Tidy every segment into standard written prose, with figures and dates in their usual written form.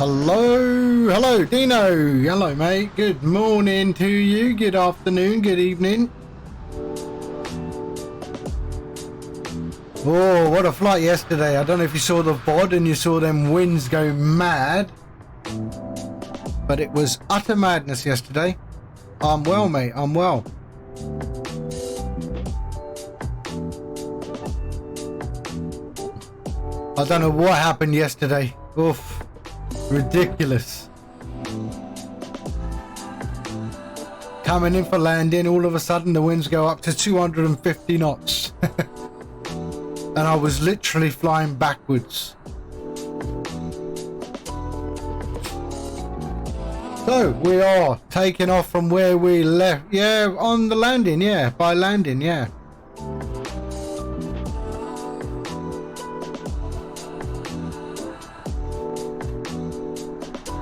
Hello, Dino. Hello, mate. Good morning to you. Good afternoon. Good evening. Oh, what a flight yesterday. I don't know if you saw the VOD and you saw them winds go mad. But it was utter madness yesterday. I'm well, mate. I'm well. I don't know what happened yesterday. Oof. Ridiculous. Coming in for landing, all of a sudden the winds go up to 250 knots. And I was literally flying backwards. So we are taking off from where we left. Yeah, on the landing, yeah, by landing, yeah.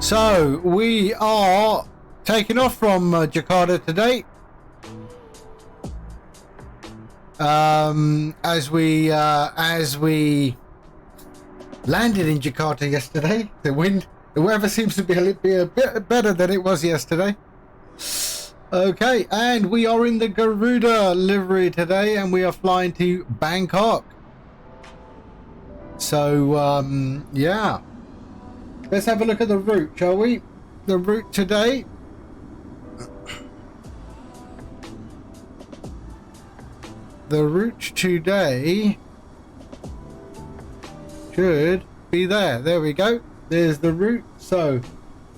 So we are taking off from Jakarta today. As we landed in Jakarta yesterday, the weather seems to be a bit better than it was yesterday. Okay, and we are in the Garuda livery today, and we are flying to Bangkok. So yeah. Let's have a look at the route, shall we? The route today. The route today should be there. There we go. There's the route. So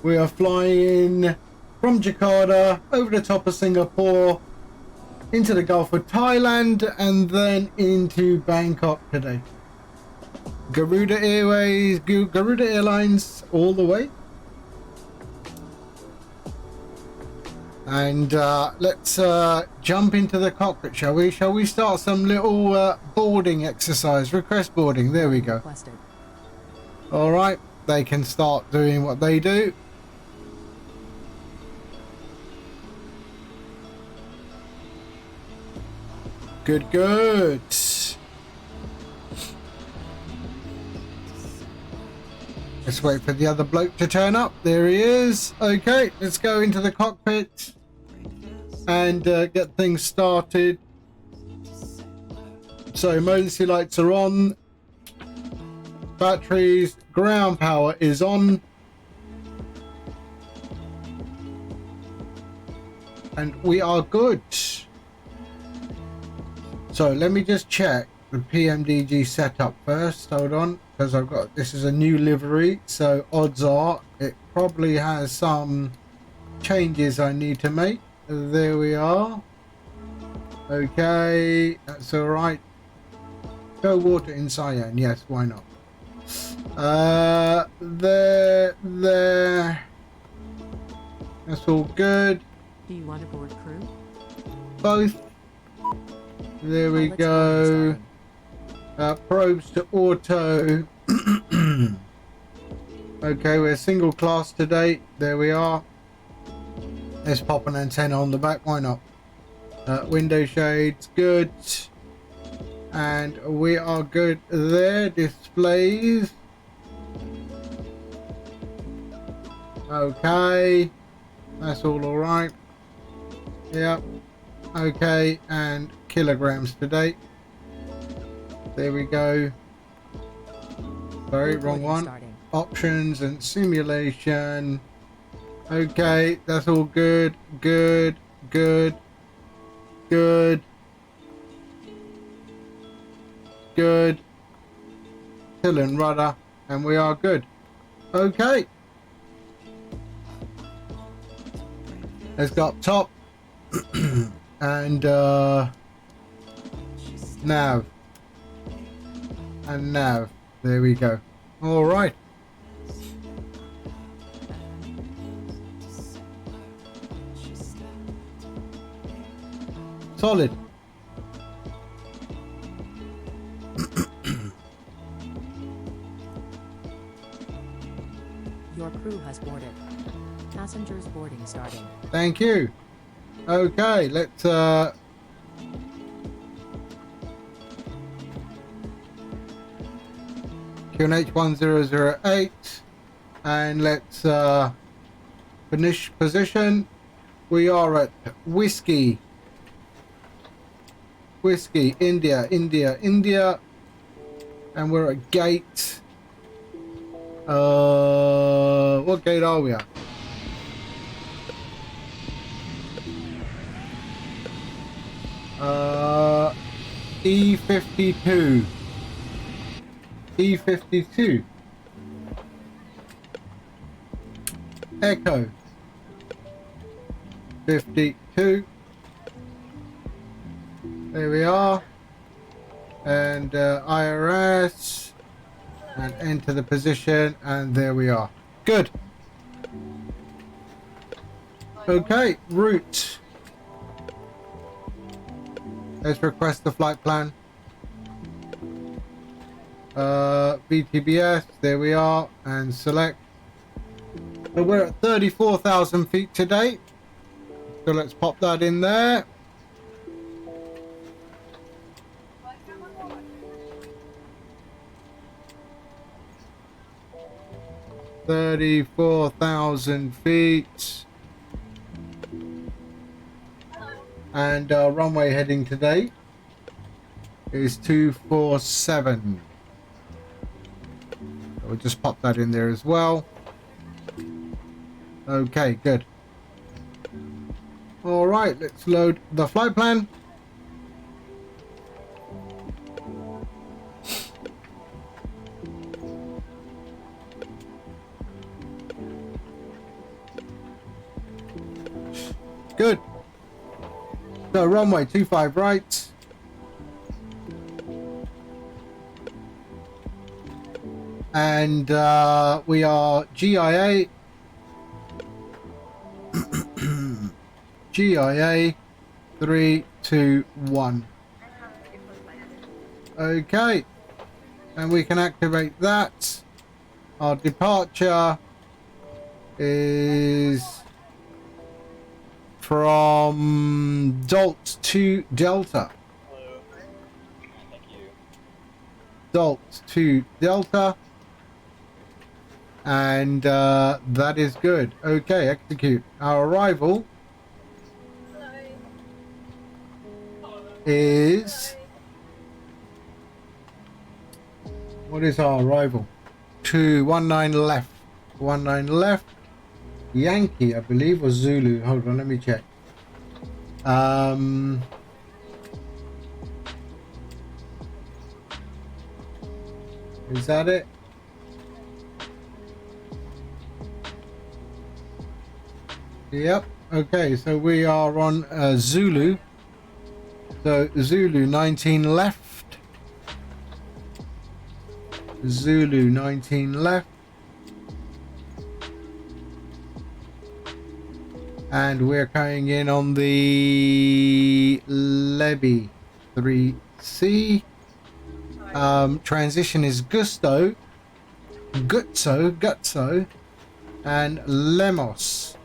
we are flying from Jakarta over the top of Singapore into the Gulf of Thailand and then into Bangkok today. Garuda Airways, Garuda Airlines all the way. And let's jump into the cockpit, shall we? Shall we start some little boarding exercise? Request boarding. There we go. All right, they can start doing what they do. Good, good. Let's wait for the other bloke to turn up. There he is. Okay, let's go into the cockpit and get things started. So emergency lights are on. Batteries, ground power is on. And we are good. So let me just check the PMDG setup first. Hold on, because I've got, this is a new livery, so odds are it probably has some changes I need to make. There we are. Okay, that's all right. Go water in cyan. Yes, why not? There. That's all good. Do you want to board crew? Both. There we go. Probes to auto. Okay, we're single class today. There we are. Let's pop an antenna on the back. Why not? Window shades, good. And we are good there. Displays. Okay. That's all alright. Yep. Okay, and kilograms today. There we go. Sorry, wrong one. Options and simulation. Okay, that's all good. Good, good, good, good. Hill and rudder, and we are good. Okay. Let's go up top. And nav. And nav. There we go. All right. Solid. Your crew has boarded. Passengers boarding starting. Thank you. Okay, let's QNH 1008 and let's finish position. We are at Whiskey India, and we're at gate what gate are we at? E52. E52. Echo 52. There we are. And IRS. And enter the position. And there we are. Good. Okay, route. Let's request the flight plan. VTBS, there we are, and select. So we're at 34,000 feet today. So let's pop that in there. $34,000 feet. And our runway heading today is 247. We'll just pop that in there as well. Okay, good. All right, let's load the flight plan. Good. So runway 25 right. And we are GIA. GIA 3, 2, 1. Okay. And we can activate that. Our departure is from Dalt to Delta. Hello. Thank you. Dalt to Delta. And that is good. Okay, execute. Our arrival is... What is our arrival? 219 left. 19 left. Yankee, I believe, or Zulu. Hold on, let me check. Is that it? Yep. Okay, so we are on Zulu. So Zulu 19 left. Zulu 19 left. And we're coming in on the Levy 3C. Transition is Gutso, and Lemos.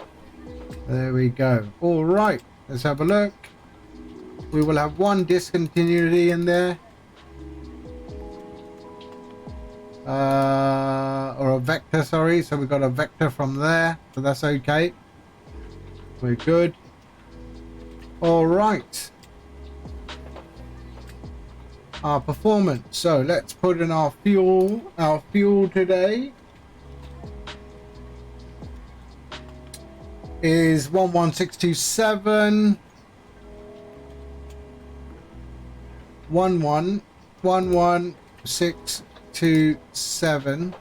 There we go. All right, let's have a look. We will have one discontinuity in there. Or a vector, sorry. So we got a vector from there, so that's okay. We're good. All right. Our performance. So let's put in our fuel. Our fuel today is 11627. 1111627.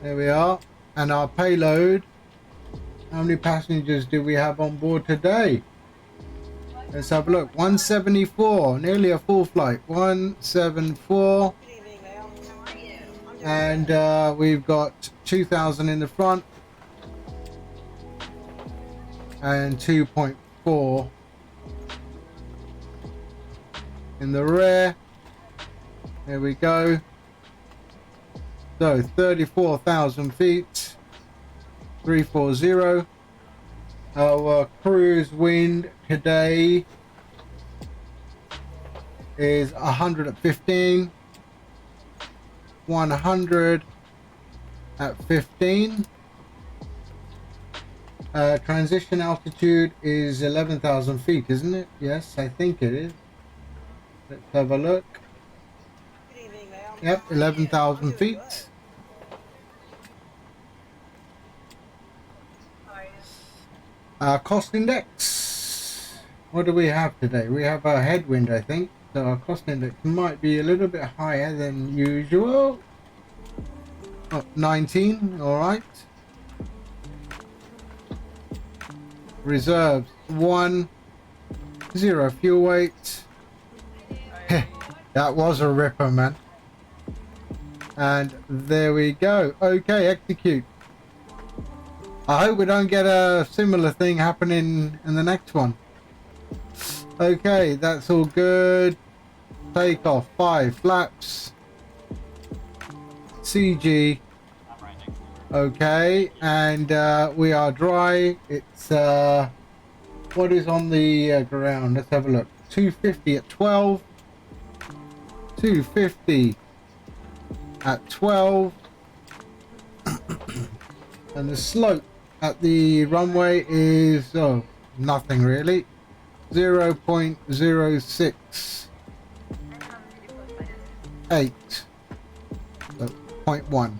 There we are. And our payload. How many passengers do we have on board today? Let's have a look. 174, nearly a full flight. 174. And we've got 2000 in the front and 2.4 in the rear. There we go. So 34,000 feet. 340. Our cruise wind today is 115. 100 at 15. Transition altitude is 11,000 feet, isn't it? Yes, I think it is. Let's have a look. Yep, 11,000 feet. Cost index. What do we have today? We have a headwind, I think. So our cost index might be a little bit higher than usual. Oh, 19, all right. Reserves 1, 0 fuel weight. That was a ripper, man. And there we go. Okay, execute. I hope we don't get a similar thing happening in the next one. Okay, that's all good. Take off 5 flaps. CG. Okay, and we are dry. It's what is on the ground? Let's have a look. 250 at 12. 250 at 12. And the slope at the runway is nothing really. 0.068. 0.1.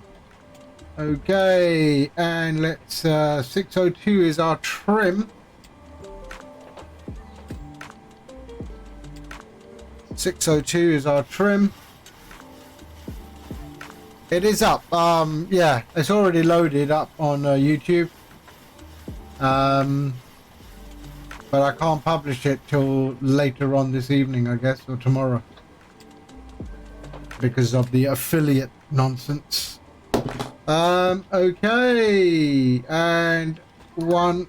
Okay, and let's 602 is our trim. 602 is our trim. It is up. Yeah, it's already loaded up on YouTube. But I can't publish it till later on this evening, I guess, or tomorrow, because of the affiliate nonsense. Okay, and 1,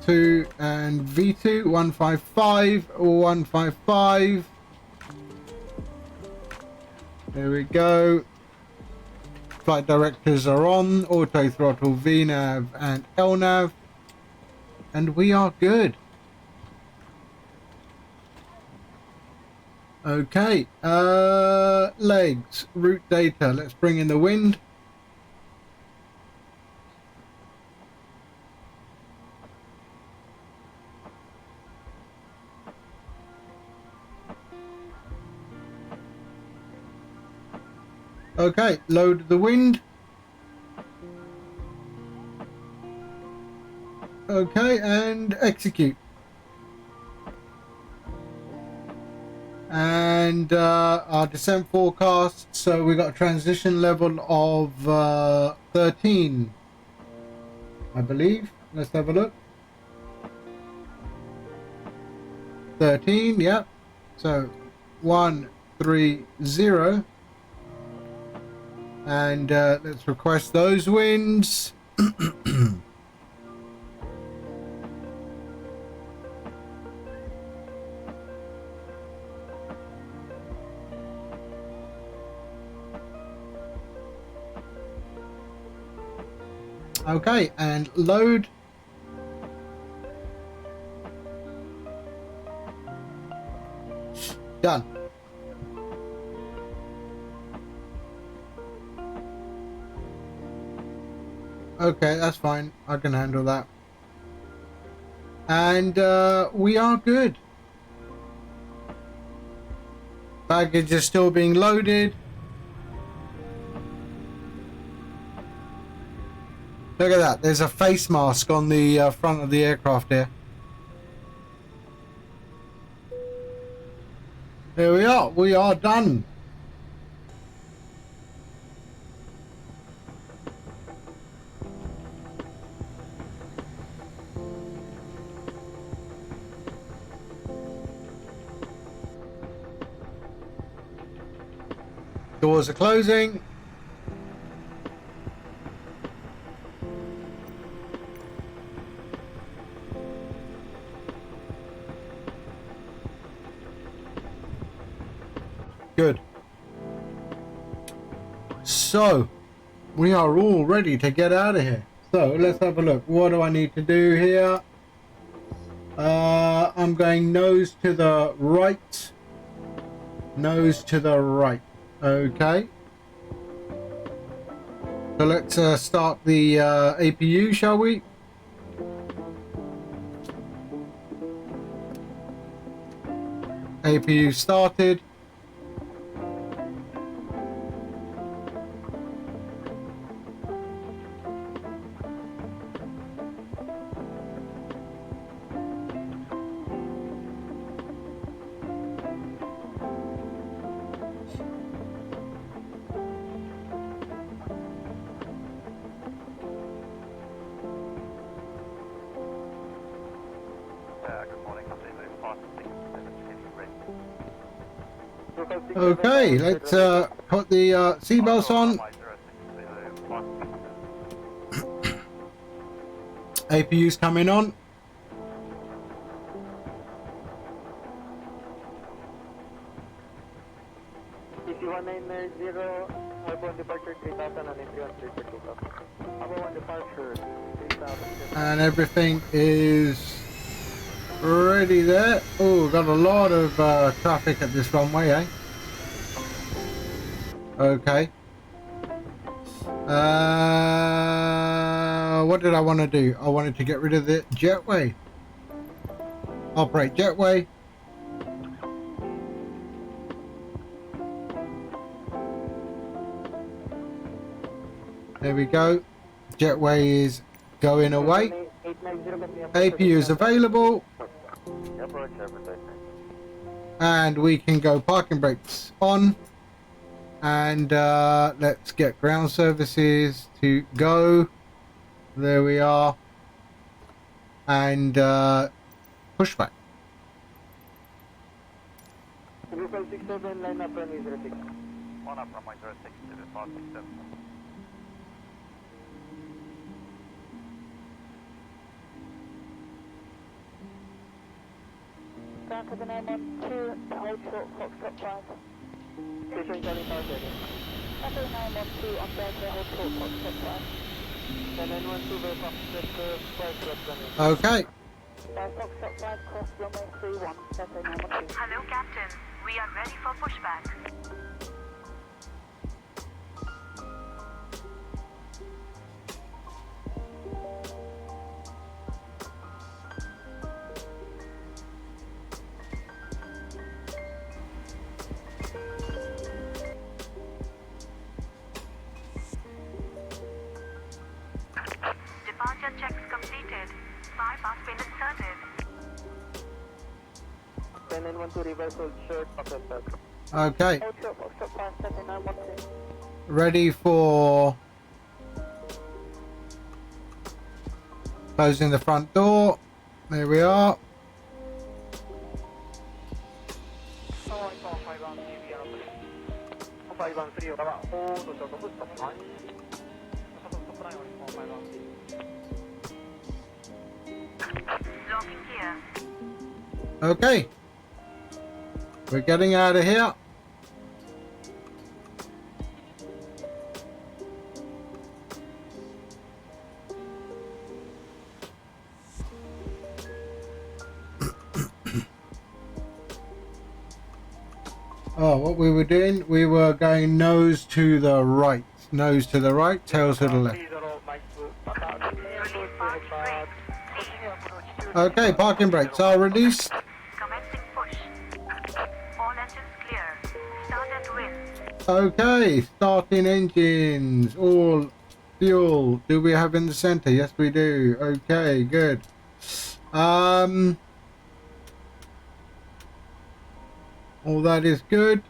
2, and V2 155 or 155. There we go. Flight directors are on. Auto throttle, VNAV and LNAV. And we are good. Okay. Legs, route data. Let's bring in the wind. Okay, load the wind. Okay, and execute. And our descent forecast. So we got a transition level of 13, I believe. Let's have a look. 13, yep. So 130. And let's request those winds. Okay, and load. Done. Okay, that's fine. I can handle that. And we are good. Baggage is still being loaded. Look at that. There's a face mask on the front of the aircraft here. Here we are. We are done. Doors are closing. Good. So, we are all ready to get out of here. So, let's have a look. What do I need to do here? I'm going nose to the right. Nose to the right. Okay. So, let's start the APU, shall we? APU started. Okay, let's put the seatbelts on. APU's coming on. And everything is ready there. Oh, got a lot of traffic at this runway, eh? Okay. What did I want to do? I wanted to get rid of the jetway. Operate jetway. There we go. Jetway is going away. APU is available. And we can go parking brakes on. And let's get ground services to go. There we are. And pushback. 567, line up runway 06. One up runway 06 to the 567. Down to the 912, hold short, Foxtrot 5. Station Charlie 5 ready. 912 on Delta Hotel, Foxtrot 5. 912 very Foxtrot 5 left runway. Okay. Foxtrot 5 cross runway 31, Delta 912. Hello, Captain. We are ready for pushback. Departure checks completed. Bypass pin inserted. 912 reverse hold short, Foxtrot 5. Okay. Hold short, Foxtrot 5, Delta 912. Ready for closing the front door. There we are. Locking gear. Okay. We're getting out of here. Oh, what we were doing, we were going nose to the right. Nose to the right, tails to the left. Release parking brakes. Okay, parking brakes are released. Commencing push. All engines clear. Start at wind. Okay, starting engines. All fuel. Do we have in the center? Yes, we do. Okay, good. All that is good.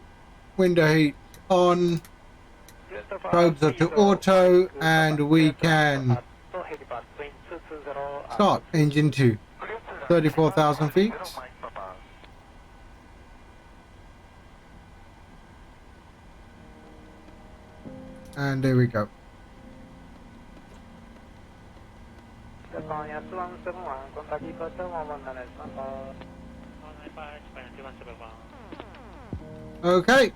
Window heat on. Probes are to auto, and we can start engine 2. 34,000 feet. And there we go. Okay.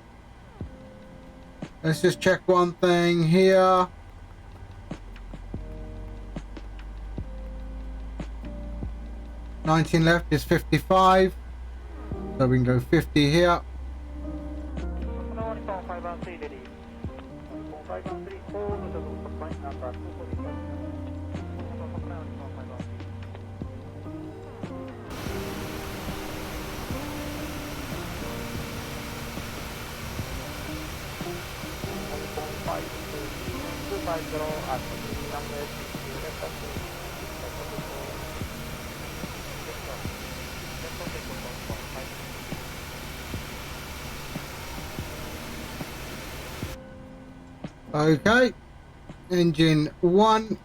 Let's just check one thing here. $19 left is 55. So we can go 50 here. Okay, engine 1.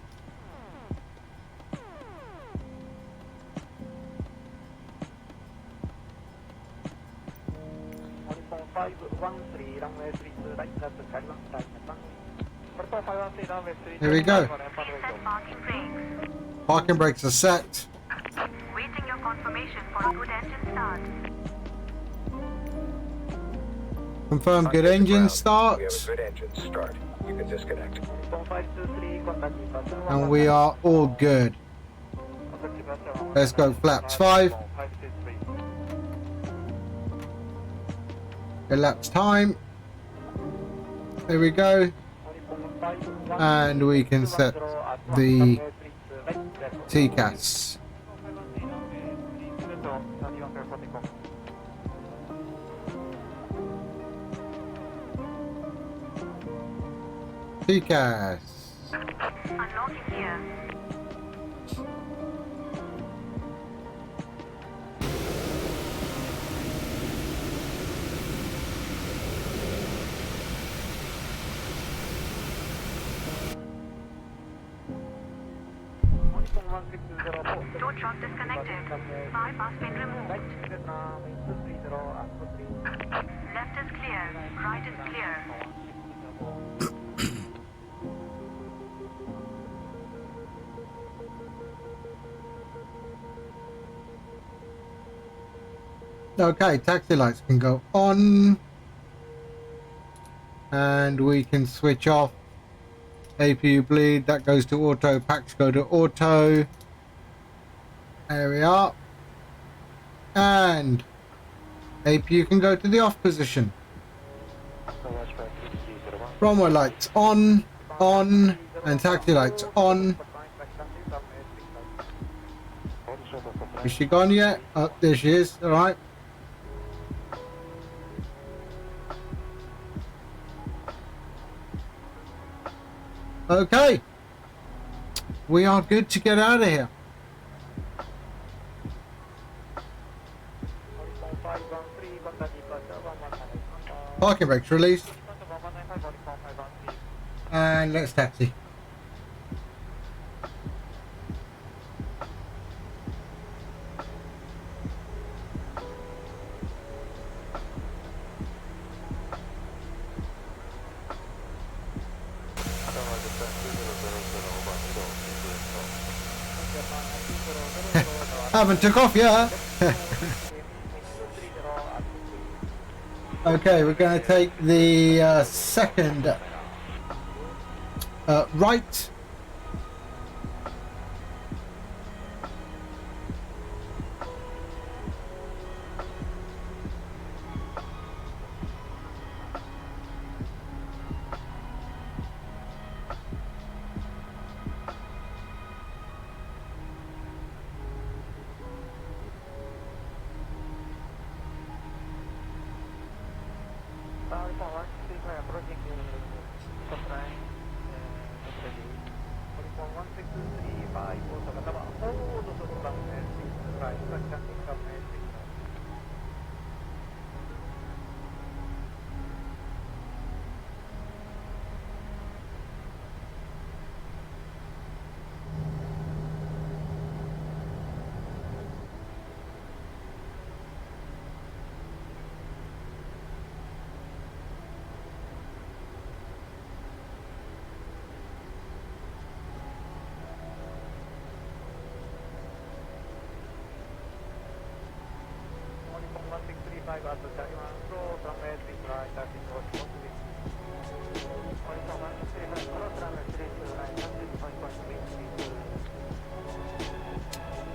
Here we go. Set parking brakes. Parking brakes are set. Waiting your confirmation for a good engine start. Confirm good engine We have a start. good engine start. You can disconnect. And we are all good. Let's go flaps 5. Elapsed time. There we go. And we can set the TCAS. TCAS. Unlocking gear. Tow truck disconnected. Bypass pin removed. Left is clear. Right is clear. Okay, taxi lights can go on. and we can switch off APU bleed. That goes to auto. Packs go to auto. There we are. And APU can go to the off position. Runway lights on, and taxi lights on. Is she gone yet? Oh, there she is. All right. Okay. We are good to get out of here. Parking brakes released. And let's taxi. Haven't took off yet. Okay, we're going to take the second right.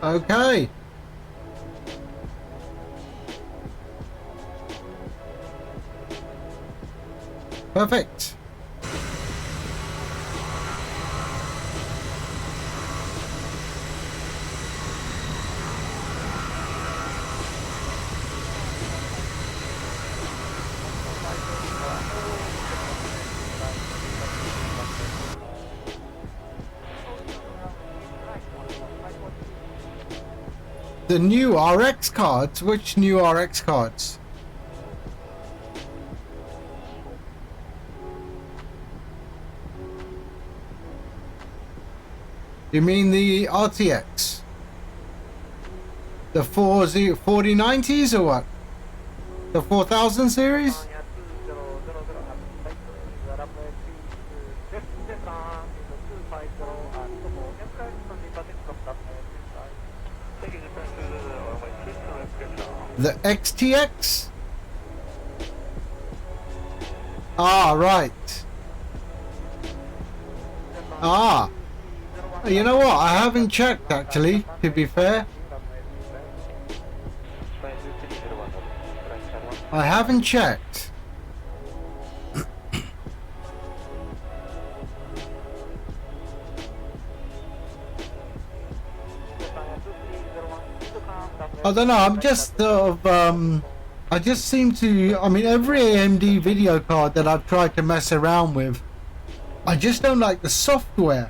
Okay. Perfect. The new RX cards? Which new RX cards? You mean the RTX? The 4090s or what? The 4000 series? The XTX? Ah, right. Ah. You know what? I haven't checked actually, to be fair. I haven't checked. I don't know, I'm just sort of, I just seem to, I mean, every AMD video card that I've tried to mess around with, I just don't like the software.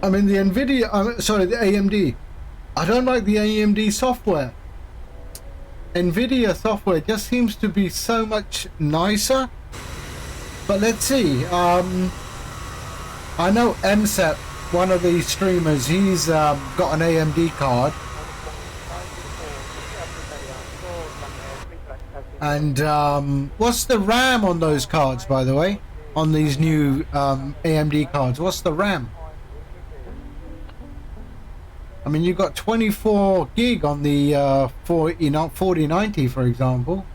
I mean, the NVIDIA, sorry, the AMD. I don't like the AMD software. NVIDIA software just seems to be so much nicer. But let's see, I know MSFS, one of the streamers, he's got an AMD card. And what's the RAM on those cards, by the way? On these new AMD cards, what's the RAM? I mean, you've got 24 gig on the 4090, for example.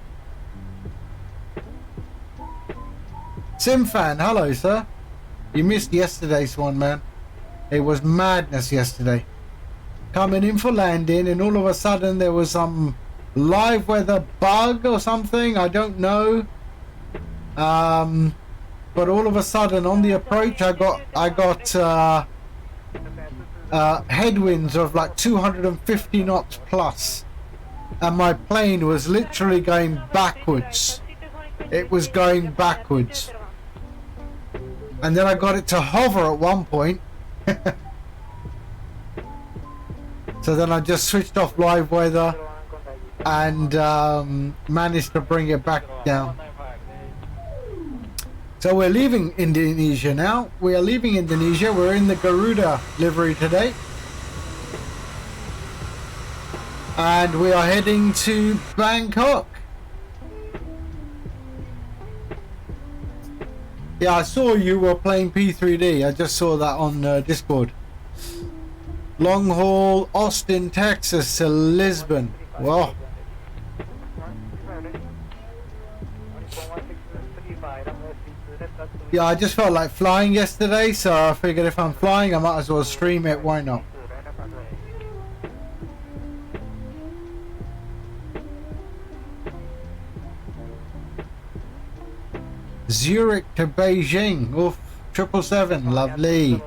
Simfan, hello, sir. You missed yesterday's one, man. It was madness yesterday. Coming in for landing, and all of a sudden there was some live weather bug or something. I don't know. But all of a sudden on the approach, I got headwinds of like 250 knots plus, and my plane was literally going backwards. It was going backwards, and then I got it to hover at one point. So then I just switched off live weather and managed to bring it back down. So we're leaving Indonesia now. We are leaving Indonesia. We're in the Garuda livery today. And we are heading to Bangkok. Yeah, I saw you were playing P3D. I just saw that on Discord. Long haul, Austin, Texas to Lisbon. Wow. Yeah, I just felt like flying yesterday, so I figured if I'm flying, I might as well stream it. Why not? Zurich to Beijing. Oof, 777. Lovely.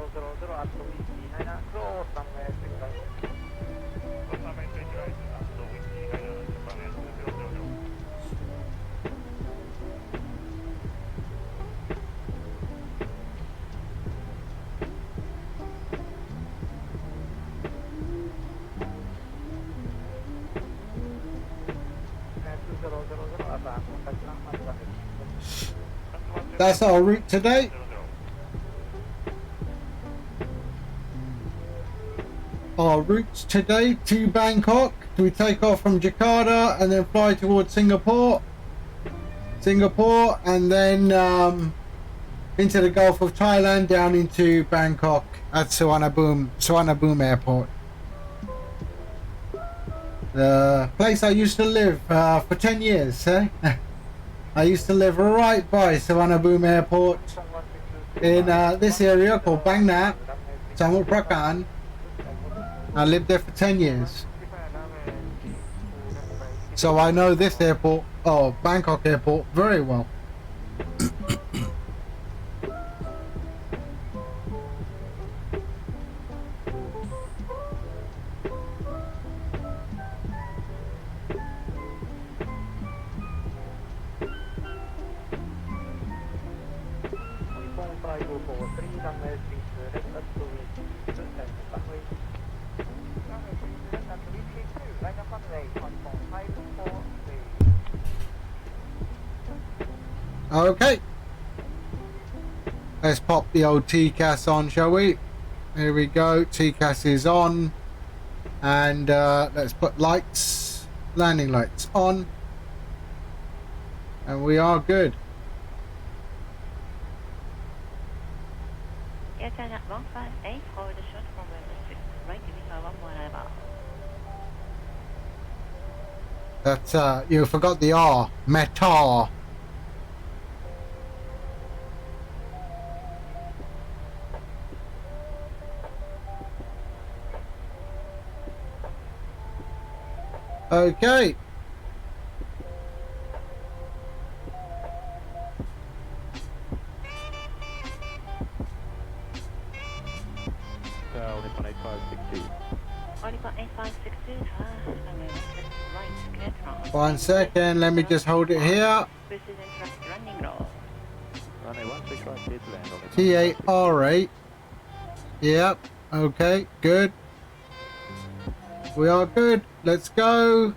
That's our route today. Our routes today to Bangkok. We take off from Jakarta and then fly towards Singapore, and then into the Gulf of Thailand, down into Bangkok at Suvarnabhumi Airport. The place I used to live for 10 years, eh? I used to live right by Suvarnabhumi Airport in this area called Bang Nhat, Samut Prakan. I lived there for 10 years. So I know this airport, Bangkok Airport, very well. Okay, let's pop the old TCAS on, shall we? Here we go, TCAS is on, and let's put lights, landing lights on, and we are good. Air China 158, hold short from runway 6, right to Visa 1 That's you forgot the R, METAR. Okay. Nippon 8562. Nippon 8562, runway 16, right, clear from. 1 second, let me just hold it here. Precision thrust running roll. Runway 16 right, clear to land on T8R8. Yep, okay, good. We are good. Let's go.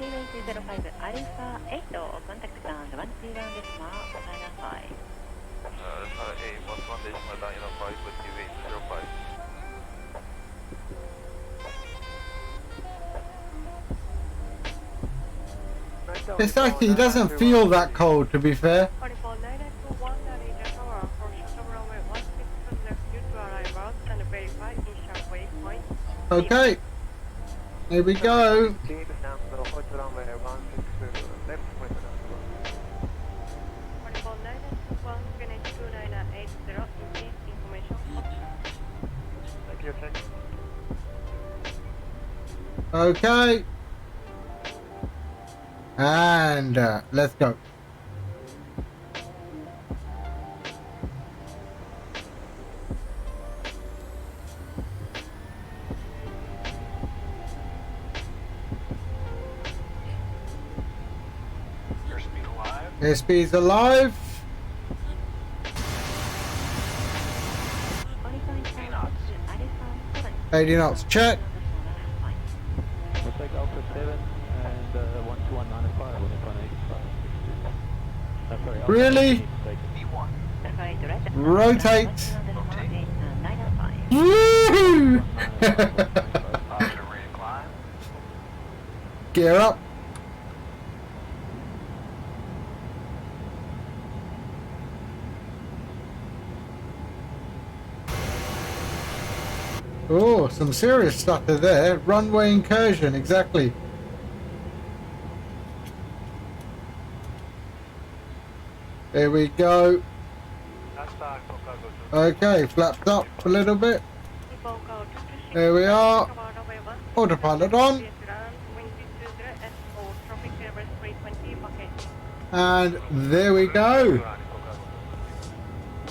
VTBS 05 Alpha 8 contact ground 121 decimal final 5. Alpha 8, 11 decimal down in 5 with TV 05. This actually doesn't feel that cold, to be fair. Volleyball 9921 Garuda Tower for short runway 16 left due to arrivals and verify initial waypoint. Okay. Here we go. Volleyball 9921 Greenwich 2980 increase information officer. Thank you, check. Okay. And let's go. Airspeed alive. Airspeed's alive. 80 knots. Check. We'll take Alpha 7 and 12195 on F185. Really? Rotate. Woo! Gear up. Oh, some serious stuff there. Runway incursion, exactly. There we go. Okay, flapped up a little bit. There we are. Autopilot on. And there we go.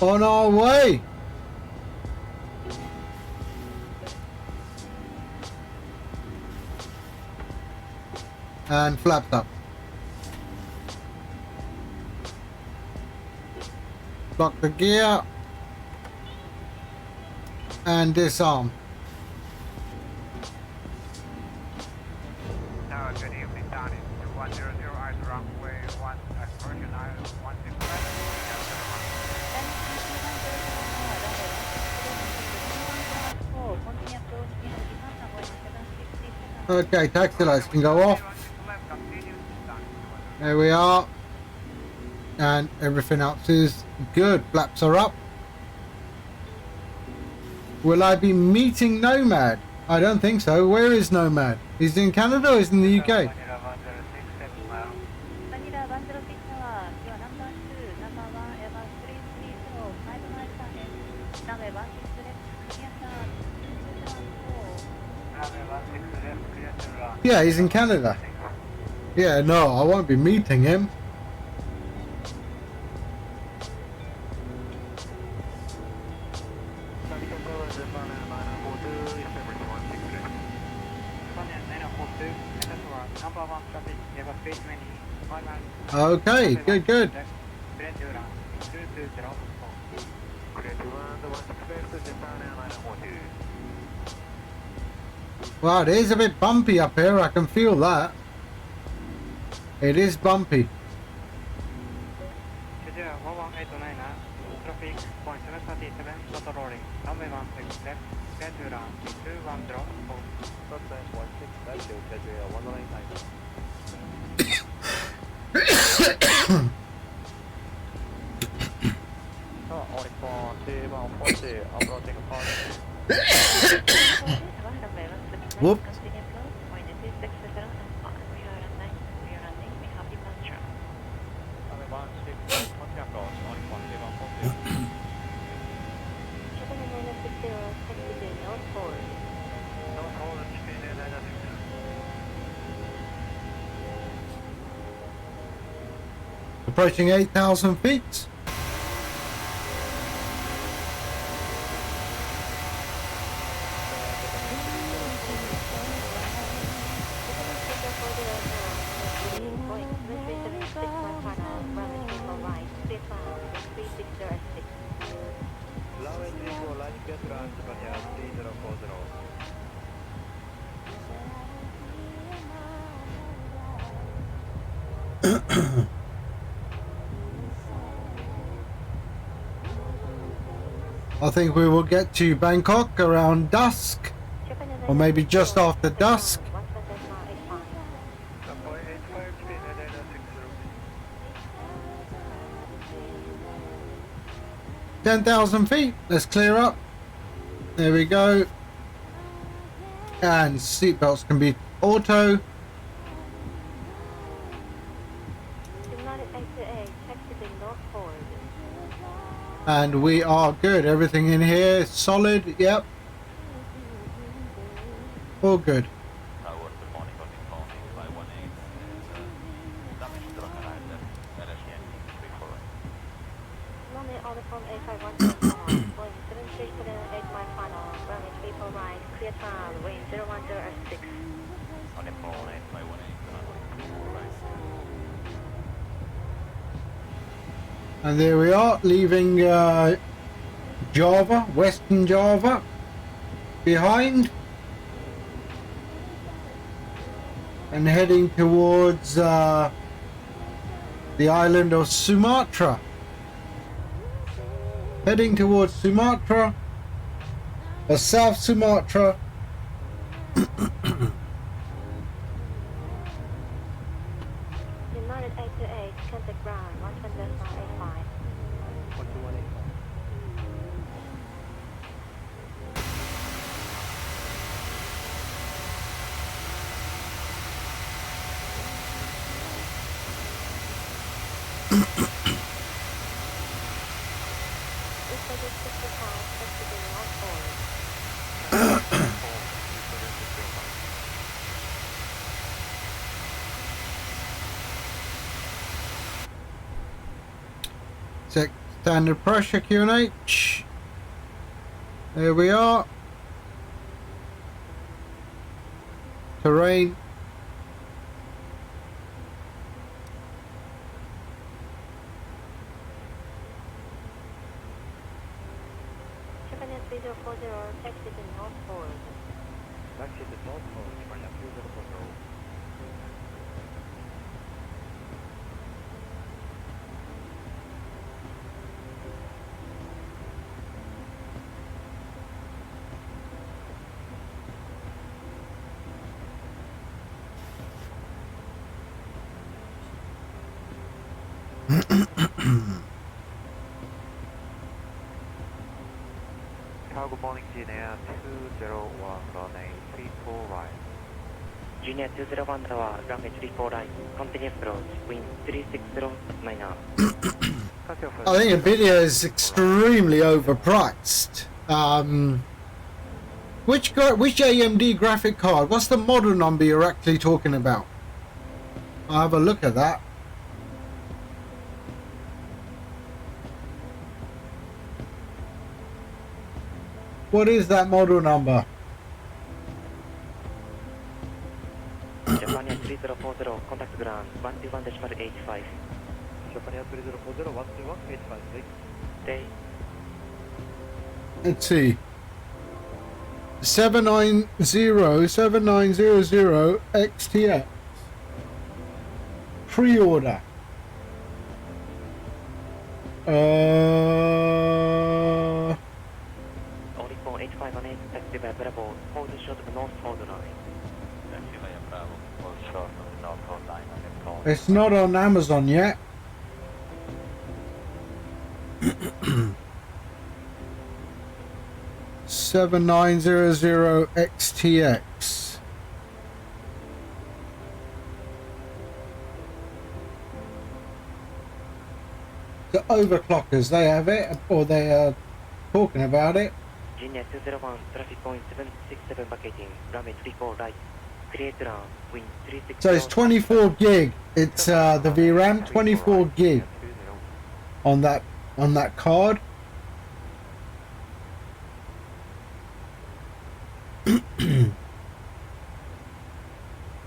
On our way. And flapped up. Lock the gear. And disarm. Good evening, Donnie. 100 eyes runway 1 at Virgin Islands 165. Okay, taxi lights can go off. There we are. And everything else is good. Flaps are up. Will I be meeting Nomad? I don't think so. Where is Nomad? He's in Canada or he's in the UK? Yeah, he's in Canada. Yeah, no, I won't be meeting him. Okay, good, good. Wow, it is a bit bumpy up here, I can feel that. It is bumpy. Whoop. Approaching 8,000 feet. I think we will get to Bangkok around dusk, or maybe just after dusk. 10,000 feet. Let's clear up. There we go. And seatbelts can be auto. United 88, exiting North Forward. And we are good. Everything in here is solid. Yep. All good. Tower, good morning, on the phone, 518, damage to the Garuda, LSN 348. Money on the phone 851 Boeing 737 8 mile final, runway 34 right, clear trial, wind 010 On the phone, 8518, right. And there we are, leaving Java, Western Java, behind. And heading towards the island of Sumatra. Heading towards Sumatra, or South Sumatra. United 88, contact ground 110.85. Check standard pressure QNH. There we are. Terrain. Japan 3040, exiting North Forward. Taxi to North Pole, Japan 3040. Cargo morning, Genia 201, runway 34 right. Junior 201 tower, runway 34 right, continuous approach, wind 360 minor. I think Nvidia is extremely overpriced. Which AMD graphic card? What's the model number you're actually talking about? I'll have a look at that. What is that model number? Japan 3040, contact ground 121.85. Japan 3040, 121.85. Stay. Let's see. 7900 XTX. Pre-order. Only phone 8518, taxi by Bravo, hold short of North Hold line. Taxi via Bravo, hold short of the North Pole line on the phone. It's not on Amazon yet. 7900 XTX. The overclockers, they have it, or they are talking about it. Junior 201, traffic point 767 vacating, runway 34 right, create ground, wind 360. So it's 24 gig. It's the VRAM 24 gig on that card.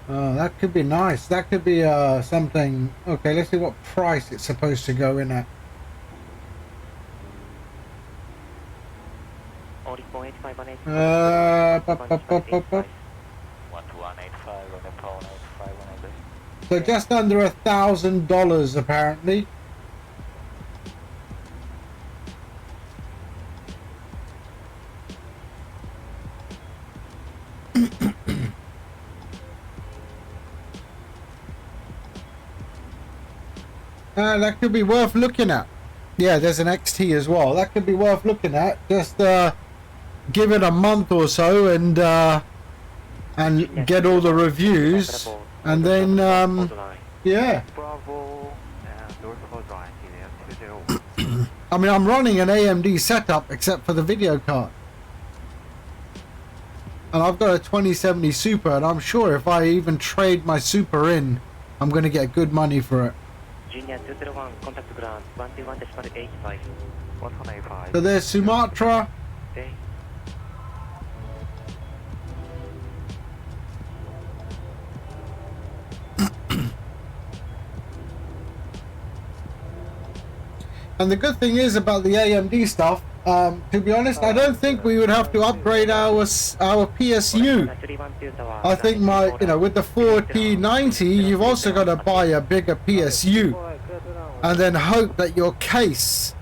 Oh, that could be nice. That could be something. Okay, let's see what price it's supposed to go in at. Only phone 8518. 121.85 on the phone, 8518. So just under $1,000 apparently. That could be worth looking at. Yeah, there's an XT as well. That could be worth looking at. Just give it a month or so and get all the reviews, and then yeah. Bravo and North Hold Line, CDM 20. I mean, I'm running an AMD setup except for the video card, and I've got a 2070 Super, and I'm sure if I even trade my Super in, I'm going to get good money for it. Junior 201, contact ground 121.85. 185. So there's Sumatra. Okay. And the good thing is about the AMD stuff, to be honest, I don't think we would have to upgrade our PSU. I think with the 4090, you've also got to buy a bigger PSU, and then hope that your case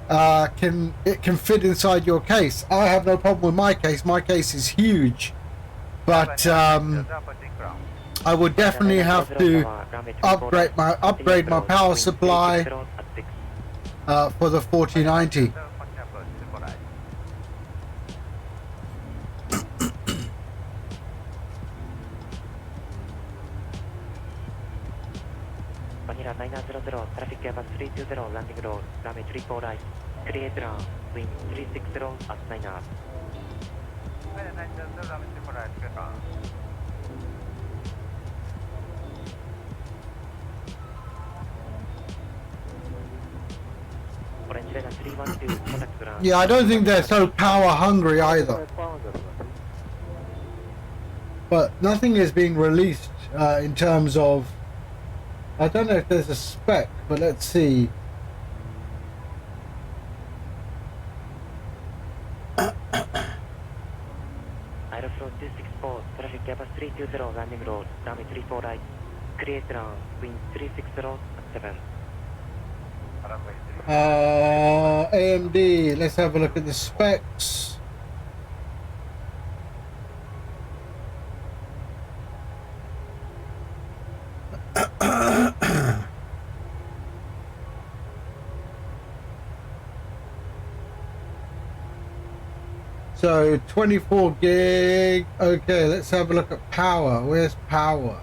can fit inside your case. I have no problem with my case. My case is huge, but I would definitely have to upgrade my power supply for the 4090. Vanilla 900, traffic Airbus 320, landing road, runway 34 right, create run, wind 360 at 9 knots. Orange radar 312, contact ground. Yeah, I don't think they're so power hungry either. But nothing is being released in terms of, I don't know if there's a spec, but let's see. Aeroflow 264, traffic Airbus 320, landing road, runway 34 right, create run, wind 360 at 7. AMD, let's have a look at the specs. So 24 gig. Okay, let's have a look at power. Where's power?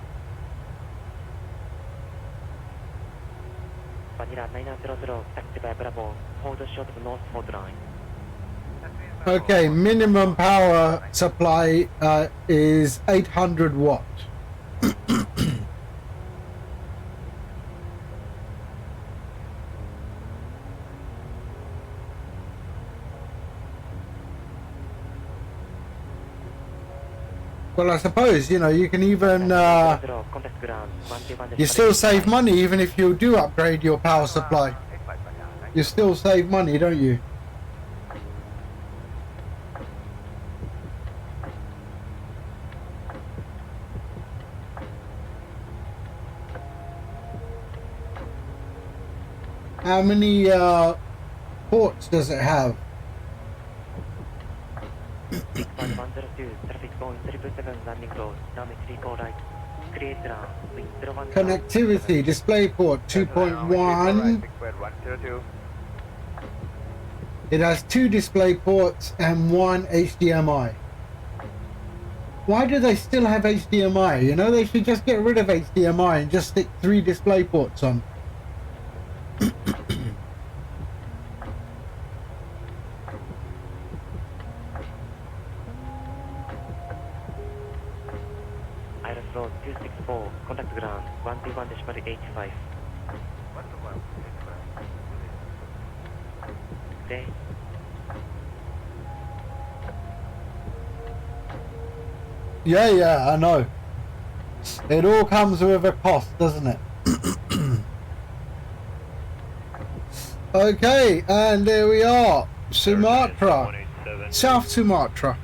Vanilla 900, taxi by Bravo, hold short of North Hold Line. Okay, minimum power supply is 800 watt. Well, I suppose, you can even, you still save money even if you do upgrade your power supply. You still save money, don't you? How many ports does it have? 102, traffic going 777, landing road, runway 34 right, create run, wind 01. Connectivity, display port 2.1. It has 2 display ports and 1 HDMI. Why do they still have HDMI? They should just get rid of HDMI and just stick 3 display ports on. Aeroflow 264, contact ground 121.85. Okay. Yeah, I know. It all comes with a cost, doesn't it? Okay, and there we are. Sumatra. South Sumatra.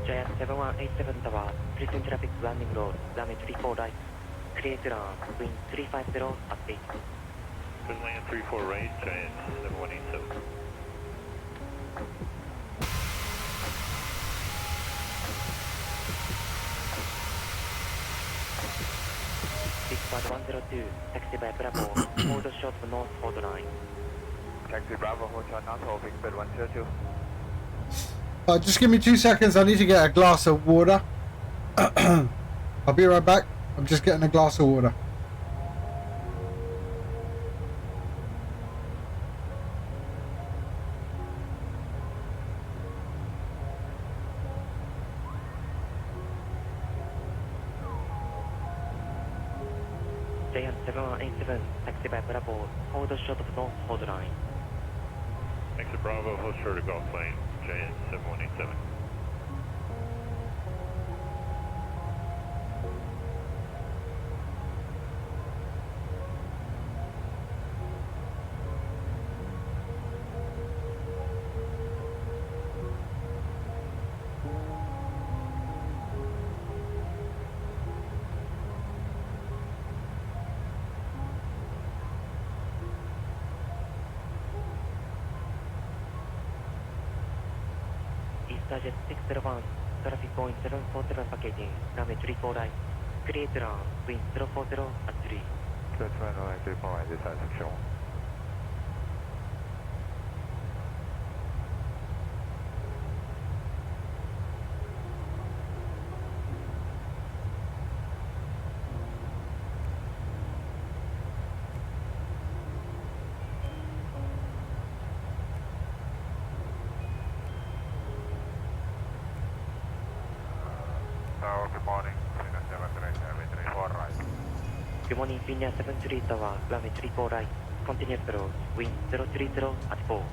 Giant 7187 Tower, present traffic landing road, runway 34 right, create run, wind 350 at 8. Good land 34 right, Giant 7187. Squad 102, taxi by Bravo, hold short of North Hold line. Taxi Bravo, hold short north, hold big bird 102. Just give me 2 seconds. I need to get a glass of water. I'll be right back. I'm just getting a glass of water. JN 7187, taxi by Bravo, hold short of North Hold line. Taxi Bravo, hold short of Gulf Lane, JN 7187. Jet 601, traffic point 747 packaging, runway 34 right, create run, wind 040 at 3. That's right, runway 34 right, this is section 1. Good morning, Pina 738, 34 right. Good morning, Pina 73 Tower, runway 34 right, continue approach, wind 030 at 4.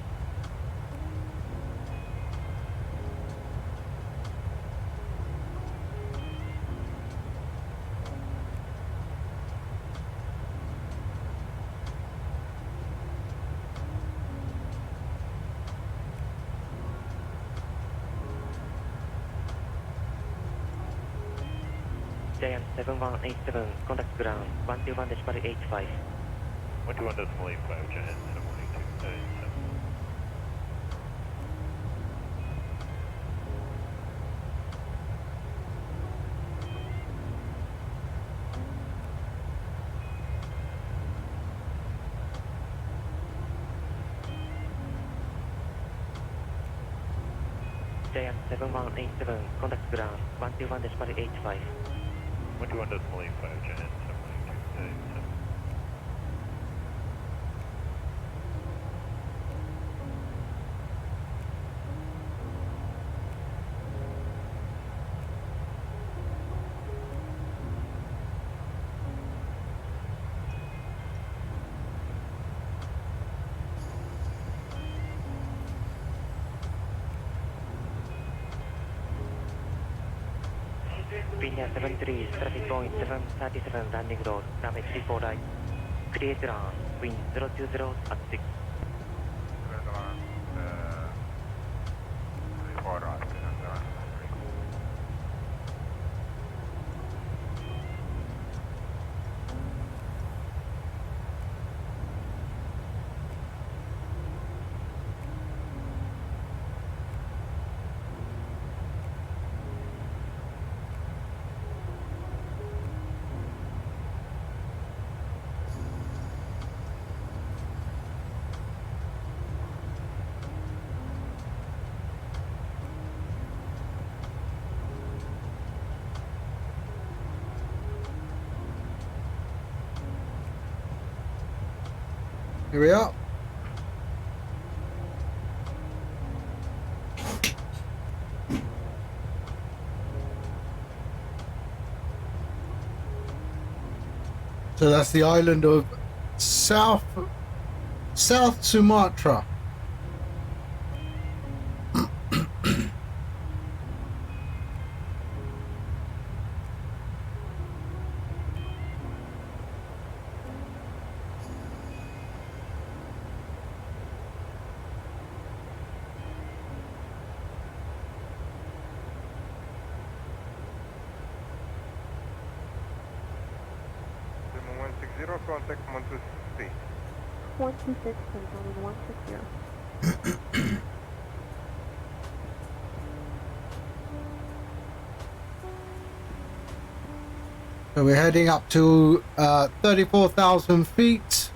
JN 7187, contact ground, 121.85. 121.85, JN 7187. JN 7187, contact ground, 121.85. 121.85, JN 7187. Pina 73, traffic point 737 landing road, runway 34 right, create run, wind 020 at 6. 34 right, Pina 73. Here we are. So that's the island of South Sumatra. Contact 126. 126, Antonio 160. So we're heading up to 34,000 feet.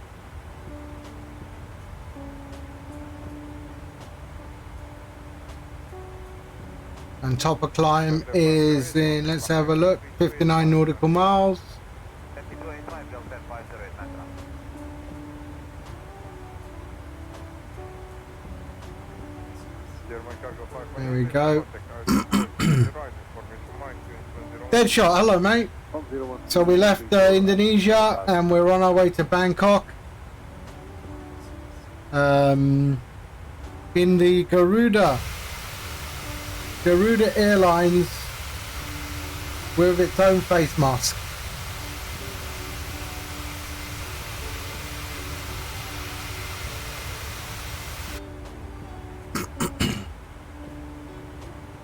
And top of climb is in, let's have a look, 59 nautical miles. There we go. Deadshot, hello mate. So we left Indonesia and we're on our way to Bangkok. In the Garuda Airlines with its own face mask.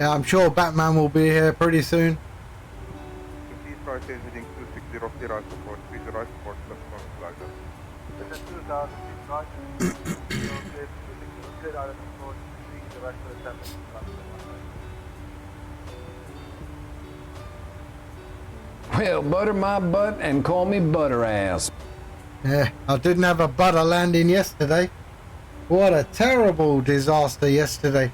Yeah, I'm sure Batman will be here pretty soon. Well, butter my butt and call me butter ass. Yeah, I didn't have a butter landing yesterday. What a terrible disaster yesterday.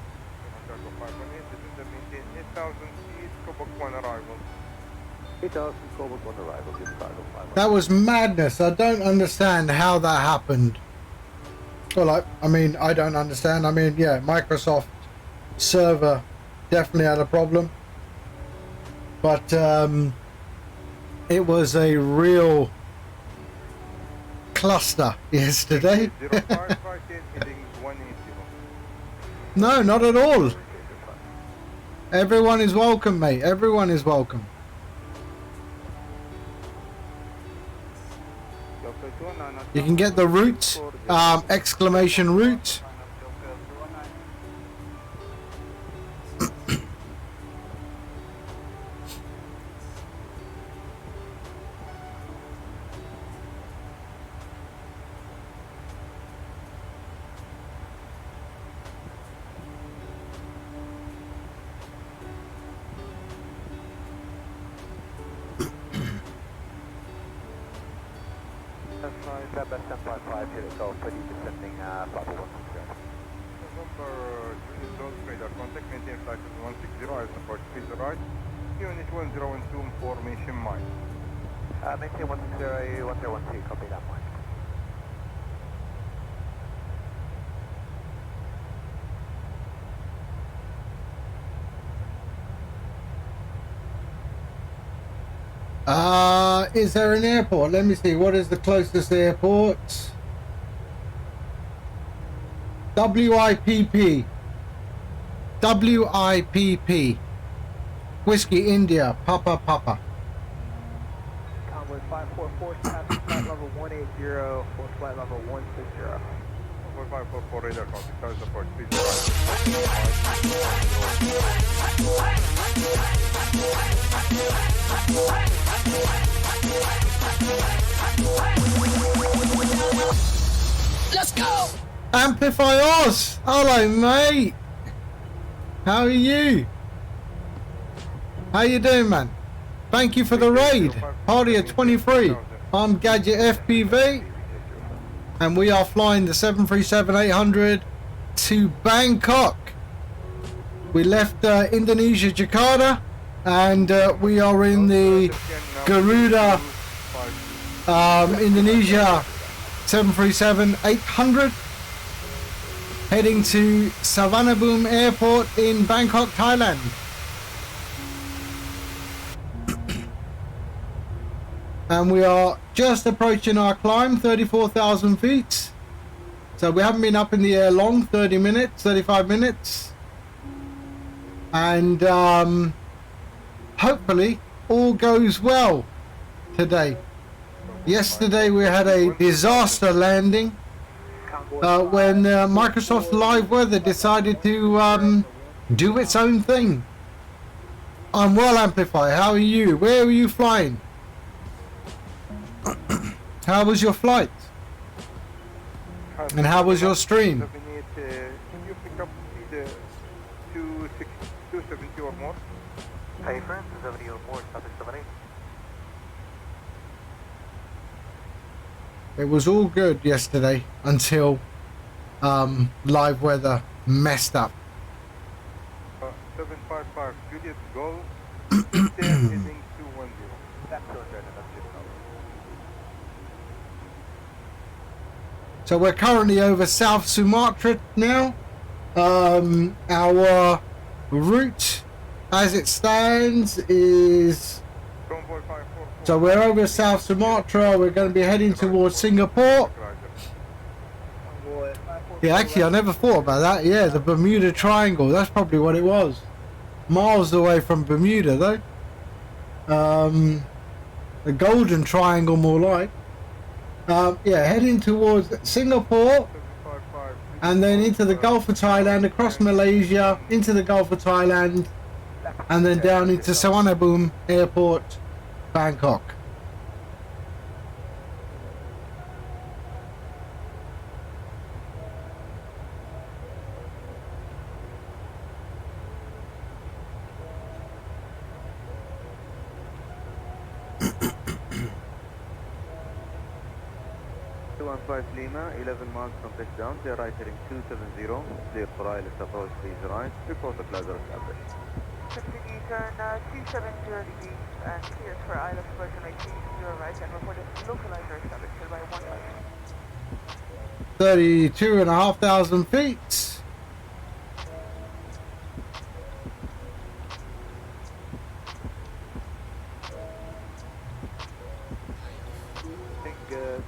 That was madness. I don't understand how that happened. Well, I mean, I don't understand. I mean, yeah, Microsoft server definitely had a problem. But it was a real cluster yesterday. No, not at all. Everyone is welcome, mate. Everyone is welcome. You can get the route, exclamation route. Unit 1012 formation mine. Maintain 1012, copy that mine. Is there an airport? Let me see. What is the closest airport? WIII. WIII. Whiskey India. Papa Papa. Convoy 544, traffic flight level 180 for flight level 160. 544 radar contact, start support, please Let's go! Amplify Oz! Hello, mate! How are you? How you doing, man? Thank you for the raid. Party of 23. I'm Gadget FPV. And we are flying the 737-800 to Bangkok. We left Indonesia, Jakarta. And we are in the Garuda Indonesia 737-800. Heading to Savannabhumi Airport in Bangkok, Thailand. And we are just approaching our climb, 34,000 feet. So we haven't been up in the air long, 30 minutes, 35 minutes. And hopefully all goes well today. Yesterday we had a disaster landing when Microsoft Live Weather decided to do its own thing. I'm well, Amplify. How are you? Where were you flying? How was your flight? And how was your stream? Can you pick up the 270 or more? Hey, friends, 70 or more, traffic 78. It was all good yesterday until live weather messed up. 755, Juliet Golf, heading 210. That's okay, that's it now. So we're currently over South Sumatra now. Our route as it stands is... Convoy 544. So we're over South Sumatra. We're going to be heading towards Singapore. Yeah, actually, I never thought about that. Yeah, the Bermuda Triangle. That's probably what it was. Miles away from Bermuda, though. The Golden Triangle, more like. Yeah, heading towards Singapore. 755, And then into the Gulf of Thailand, across Malaysia, into the Gulf of Thailand, and then down into Suvarnabhumi Airport, Bangkok. Lima, 11 miles from touchdown, clear right heading 270, clear for ILS approach, please right, report the closer established. Continue turn 270 degrees and cleared for ILS approach on 0 right and report a localizer established here by 1 mile. 32,500 feet. I think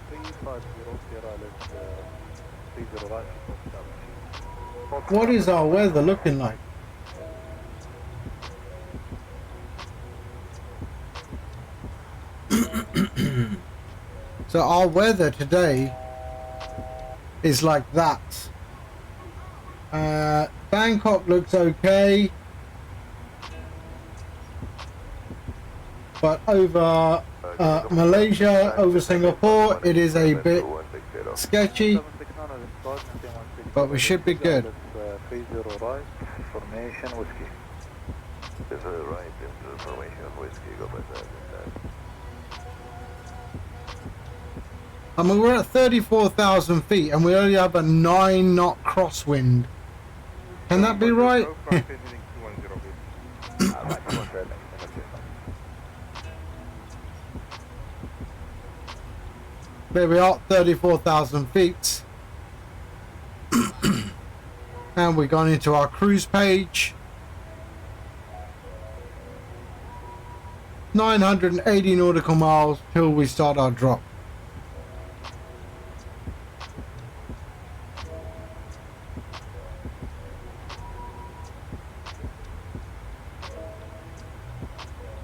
350, clear ILS 30 right, report established. What is our weather looking like? So our weather today is like that. Bangkok looks okay, but over Malaysia, over Singapore, it is a bit sketchy, but we should be good. 30 right, formation whiskey. This is right into formation of whiskey, go by that. I mean, we're at 34,000 feet and we only have a 9-knot crosswind. Can that be right? There we are, 34,000 feet. And we've gone into our cruise page. 980 nautical miles till we start our drop.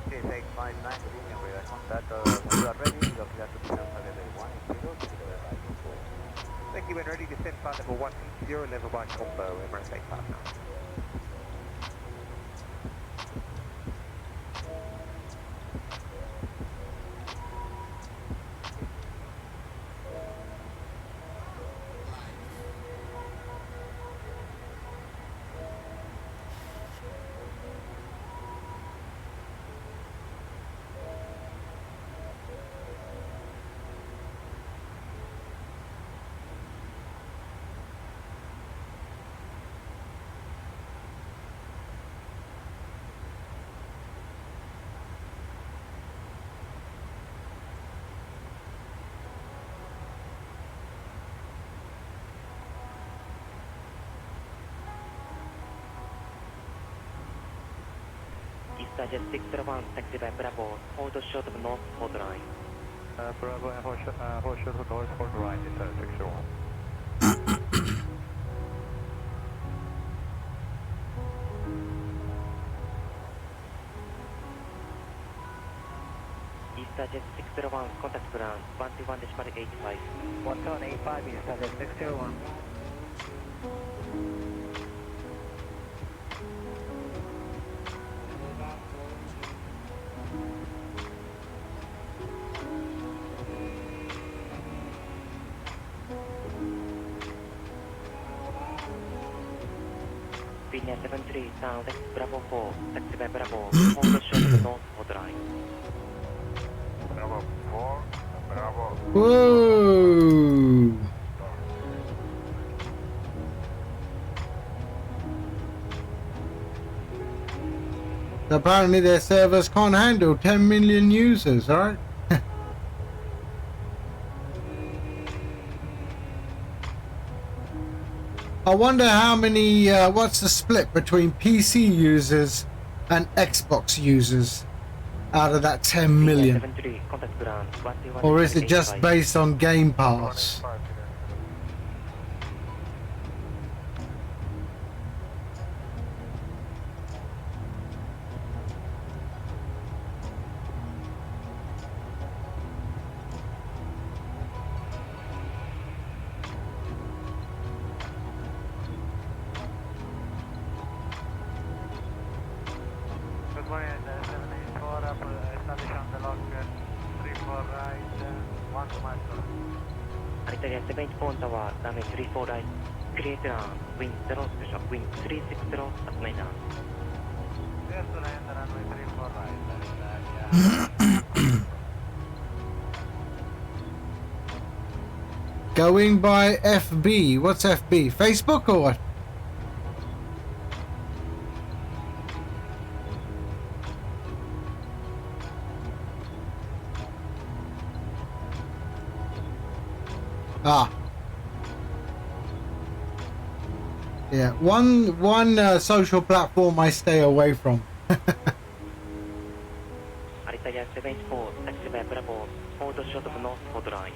Okay, take 59 and we are contact when you are ready, you are clear to descend for level 180, thank you, when ready, descend for level 180, level by combo, Emirates take part now. Jet 601, taxi by Bravo, hold short of north borderline. Bravo, hold short of north borderline, it's 601. Jet 601, contact ground, 121.85. 1.85, Jet 601. Linear 73, sound Bravo 4, taxi by Bravo, hold short of north borderline. Bravo 4, Bravo. Whoa! apparently their servers can't handle 10 million users, alright? I wonder how many, what's the split between PC users and Xbox users out of that 10 million? 73, contact ground, 121, Or is it just 85. based on Game Pass? Good morning, 784 up, establish on the lock, 34 right, 1 to Michael. Italia 74 tower, damage 34 right. Create run, wind 0 special, wind 360 at 9 down. Yes, to land, runway 34 right, Going by FB. What's FB? Facebook or what? Ah. Yeah, one social platform I stay away from. Italia 74, taxi by Bravo, hold short of north hold line.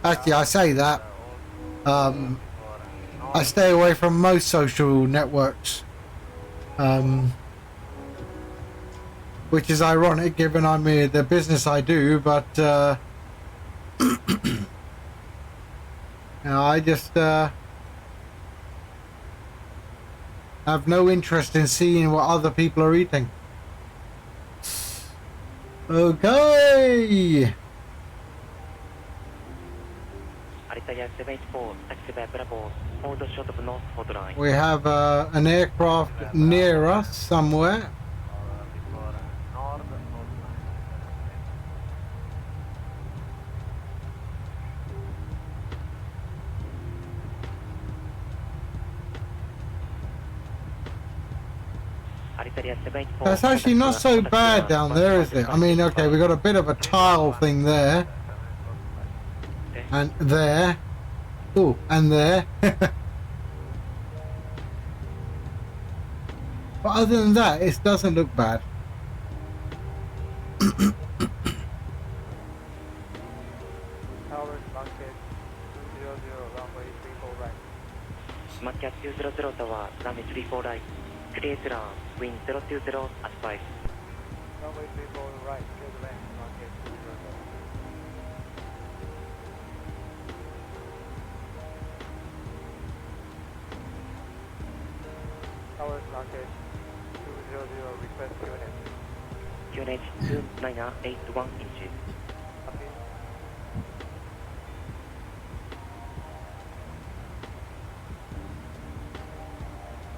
Actually, I say that. I stay away from most social networks. Which is ironic given I'm the business I do, but you know, I just have no interest in seeing what other people are eating. Okay. Italia 74, taxi by Bravo, hold short of north hold line. We have an aircraft near us somewhere. That's actually not so bad down there, is it? I mean, okay, we got a bit of a tile thing there. And there. Oh, and there. But other than that, it doesn't look bad. Matcat 200 tower, damage 34 right. Create run, wind 020 at 5. Runway 34 right, clear the land, Matcat 200. Towers, Matcat 200, request QNH. QNH 2981 inches. Copy.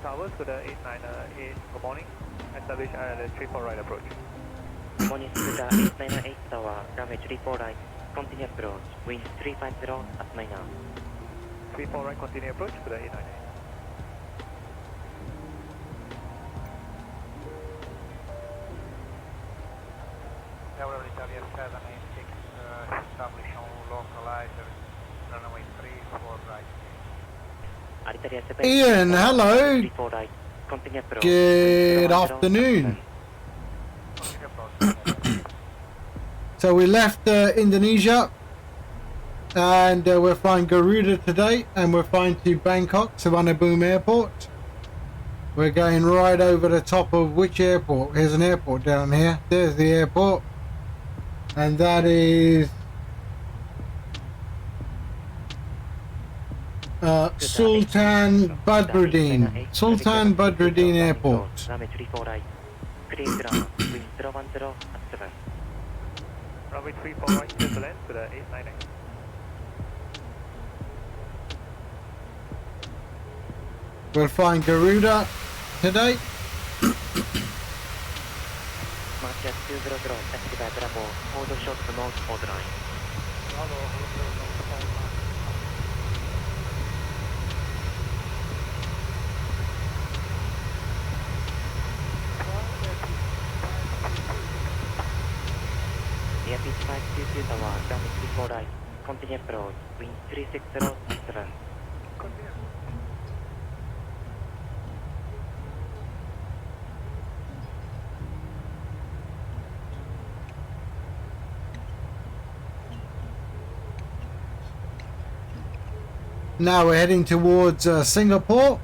Towers to the 898, good morning. Establish the 34 right approach. Morning to the 898 tower, damage 34 right. Continue approach, wind 350 at 9 knots. 34 right, continue approach to the 898. Tower Italia 786, establish on localizer, runway 34 right. Italia 7 Ian, hello. 34 right. Continue approach. Good afternoon. So we left Indonesia and we're flying Garuda today and we're flying to Bangkok, Suvarnabhumi Airport. We're going right over the top of which airport? Here's an airport down here. There's the airport. And that is Sultan Badruddin. Sultan Badruddin Airport. Damage 34 right. Create run, wind 010 at 7. Runway 34 right, clear the land to the 898. We're flying Garuda today. Matcat 200, taxi by Bravo, hold short to north hold line. Beach 522 Tower, runway 34 right. Continue approach, wind 360 Now we're heading towards Singapore.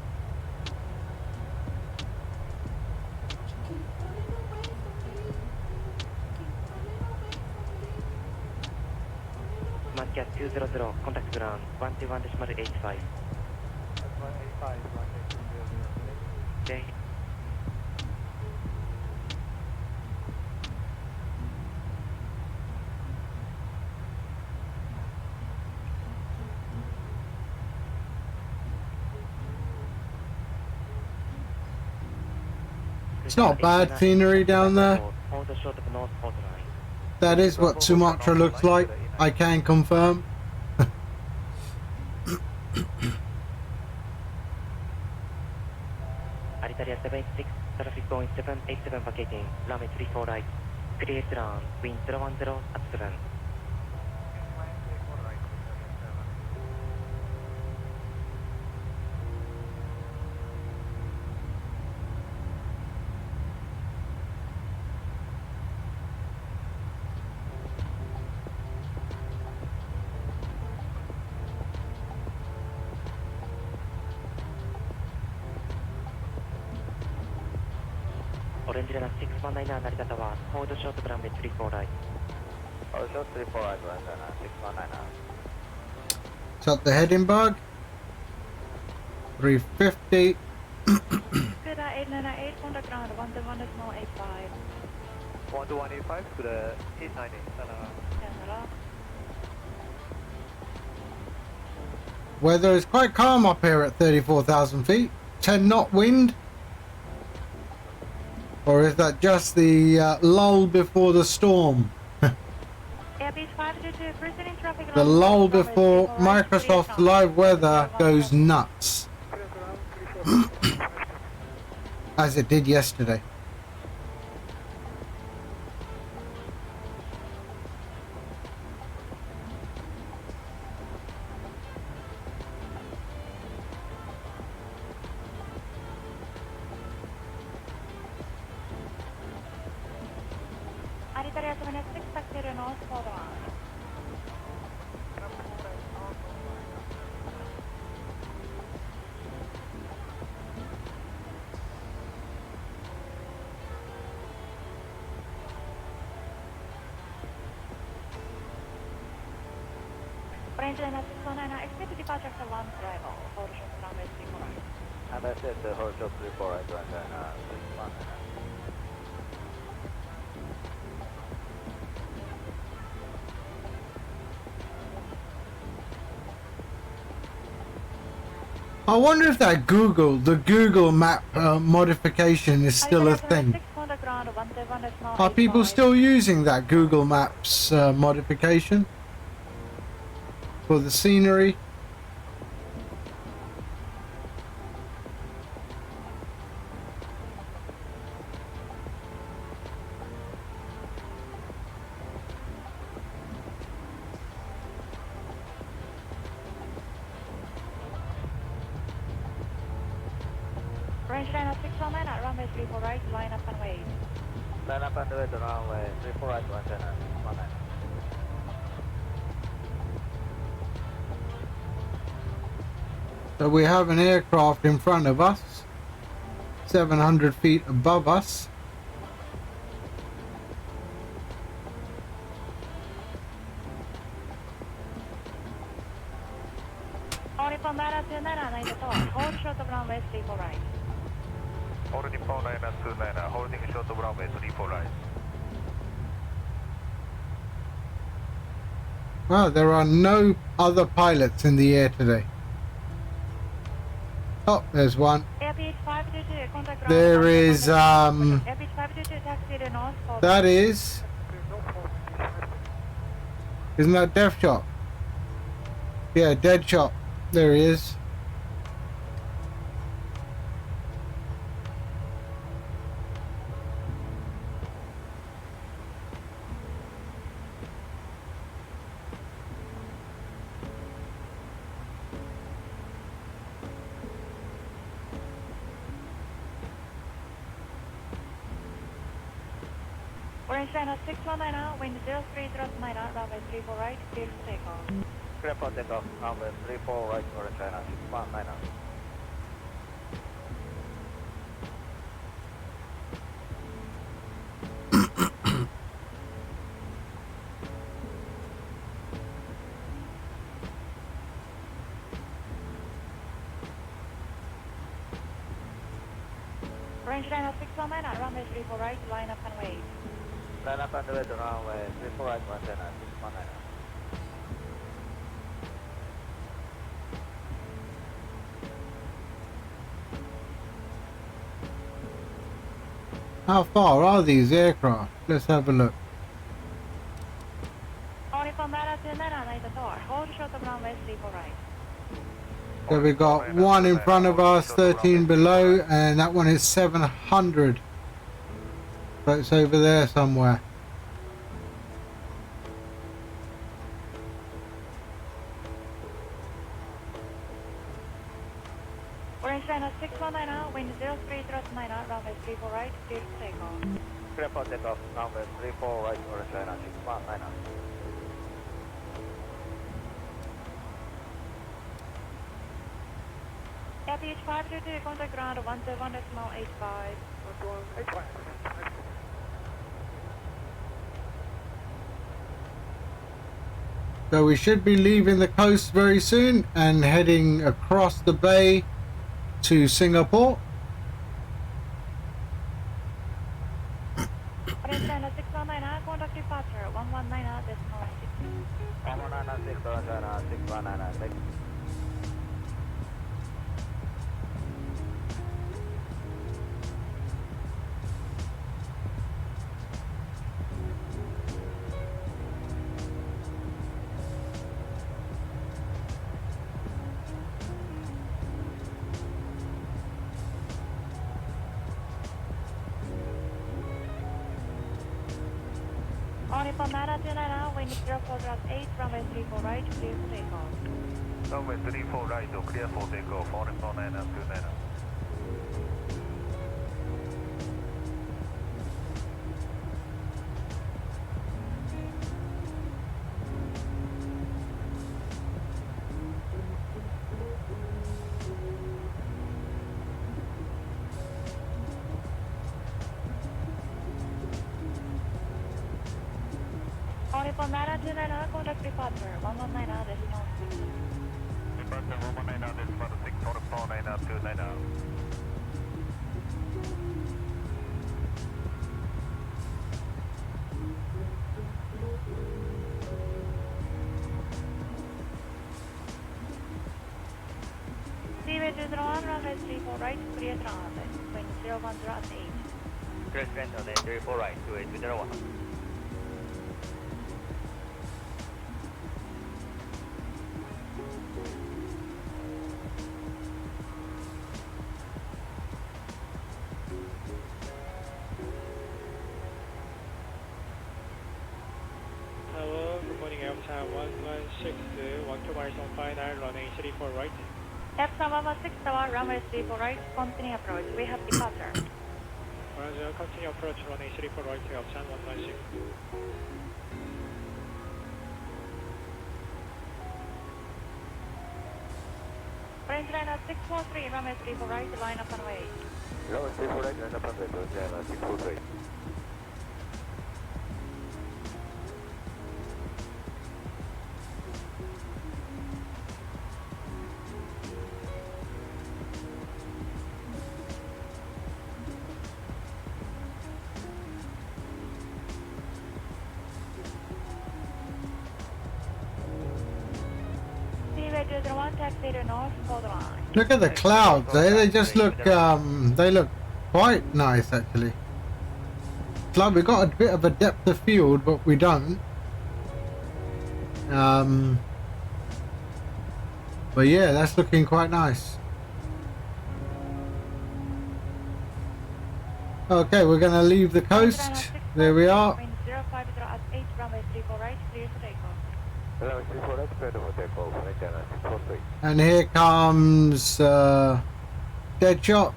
Mudcat 200, contact ground 121.85. Okay. It's not bad scenery down there. Hold the short of North Port Line. That is what Sumatra looks like. I can confirm. Alitalia 76, traffic going 787 vacating, runway 34 right. Clear ground, wind 010 at 7. Orange Liner 6199 Narita Tower, hold the short of runway 34 right. Hold short 34 right, 6199. Set the heading bug. 350. Garuda 898, contact ground 121.85. 12185 to the 898. Weather is quite calm up here at 34,000 feet. 10 knot wind. Or is that just the lull before the storm? Beach 522, presenting traffic. The lull before Microsoft Live Weather goes nuts. As it did yesterday. Alitalia 76, taxi to North Port Line. Orange Liner 6199, expect departure for one arrival. Hold short runway 34 right. And I said the hold short 34 right, 6199. I wonder if that the Google map modification is still a thing. Are people still using that Google Maps modification for the scenery? Orange Liner 619 at runway 34 right, line up and wait. Line up and wait to runway 34 right, 119. So we have an aircraft in front of us, 700 feet above us. Only from Nara to Nara, 94. Hold short of runway 34 right. Holding phone 929, holding short of runway 34 right. Well, there are no other pilots in the air today. Oh, there's one. Air Beach 522, contact ground. There is, Air Beach 522, taxi to North Port. that is... Isn't that Death Shot? Yeah, Dead Shot. There he is. Orange China 619, wind 0309, runway 34 right, clear for takeoff. Clear for takeoff, runway 34 right, Orange China 619. Orange China 619, runway 34 right, line up and wait. Line up and wait, runway 34 right, Orange China 619. How far are these aircraft? Let's have a look. Only from Mara to Nana, night at all. Hold short of runway 34 right. So we got one in front of us, 13 below, and that one is 700. So it's over there somewhere. Orange China 619, wind 0309, runway 34 right, clear for takeoff. Clear for takeoff, runway 34 right, Orange China 619. FH 522, contact ground 121.85. So we should be leaving the coast very soon and heading across the bay to Singapore. Orange China 619, contact departure 119.6. 1196, Orange China 619, thank you. Only from Mara to Nana, wind 0408, runway 34 right, clear for takeoff. Runway 34 right, clear for takeoff, only from 929. Only from Mara to Nana, contact departure 119.6. Departure 119.6, only from 929. Seaway 201, runway 34 right, clear transit, wind 01008. Clear transit, 34 right, 2801. Hello, good morning, Airtime 116, 12 miles on 59, running 34 right. Epson 116 tower, runway 34 right, continue approach, we have departure. Roger, continue approach running 34 right to Airtime 116. Orange Liner 643, runway 34 right, line up and wait. Runway 34 right, line up and wait, Orange China 643. Seaway 201, taxi to north, hold line. Look at the clouds, eh? They just look, they look quite nice actually. It's like we got a bit of a depth of field, but we don't. But yeah, that's looking quite nice. Okay, we're gonna leave the coast. There we are. Wind 050 at 8, runway 34 right, clear for takeoff. Runway 34 right, clear for takeoff, Orange China 643. And here comes Deadshot.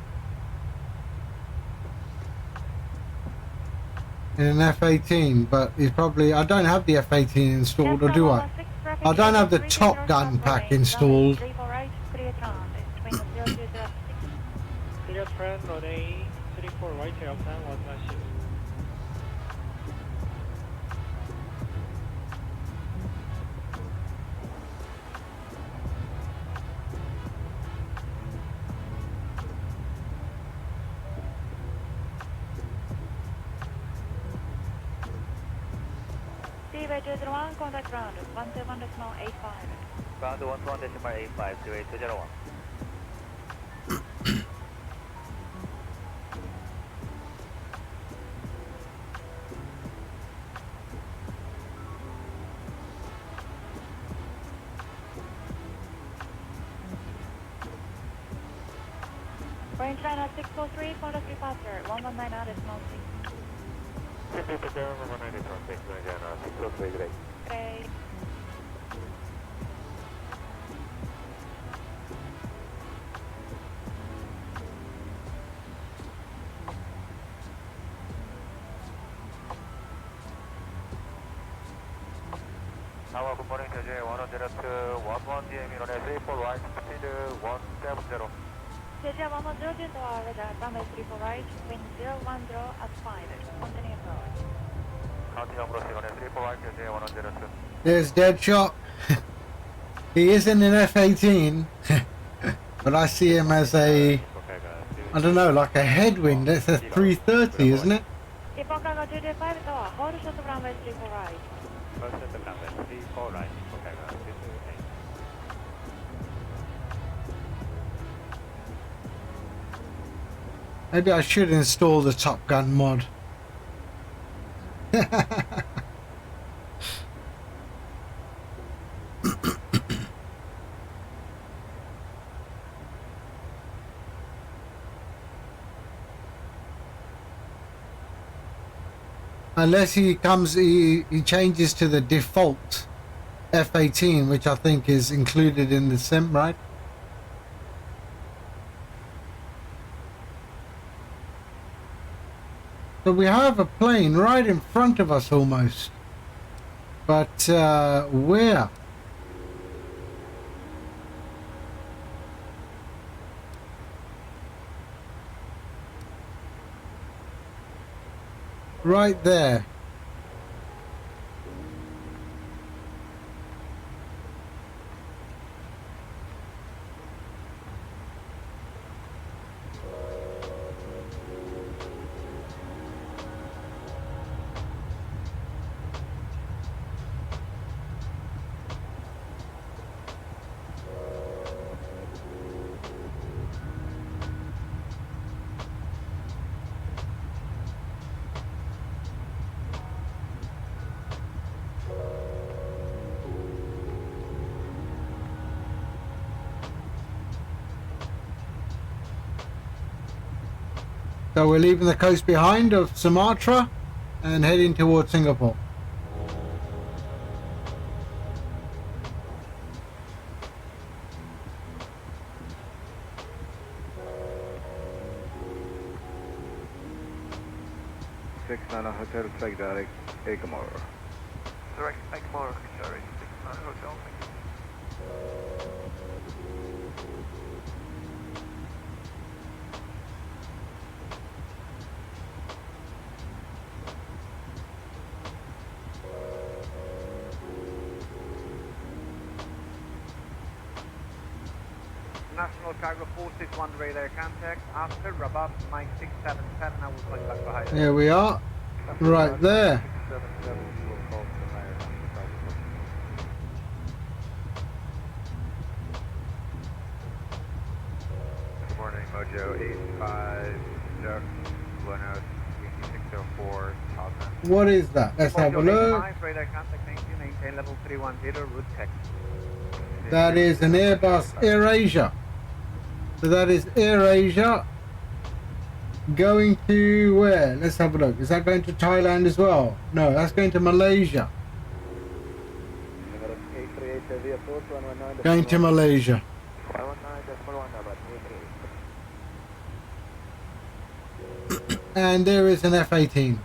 in an F-18, but he's probably... I don't have the F-18 installed, or do I? I don't have the Top Gun pack installed. Clear friend, runway 34 right, takeoff time 196. B738, contact ground, 121.85. Ground 121.85, 28201. Range line at 643, contact departure, 119.6. Okay. Tower, good morning, JJ 102, 11 GM, runway 34 right, speed 170. JJ 110 to our radar, runway 34 right, wind 010 at 5. Continue approach. Continue approach, runway 34 right, JJ 102. There's Deadshot. He is in an F-18, but I see him as a... I don't know, like a headwind. It's a 330, isn't it? Ippon Cargo 225 to our hold short of runway 34 right. First set of runway 34 right, okay, 228. Maybe I should install the Top Gun mod. Unless he changes to the default F-18, which I think is included in the sim, right? So we have a plane right in front of us almost. But where? Right there. So we're leaving the coast behind of Sumatra and heading towards Singapore. Hotel, flight direct, Egmore. Direct Egmore, sorry, 69 Hotel. National Cargo 461 radar contact after Rabab Mike 677. I will call you back for higher. Here we are, right there. 677, you will call for higher. Good morning, Mojo 85, Duck, Buenos, 604, Thousand. What is that? Let's have a look. Radar contact 19, maintain level 310, route text. That is an Airbus AirAsia. So that is AirAsia going to where? Let's have a look. Is that going to Thailand as well? No, that's going to Malaysia. Going to Malaysia. And there is an F-18.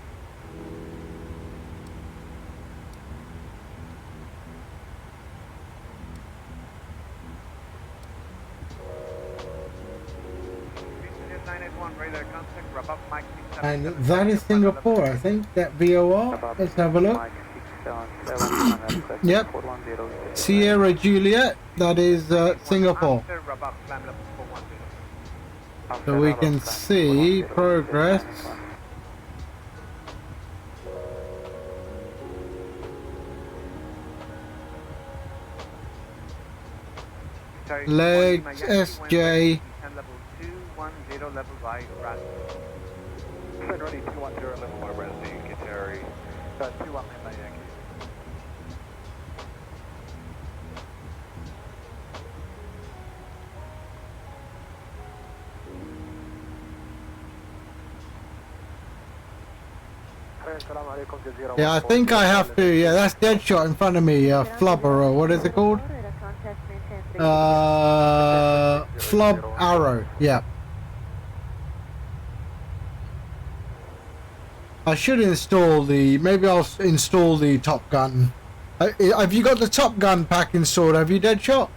1, radar contact, wrap up, Mike 677. And that is Singapore, I think. That VOR. Let's have a look. Mike 677, request Yep. 410. Sierra Juliet. That is Singapore. After, wrap up, climb level 410. So we can see progress. Legs, SJ. Level 210, level right, right. Ready 210, level 1, Resty, Gitari. 210, my Yankee. Yeah, I think I have to. Yeah, that's Deadshot in front of me. Flubber, or what is it called? Flub Arrow. Yeah. I should install the. Maybe I'll install the Top Gun. Have you got the Top Gun pack installed? Have you, Deadshot?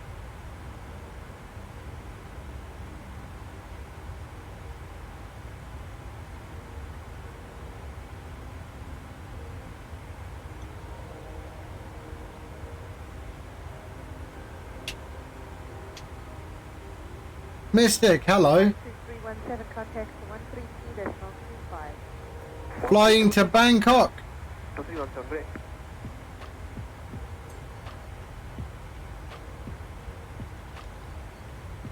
Mystic, hello. 317 contact 132.25. Flying to Bangkok.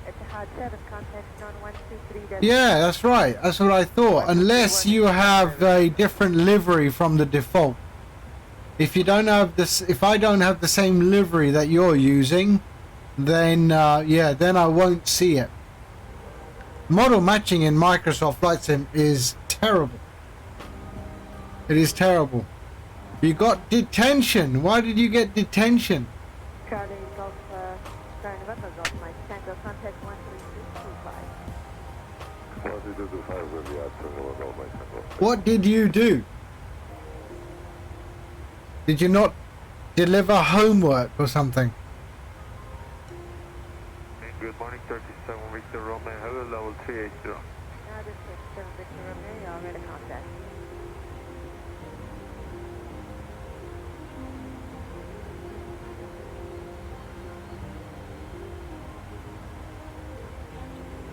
Etihad 7 contact 9123. Yeah, that's right. That's what I thought. Unless you have a different livery from the default. If you don't have this, if I don't have the same livery that you're using, then yeah, then I won't see it. Model matching in Microsoft Flight Sim is terrible. It is terrible. You got detention. Why did you get detention? Charlie Golf, November Golf, Mike Tango contact 13225. What did you do? Did you not deliver homework or something? Good morning, 37 Victor Romeo, hello, level 380. This is 7 Victor Romeo, y'all ready to contact.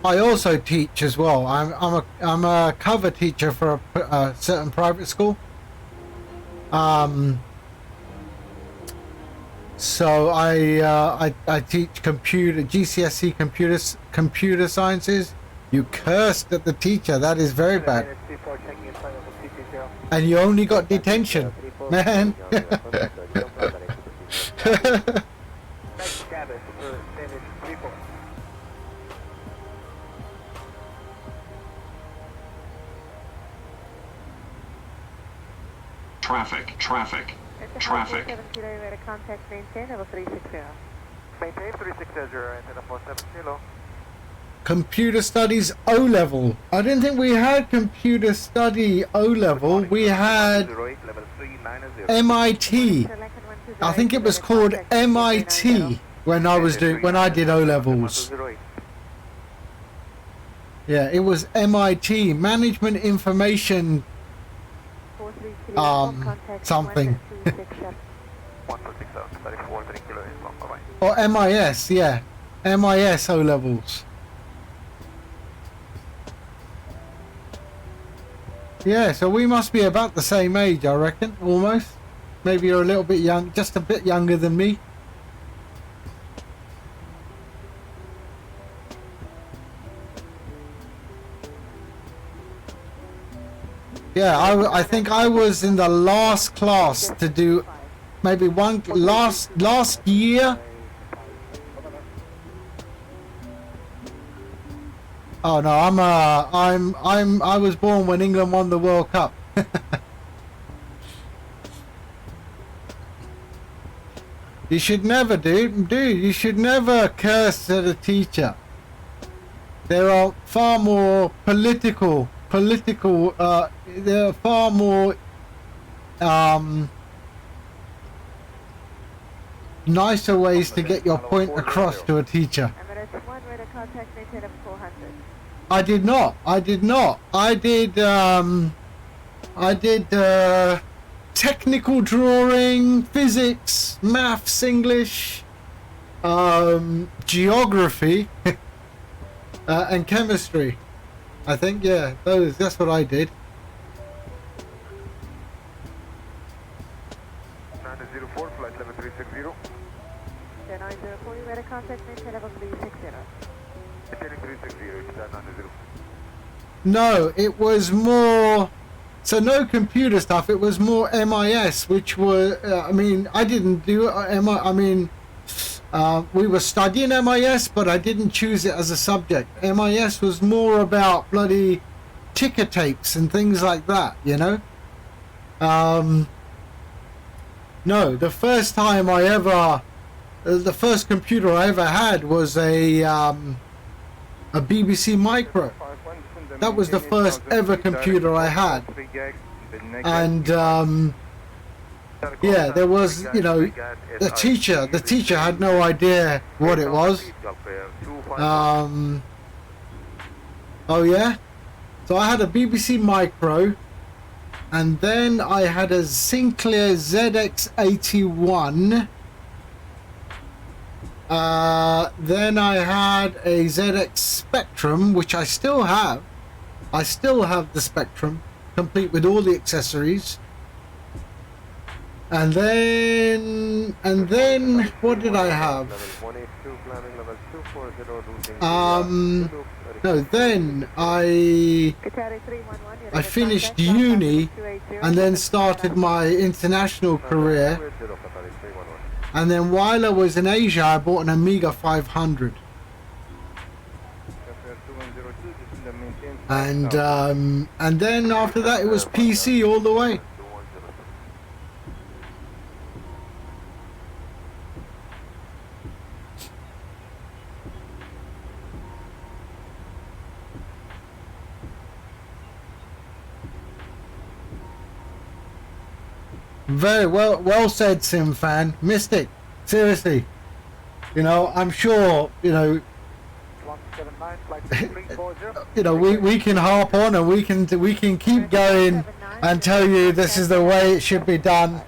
I also teach as well. I'm a cover teacher for a certain private school. So I teach GCSE computer sciences. You cursed at the teacher. That is very bad. And you only got detention, man. Traffic. Contact maintain level 360. Maintain 360, antenna 470. Computer studies O level. I didn't think we had computer study O level. We had MIT. I think it was called MIT when I did O levels. Yeah, it was MIT, Management Information something. Or MIS, yeah. MIS O levels. Yeah, so we must be about the same age, I reckon, almost. Maybe you're a little bit young, just a bit younger than me. Yeah, I think I was in the last class to do maybe one last year. Oh no, I was born when England won the World Cup. You should never, dude, you should never curse at a teacher. There are far more political, there are far more nicer ways to get your point across to a teacher. Emirates 1, radar contact maintain level 400. I did not. I did technical drawing, physics, maths, English, geography, and chemistry. I think, yeah, that's what I did. 904, flight level 360. 904, you had a contact maintain level 360. Maintaining 360, it's 904. No, it was more, so no computer stuff, it was more MIS, which were, I mean, I didn't do we were studying MIS, but I didn't choose it as a subject. MIS was more about bloody ticker tapes and things like that, you know? No, the first time I ever, the first computer I ever had was a BBC Micro. That was the first ever computer I had. And yeah, there was, you know, the teacher had no idea what it was. Oh yeah? So I had a BBC Micro, and then I had a Sinclair ZX81. Then I had a ZX Spectrum, which I still have. I still have the Spectrum, complete with all the accessories. And then what did I have? No, then I finished uni and then started my international career. And then while I was in Asia, I bought an Amiga 500. And then after that, it was PC all the way. Very well said, Sim fan. Mystic, seriously. You know, I'm sure, you know, you know, we can harp on and we can keep going and tell you this is the way it should be done,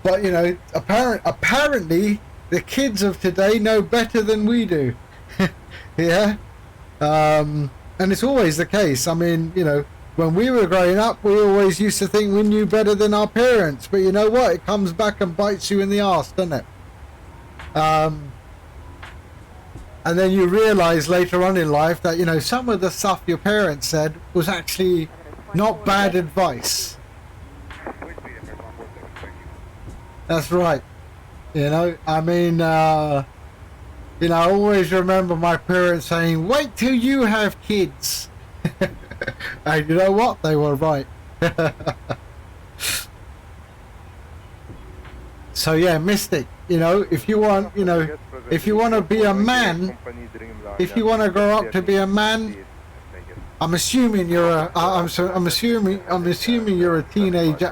but you know, apparently the kids of today know better than we do. Yeah, and it's always the case. I mean, you know, when we were growing up, we always used to think we knew better than our parents, but you know what, it comes back and bites you in the arse, doesn't it? And then you realize later on in life that, you know, some of the stuff your parents said was actually not bad advice. That's right. You know, I mean, you know, I always remember my parents saying, wait till you have kids. And you know what? They were right. So yeah, Mystic, you know, if you want, you know, if you want to be a man, if you want to grow up to be a man, I'm assuming you're a, I'm assuming you're a teenage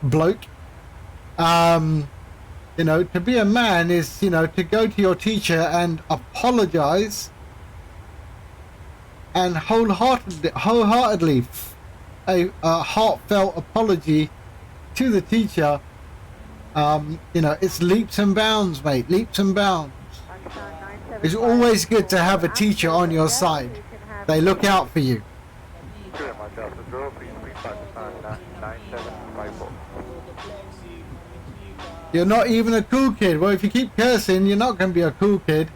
bloke. You know, to be a man is, you know, to go to your teacher and apologize and wholeheartedly a heartfelt apology to the teacher. You know, it's leaps and bounds, mate, leaps and bounds. It's always good to have a teacher on your side. They look out for you. You're not even a cool kid. Well, if you keep cursing, you're not going to be a cool kid.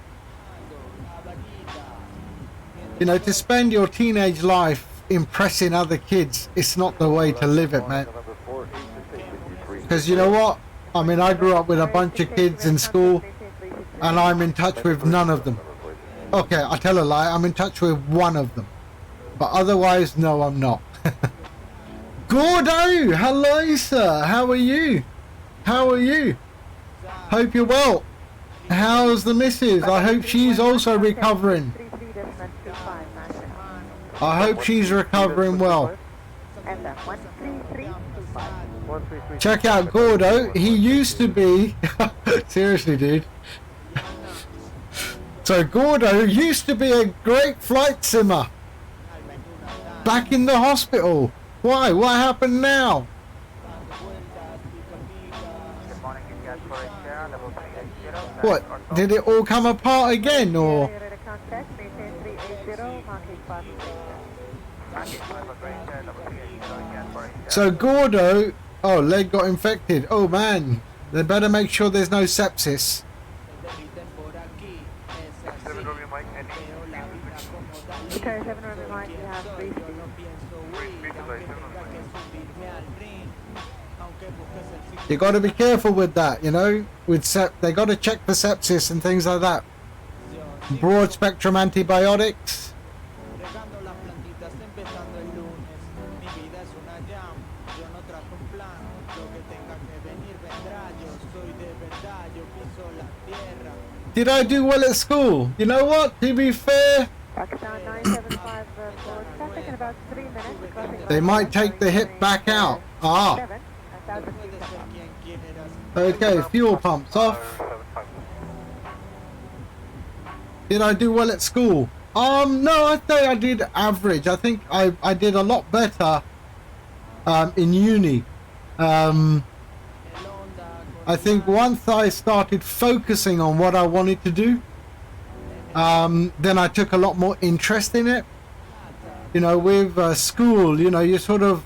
You know, to spend your teenage life impressing other kids, it's not the way to live it, man. Because you know what? I mean, I grew up with a bunch of kids in school, and I'm in touch with none of them. Okay, I tell a lie, I'm in touch with one of them. But otherwise, no, I'm not. Gordo! Hello, sir! How are you? How are you? Hope you're well. How's the missus? I hope she's also recovering. I hope she's recovering well. Check out Gordo. He used to be... Seriously, dude. So Gordo used to be a great flight simmer. Back in the hospital. Why? What happened now? Good morning, India 480, level 380. What? Did it all come apart again, or? Contact maintain 380, marking path So Gordo, oh, leg got infected. Oh man, they better make sure there's no sepsis. Okay, 7 Romeo Mike, you have 3 speed. You got to be careful with that, you know. With they got to check for sepsis and things like that. Broad spectrum antibiotics. Did I do well at school? You know what? To be fair, Pakistan 975 forward traffic in about 3 minutes. Crossing they might take the hip back out. Ah. 7, 1000 feet. Okay, fuel pumps off. Did I do well at school? No, I'd say I did average. I think I did a lot better in uni. I think once I started focusing on what I wanted to do, then I took a lot more interest in it. You know, with school, you know, you sort of,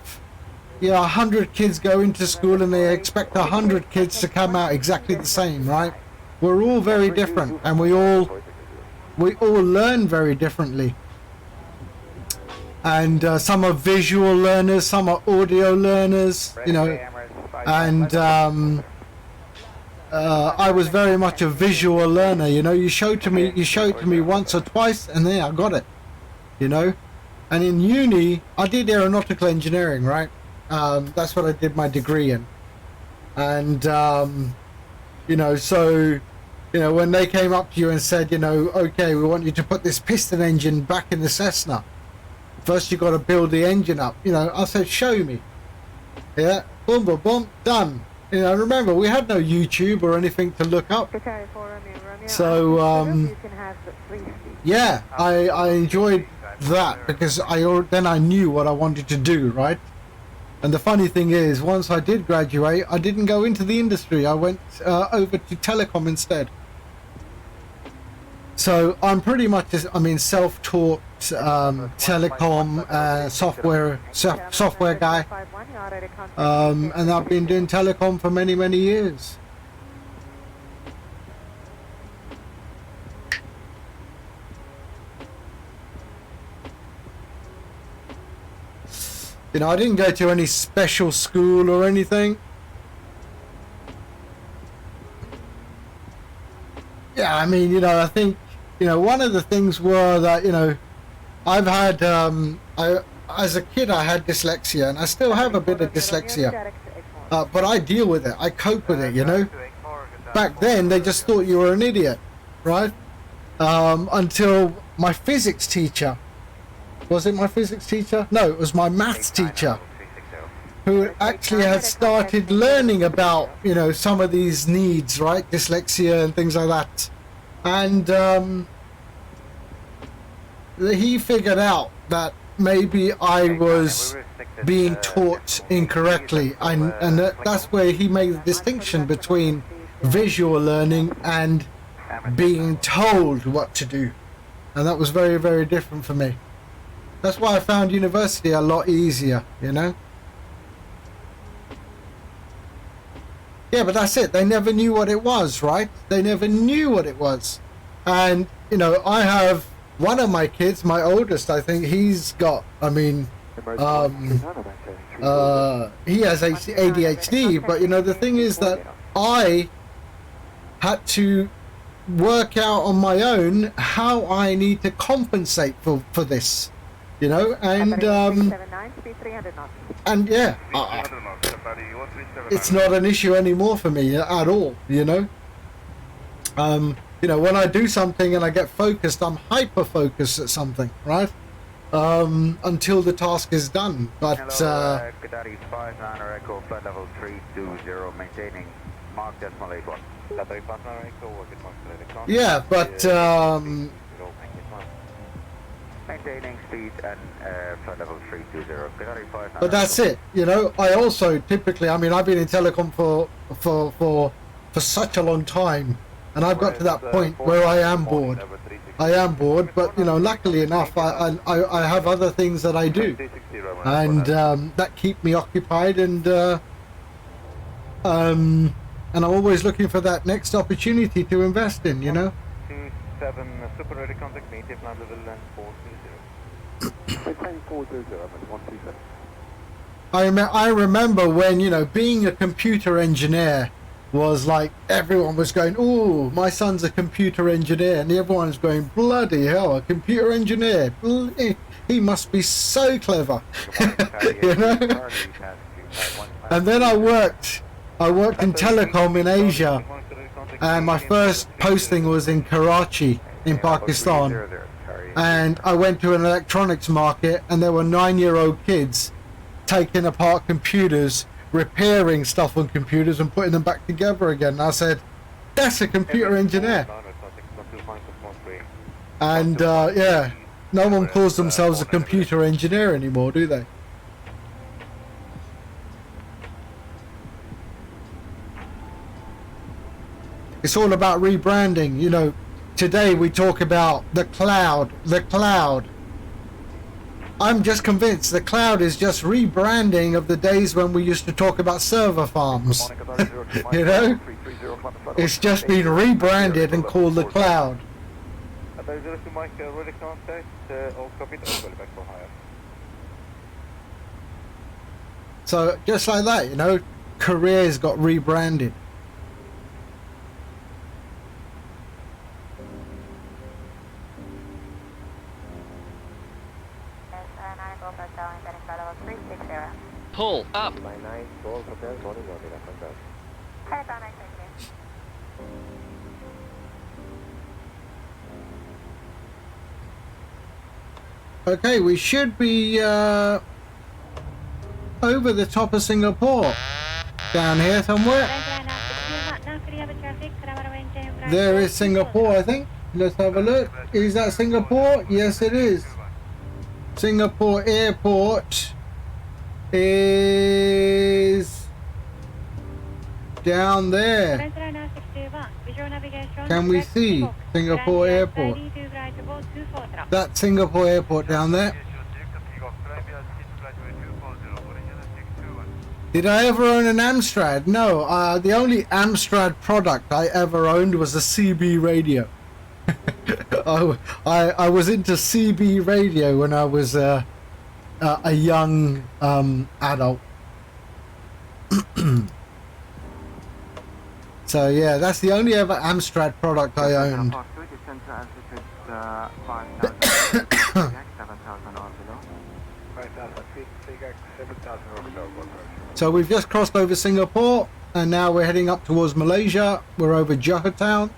100 kids go into school and they expect 100 kids to come out exactly the same, right? We're all very different, and we all learn very differently. And some are visual learners, some are audio learners, you know, and I was very much a visual learner. You know, you showed to me once or twice, and then I got it. You know, and in uni I did aeronautical engineering, right? That's what I did my degree in, and you know, so you know, when they came up to you and said, you know, okay, we want you to put this piston engine back in the Cessna, first you got to build the engine up. You know, I said, show me. Yeah, boom, boom, boom, done. You know, remember, we had no YouTube or anything to look up. So, yeah, I enjoyed that because then I knew what I wanted to do, right? And the funny thing is, once I did graduate, I didn't go into the industry. I went over to telecom instead. So I'm pretty much, self-taught telecom software guy. And I've been doing telecom for many, many years. You know, I didn't go to any special school or anything. Yeah, I mean, you know, I think, you know, one of the things were that, you know, I've had, as a kid I had dyslexia, and I still have a bit of dyslexia, but I deal with it, I cope with it, you know. Back then they just thought you were an idiot, right? Until my physics teacher, was it my physics teacher? No, it was my maths teacher, who actually had started learning about, you know, some of these needs, right? Dyslexia and things like that. And he figured out that maybe I was being taught incorrectly, and that's where he made the distinction between visual learning and being told what to do, and that was very, very different for me. That's why I found university a lot easier, you know. Yeah, but that's it. They never knew what it was, right? They never knew what it was. And, you know, I have one of my kids, my oldest, I think he's got, he has ADHD, but, you know, the thing is that I had to work out on my own how I need to compensate for this, you know, and yeah, it's not an issue anymore for me at all, you know. You know, when I do something and I get focused, I'm hyper focused at something, right? Until the task is done. But Qatari 59 Echo flight level 320, maintaining Mark Decimal 81. Qatari partner Echo, work at Mark Electronics. Yeah, but Maintaining speed and flight level 320. Qatari partner. but that's it. You know, I also typically, I mean, I've been in telecom for such a long time, and I've got to that point where I am bored. I am bored, but you know, luckily enough, I have other things that I do, and that keep me occupied, and I'm always looking for that next opportunity to invest in. You know. 27 super ready contact native land level and 430. I remember when, you know, being a computer engineer was like, everyone was going, "Ooh, my son's a computer engineer," and everyone's going, "Bloody hell, a computer engineer, he must be so clever." You know. And then I worked in telecom in Asia, and my first posting was in Karachi in Pakistan, and I went to an electronics market, and there were 9-year-old kids taking apart computers, repairing stuff on computers and putting them back together again. And I said, that's a computer engineer. And yeah, no one calls themselves a computer engineer anymore, do they? It's all about rebranding. You know, today we talk about the cloud. I'm just convinced the cloud is just rebranding of the days when we used to talk about server farms. You know, it's just been rebranded and called the cloud. So just like that, you know, careers got rebranded. Pull up. Okay, we should be over the top of Singapore. Down here somewhere. There is Singapore, I think. Let's have a look. Is that Singapore? Yes, it is. Singapore Airport is down there. Can we see Singapore Airport? That's Singapore Airport down there. Did I ever own an Amstrad? No, the only Amstrad product I ever owned was a CB radio. I was into CB radio when I was a young adult. So yeah, that's the only ever Amstrad product I owned. So we've just crossed over Singapore, and now we're heading up towards Malaysia. We're over Jakarta.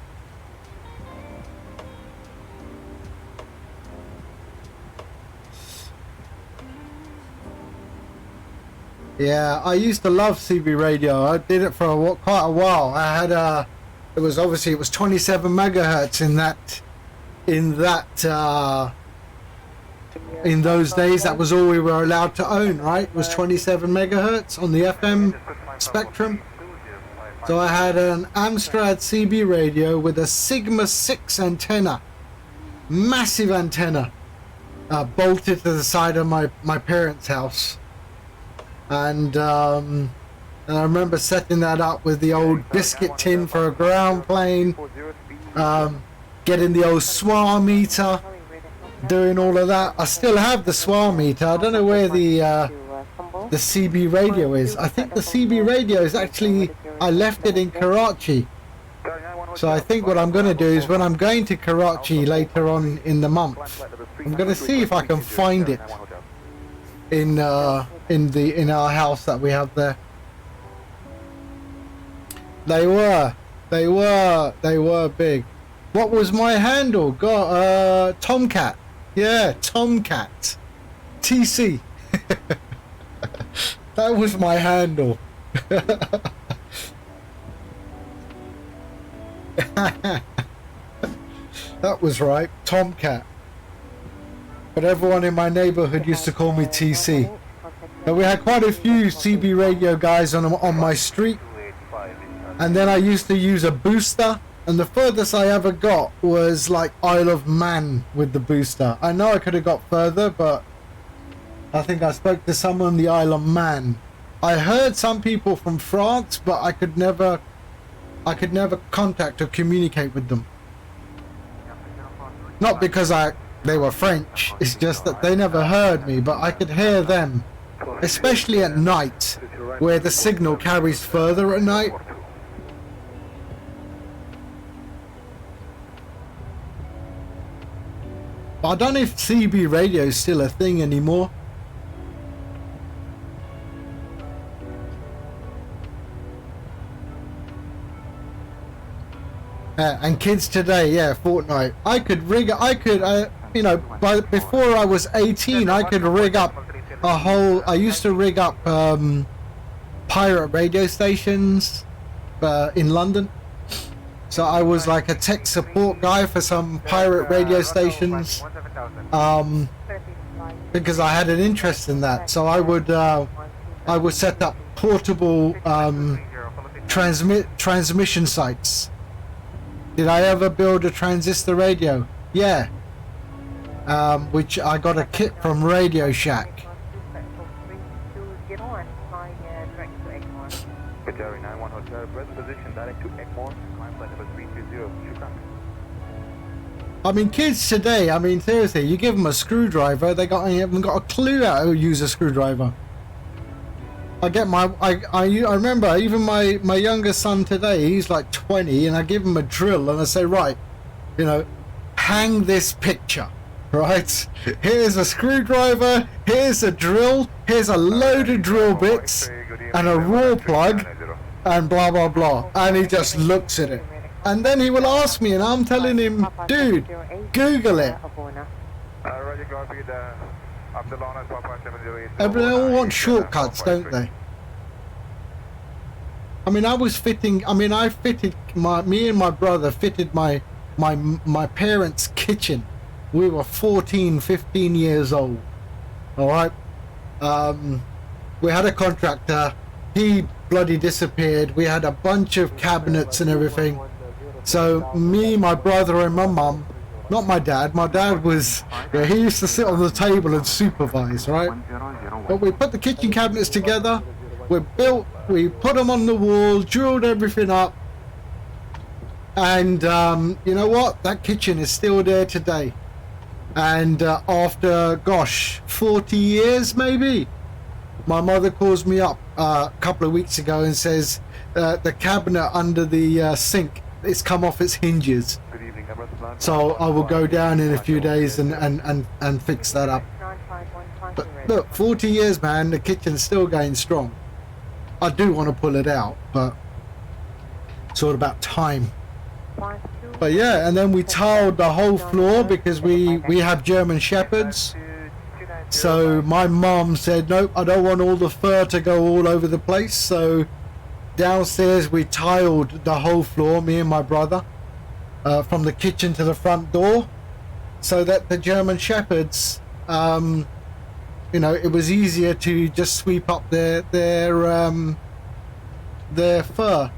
Yeah, I used to love CB radio. I did it for quite a while. I had it was 27 megahertz in those days. That was all we were allowed to own, right? It was 27 megahertz on the FM spectrum. So I had an Amstrad CB radio with a Sigma 6 antenna, massive antenna, bolted to the side of my parents' house. And I remember setting that up with the old biscuit tin for a ground plane, getting the old SWA meter, doing all of that. I still have the SWA meter. I don't know where the CB radio is. I think the CB radio is actually, I left it in Karachi. So I think what I'm going to do is when I'm going to Karachi later on in the month, I'm going to see if I can find it in our house that we have there. They were big. What was my handle? Got Tomcat. Yeah, Tomcat. TC. That was my handle. That was right, Tomcat. But everyone in my neighborhood used to call me TC. But we had quite a few CB radio guys on my street. And then I used to use a booster. And the furthest I ever got was like Isle of Man with the booster. I know I could have got further, but I think I spoke to someone on the Isle of Man. I heard some people from France, but I could never contact or communicate with them. Not because they were French, it's just that they never heard me, but I could hear them, especially at night, where the signal carries further at night. But I don't know if CB radio is still a thing anymore. And kids today, yeah, Fortnite. I could rig, you know, before I was 18, I could rig up a whole, I used to rig up pirate radio stations in London. So I was like a tech support guy for some pirate radio stations, because I had an interest in that. So I would set up portable transmission sites. Did I ever build a transistor radio? Yeah. Which I got a kit from Radio Shack. I mean, kids today, I mean, seriously, you give them a screwdriver, they haven't got a clue how to use a screwdriver. I remember even my youngest son today, he's like 20, and I give him a drill and I say, right, you know, hang this picture, right? Here's a screwdriver, here's a drill, here's a load of drill bits and a raw plug and blah, blah, blah. And he just looks at it. And then he will ask me and I'm telling him, dude, Google it. They all want shortcuts, don't they? I mean, me and my brother fitted my parents' kitchen. We were 14, 15 years old. All right. We had a contractor. He bloody disappeared. We had a bunch of cabinets and everything. So me, my brother, and my mum. Not my dad. My dad was, yeah, he used to sit on the table and supervise, right? But we put the kitchen cabinets together, we put them on the wall, drilled everything up, and you know what? That kitchen is still there today. And after, gosh, 40 years maybe, my mother calls me up a couple of weeks ago and says the cabinet under the sink, it's come off its hinges. So I will go down in a few days and fix that up. But look, 40 years, man, the kitchen's still going strong. I do want to pull it out, but it's all about time. But yeah, and then we tiled the whole floor because we have German Shepherds. So my mom said, nope, I don't want all the fur to go all over the place. So downstairs we tiled the whole floor, me and my brother. From the kitchen to the front door, so that the German Shepherds, you know, it was easier to just sweep up their fur,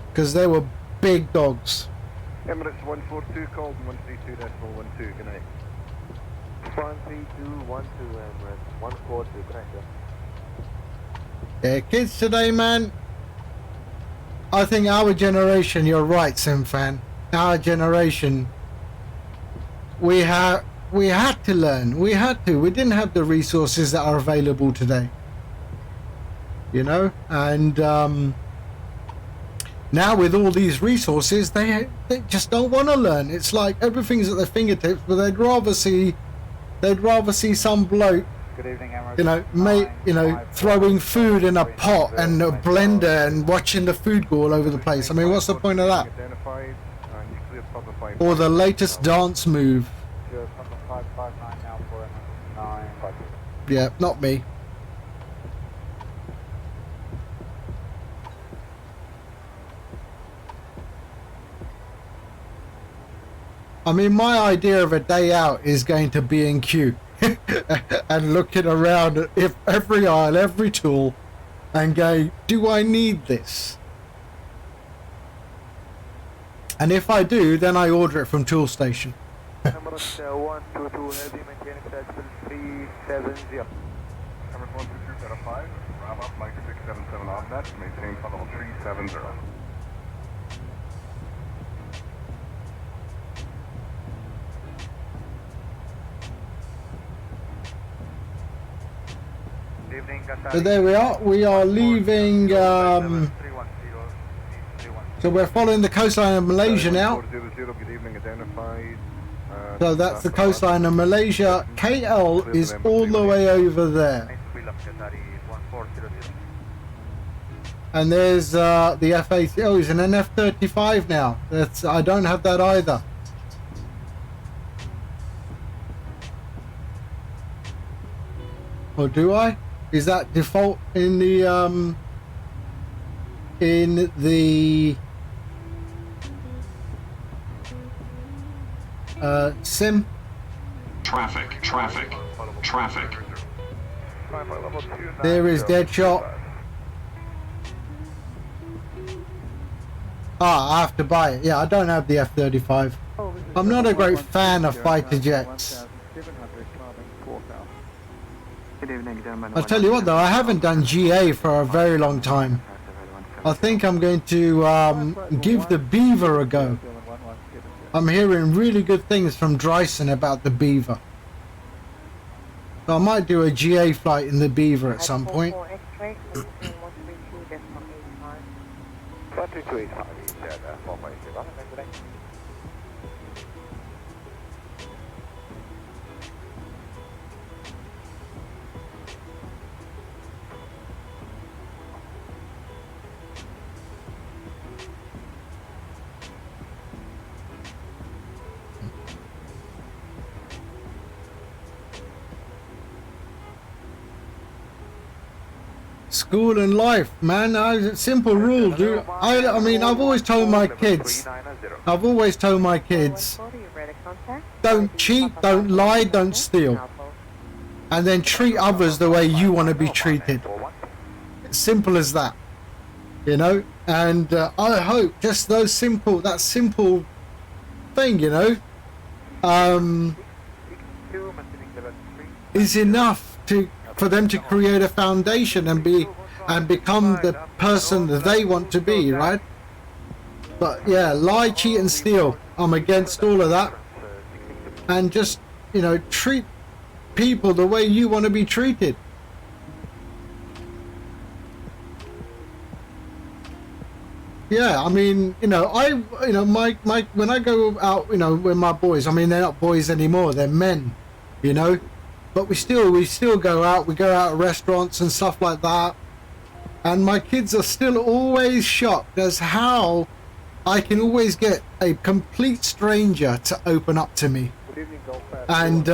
because they were big dogs. Emirates 142 called 132.12, good night. 13212 Emirates 142, good night, sir. Yeah, kids today, man. I think our generation, you're right, Simfan. Our generation, we had to learn. We had to. We didn't have the resources that are available today. You know, and now with all these resources, they just don't want to learn. It's like everything's at their fingertips, but they'd rather see some bloke, you know, throwing food in a pot and a blender and watching the food go all over the place. I mean, what's the point of that? Or the latest dance move. Yeah, not me. I mean, my idea of a day out is going to B&Q and looking around at every aisle, every tool, and go, do I need this? And if I do, then I order it from Tool Station. Number 122 heavy, maintaining flight 370. Number 12205, wrap up Mike 677 on that, maintain flight level 370. So there we are. We are leaving. So we're following the coastline of Malaysia now. So that's the coastline of Malaysia. KL is all the way over there. And there's the F-80. Oh, he's an NF-35 now. I don't have that either. Or do I? Is that default in the sim? Traffic. There is Deadshot. Ah, I have to buy it. Yeah, I don't have the F-35. I'm not a great fan of fighter jets. I'll tell you what though, I haven't done GA for a very long time. I think I'm going to give the Beaver a go. I'm hearing really good things from Dryson about the Beaver. So I might do a GA flight in the Beaver at some point. 13285, he said, 457, School and life, man. Simple rule, dude. I mean, I've always told my kids, don't cheat, don't lie, don't steal, and then treat others the way you want to be treated. Simple as that, you know. And I hope just that simple thing, you know, is enough for them to create a foundation and become the person that they want to be, right? But yeah, lie, cheat and steal, I'm against all of that. And just, you know, treat people the way you want to be treated. Yeah, I mean, you know, my when I go out, you know, with my boys, I mean, they're not boys anymore, they're men, you know. But we still go out. We go out at restaurants and stuff like that. And my kids are still always shocked as how I can always get a complete stranger to open up to me. And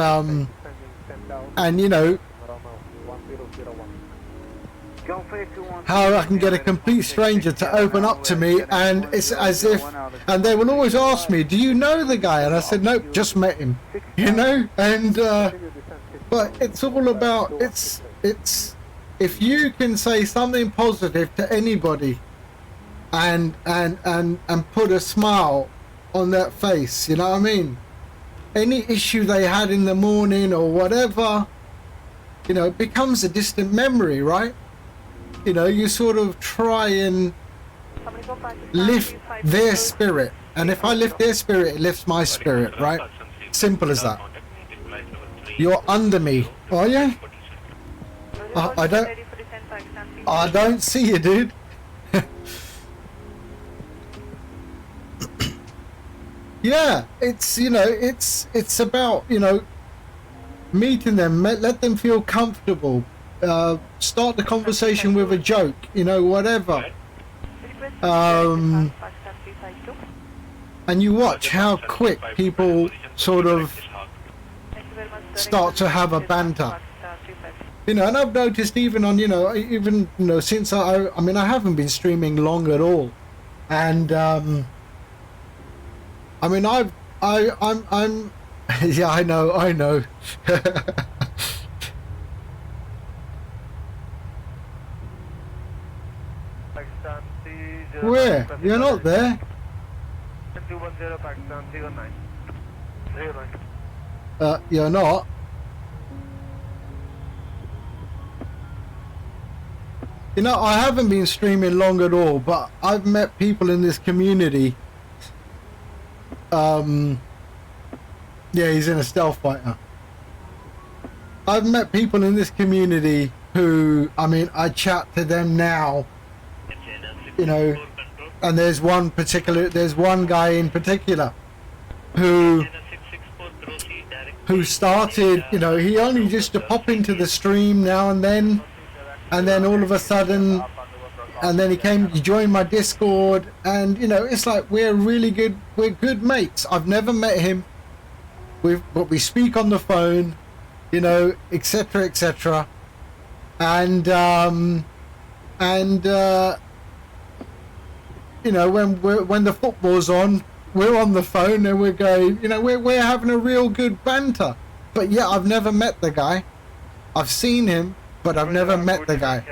you know, how I can get a complete stranger to open up to me, and it's as if, and they will always ask me, do you know the guy? And I said, nope, just met him, you know. And but it's all about, it's if you can say something positive to anybody and put a smile on that face, you know what I mean? Any issue they had in the morning or whatever, you know, it becomes a distant memory, right? You know, you sort of try and lift their spirit, and if I lift their spirit, it lifts my spirit, right? Simple as that. You're under me, are you? I don't see you, dude. Yeah, it's, you know, it's about, you know, meeting them, let them feel comfortable, start the conversation with a joke, you know, whatever. And you watch how quick people sort of start to have a banter, you know. And I've noticed even on, you know, since I mean, I haven't been streaming long at all, and I mean, I've I'm yeah, I know. Pakistan 309. Where? You're not there. 210 Pakistan 319. 09. You're not. You know, I haven't been streaming long at all, but I've met people in this community. Yeah, he's in a stealth fighter. I've met people in this community who, I mean, I chat to them now, you know, and there's one guy in particular who started, you know, he only used to pop into the stream now and then all of a sudden, and then he joined my Discord, and you know, it's like we're good mates. I've never met him, but we speak on the phone, you know, etc. And you know, when the football's on, we're on the phone and we're going, you know, we're having a real good banter. But yeah, I've never met the guy. I've seen him, but I've never met the guy.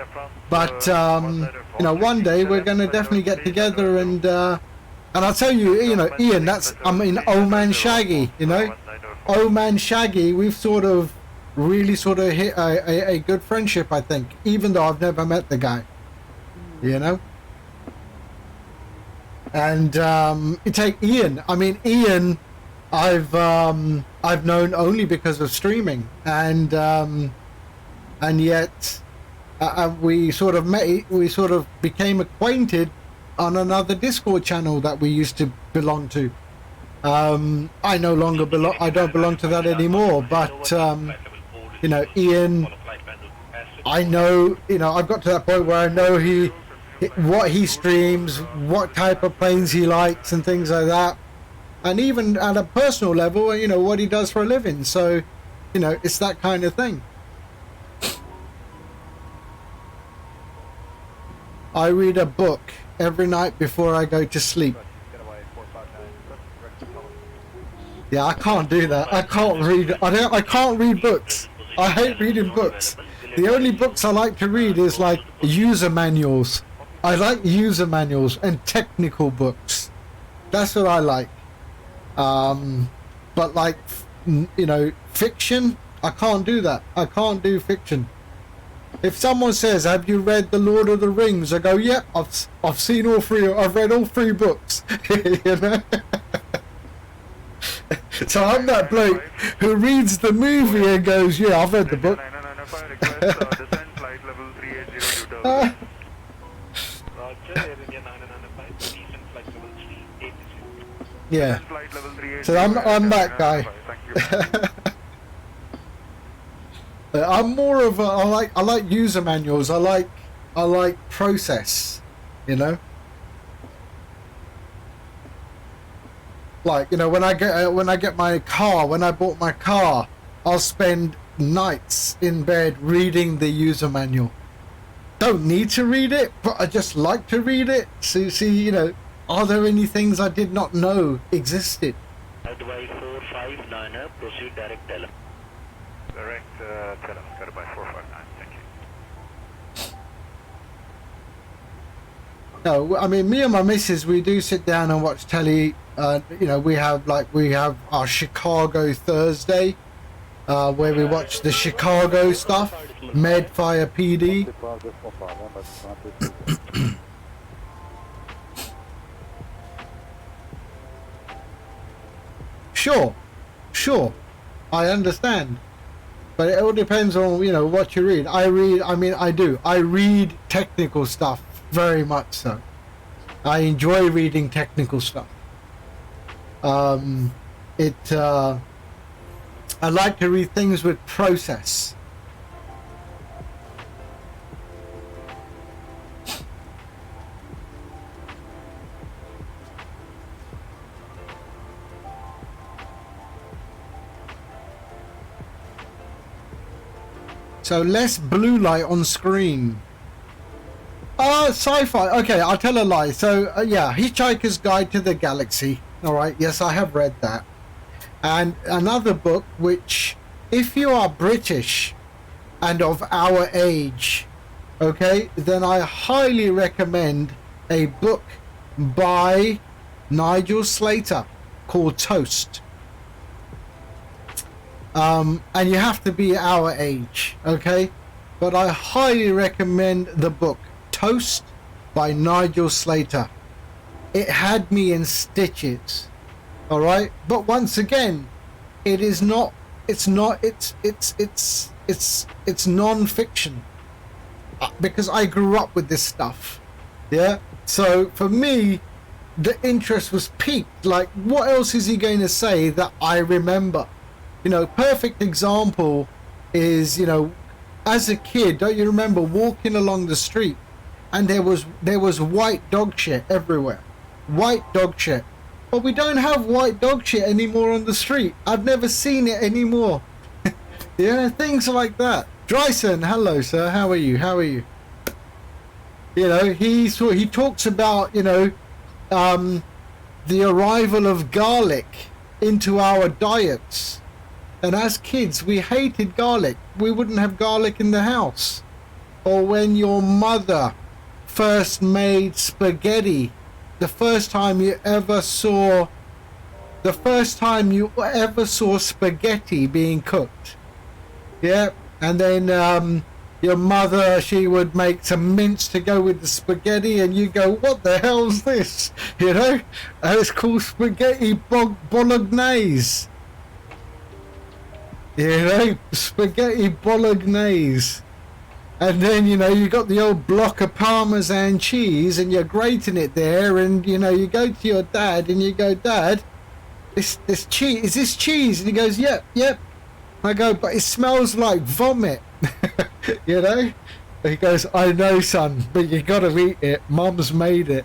But you know, one day we're going to definitely get together, and I'll tell you, you know, Ian, old man Shaggy, you know, old man Shaggy, we've really hit a good friendship, I think, even though I've never met the guy, you know. And you take Ian. I mean, Ian, I've known only because of streaming, and yet we sort of became acquainted on another Discord channel that we used to belong to. I no longer I don't belong to that anymore, but you know, Ian, I know, you know, I've got to that point where I know what he streams, what type of planes he likes and things like that, and even at a personal level, you know, what he does for a living. So, you know, it's that kind of thing. I read a book every night before I go to sleep. Yeah, I can't do that. I can't read. I can't read books. I hate reading books. The only books I like to read is like user manuals. I like user manuals and technical books. That's what I like. But like, you know, fiction, I can't do that. I can't do fiction. If someone says, "Have you read The Lord of the Rings?" I go, "Yeah, I've seen all three. I've read all three books." You know. So I'm that bloke who reads the movie and goes, "Yeah, I've read the book." Yeah. So I'm that guy. I'm more of a, I like user manuals. I like process, you know. Like, you know, when I get my car, when I bought my car, I'll spend nights in bed reading the user manual. Don't need to read it, but I just like to read it. So see, you know, are there any things I did not know existed? Advise 459, proceed direct tele. Direct tele, by 459, thank you. No, I mean, me and my missus, we do sit down and watch telly. You know, we have our Chicago Thursday, where we watch the Chicago stuff, Medfire PD. Sure, I understand, but it all depends on, you know, what you read. I read technical stuff very much so. I enjoy reading technical stuff. I like to read things with process. So less blue light on screen. Sci-fi. Okay, I'll tell a lie. So yeah, Hitchhiker's Guide to the Galaxy. All right. Yes, I have read that. And another book which, if you are British and of our age, okay, then I highly recommend a book by Nigel Slater called Toast. And you have to be our age, okay? But I highly recommend the book Toast by Nigel Slater. It had me in stitches, all right? But once again, it's non-fiction, because I grew up with this stuff, yeah? So for me, the interest was piqued. Like, what else is he going to say that I remember? You know, perfect example is, you know, as a kid, don't you remember walking along the street and there was white dog shit everywhere? White dog shit. But we don't have white dog shit anymore on the street. I've never seen it anymore. Yeah, things like that. Dryson, hello sir, how are you? How are you? You know, he talks about, you know, the arrival of garlic into our diets. And as kids, we hated garlic. We wouldn't have garlic in the house. Or when your mother first made spaghetti, the first time you ever saw spaghetti being cooked. Yeah, and then your mother, she would make some mince to go with the spaghetti, and you go, what the hell's this? You know, and it's called spaghetti bolognese. You know, spaghetti bolognese. And then, you know, you got the old block of Parmesan cheese and you're grating it there, and, you know, you go to your dad and you go, Dad, this cheese, is this cheese? And he goes, yep. I go, but it smells like vomit. You know? And he goes, I know, son, but you gotta eat it. Mum's made it.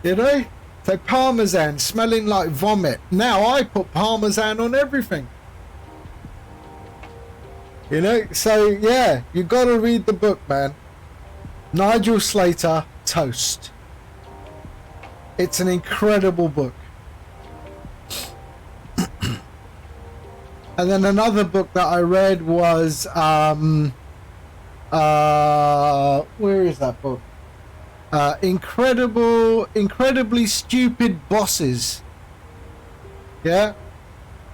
You know? So Parmesan smelling like vomit. Now I put Parmesan on everything. You know, so yeah, you got to read the book, man. Nigel Slater, Toast. It's an incredible book. And then another book that I read was, where is that book? Incredibly Stupid Bosses. Yeah.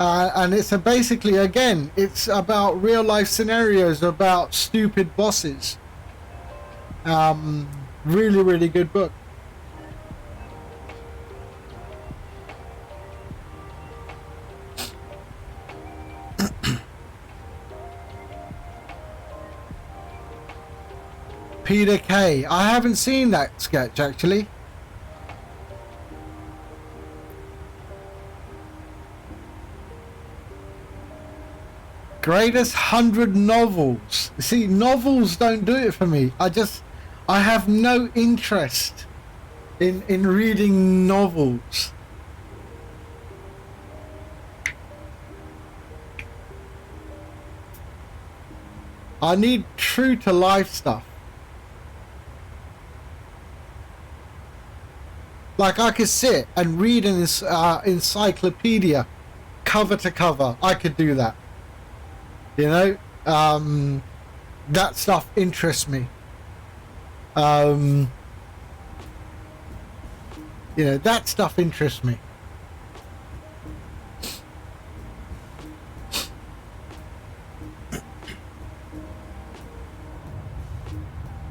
And it's basically, again, it's about real life scenarios about stupid bosses. Really, really good book. Peter Kay. I haven't seen that sketch, actually. Greatest 100 novels. See, novels don't do it for me. I have no interest in reading novels. I need true to life stuff. Like, I could sit and read an encyclopedia cover to cover. I could do that. You know, that stuff interests me. You know, that stuff interests me.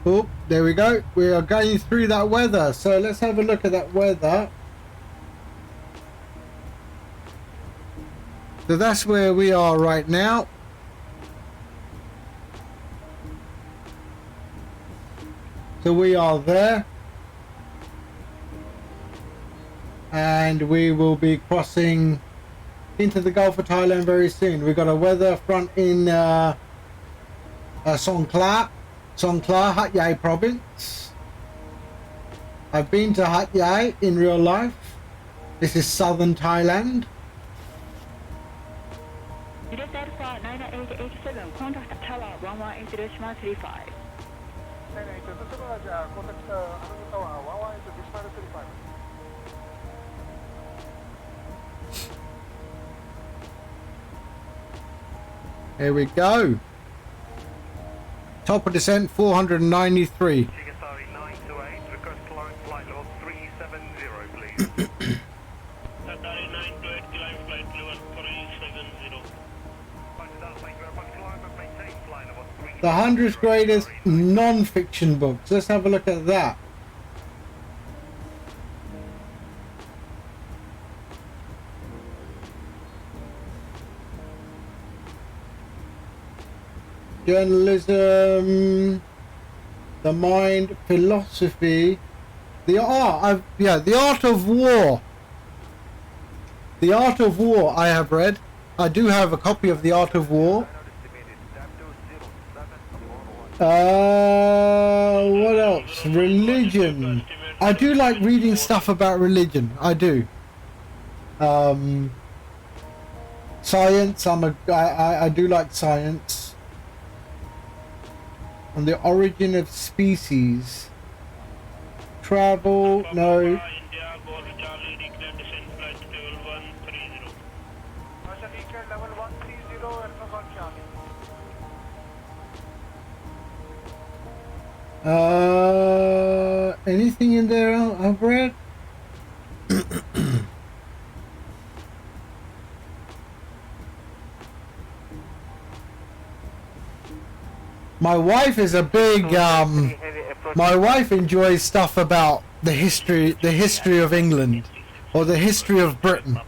Oh, there we go. We are going through that weather. So let's have a look at that weather. So that's where we are right now. So we are there, and we will be crossing into the Gulf of Thailand very soon. We've got a weather front in Songkhla, Hat Yai province. I've been to Hat Yai in real life. This is southern Thailand. US Alpha 9887, contact tower 118 Hiroshima 35. Here we go. Top of descent 493. Chigasari 928, request flight level 370, please. Satari 928, climb flight level 370. The 100th greatest non-fiction books. Let's have a look at that. Journalism, the mind, philosophy, the art. The Art of War. The Art of War. I have read. I do have a copy of The Art of War. What else? Religion. I do like reading stuff about religion. I do. Science. I do like science. On the origin of species. Travel. No. India, Golf Charlie, declare descent flight level 130. Russia declare level 130, Alpha Golf Charlie. Anything in there I've read? My wife is a big my wife enjoys stuff about the history of England or the history of Britain.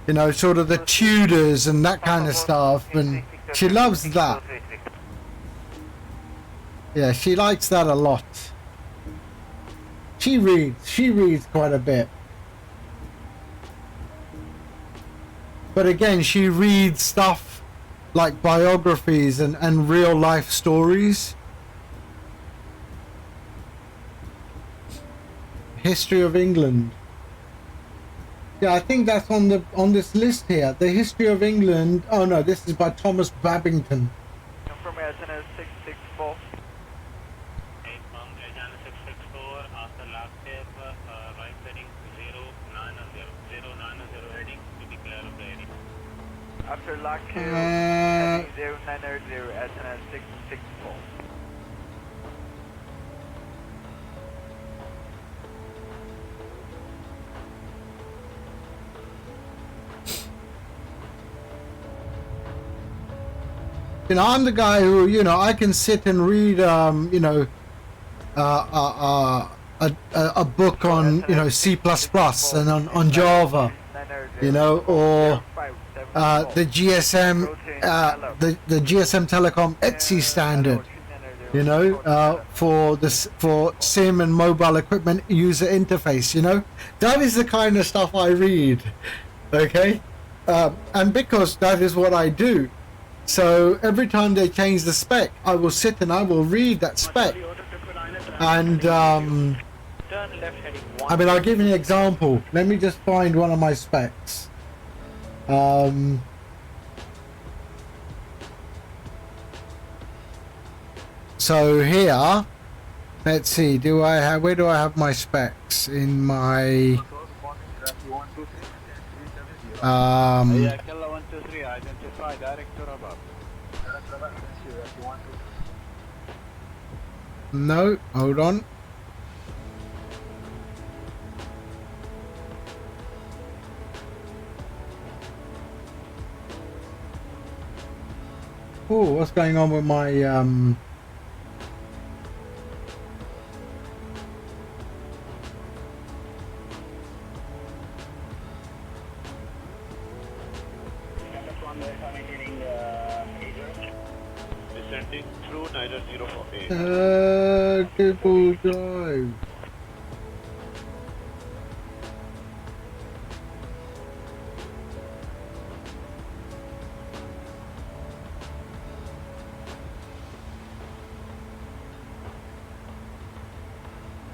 You know, sort of the Tudors and that kind of stuff, and she loves that. Yeah, she likes that a lot. She reads quite a bit. But again, she reads stuff like biographies and real life stories. History of England. Yeah, I think that's on this list here. The History of England. Oh no, this is by Thomas Babington. Confirm SNS 664. 664, after last step, right heading 090 heading to be clear of the area. After lock two, heading 090, SNS 664. You know, I'm the guy who, you know, I can sit and read, you know, a book on, you know, C++ and on Java, you know, or the GSM, the GSM Telecom ETSI standard, you know, for SIM and mobile equipment user interface. You know, that is the kind of stuff I read. Okay, and because that is what I do. So every time they change the spec, I will sit and I will read that spec. And I mean, I'll give you an example. Let me just find one of my specs. So here, let's see. Where do I have my specs in my? No, hold on. Oh, what's going on with my Descending through Niger 048. Google Drive.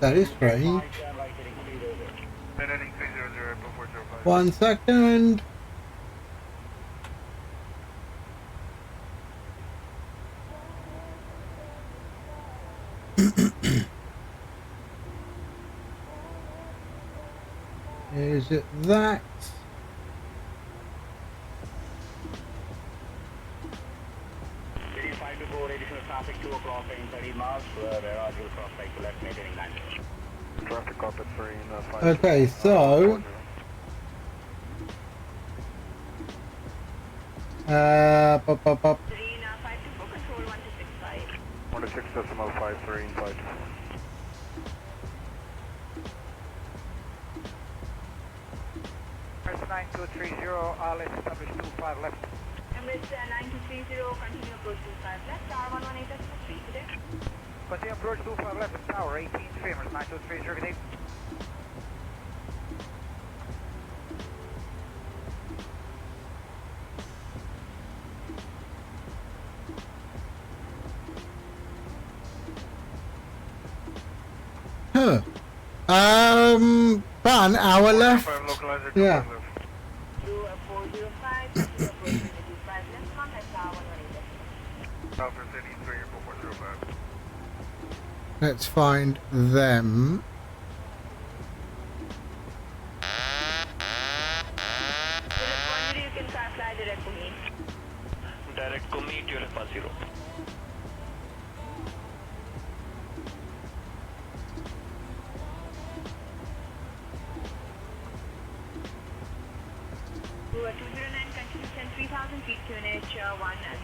That is strange. 1 second. Is it that? traffic 2 o'clock in 30 miles, where are you cross cycle at maintaining landing? Traffic copy for in 5. Okay, so pop, pop, pop. 524, control 1265. 16.53 in 5. Emirates 9230, let's establish 25 left. Emirates 9230, continue approach 25 left, tower 118 3 today. Continue approach 25 left, tower 18 3, Emirates 9230, good day. Huh. About an hour left. Yeah. 405, continue approach 25 left, contact tower 118. Southwest 83, 4405. Let's find them. You can fly direct to me. Direct to meet you at 0.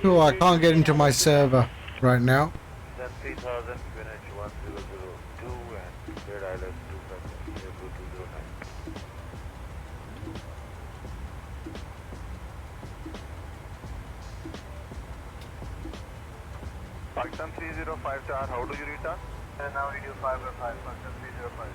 Oh, I can't get into my server right now. Then 3000, QNH 1002, and Third Island 259. Pakistan 305 star, how do you return? And now radio 505, Pakistan 305.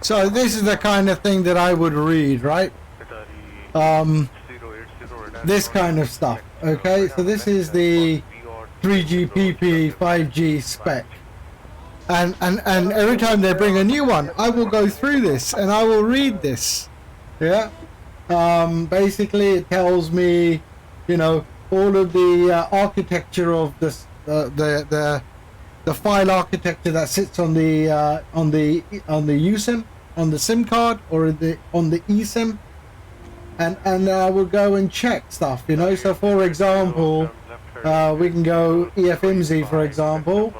So this is the kind of thing that I would read, right? This kind of stuff. Okay, so this is the 3GPP 5G spec. And every time they bring a new one, I will go through this and I will read this. Yeah. Basically, it tells me, you know, all of the architecture of this, the file architecture that sits on the USIM, on the SIM card, or on the eSIM, and I will go and check stuff, you know. So for example, we can go EFMZ, for example.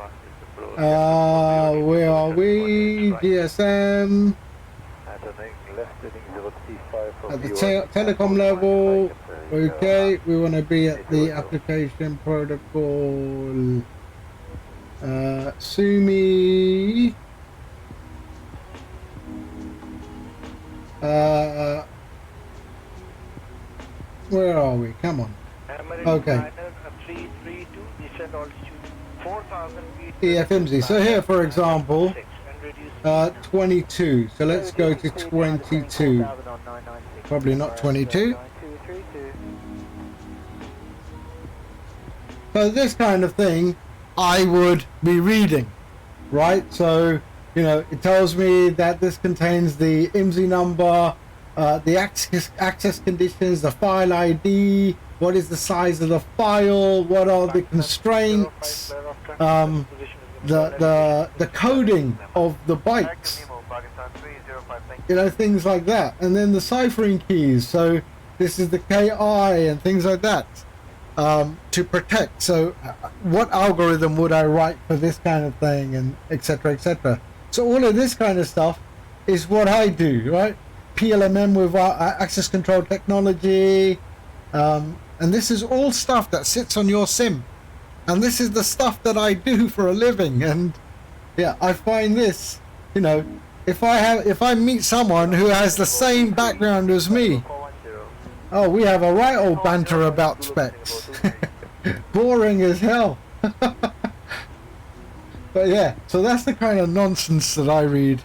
Where are we? GSM. At the telecom level, okay, we want to be at the application protocol. Sumi. Where are we? Come on. Okay. EFMZ. So here, for example, 22. So let's go to 22. Probably not 22. So this kind of thing I would be reading, right? So, you know, it tells me that this contains the IMSI number, the access conditions, the file ID, what is the size of the file, what are the constraints, the coding of the bytes, you know, things like that, and then the ciphering keys. So this is the KI and things like that, to protect. So what algorithm would I write for this kind of thing, and etc, etc. So all of this kind of stuff is what I do, right? PLMM with access control technology, and this is all stuff that sits on your SIM, and this is the stuff that I do for a living. And yeah, I find this, you know, if I meet someone who has the same background as me, oh, we have a right old banter about specs. Boring as hell. But yeah, so that's the kind of nonsense that I read.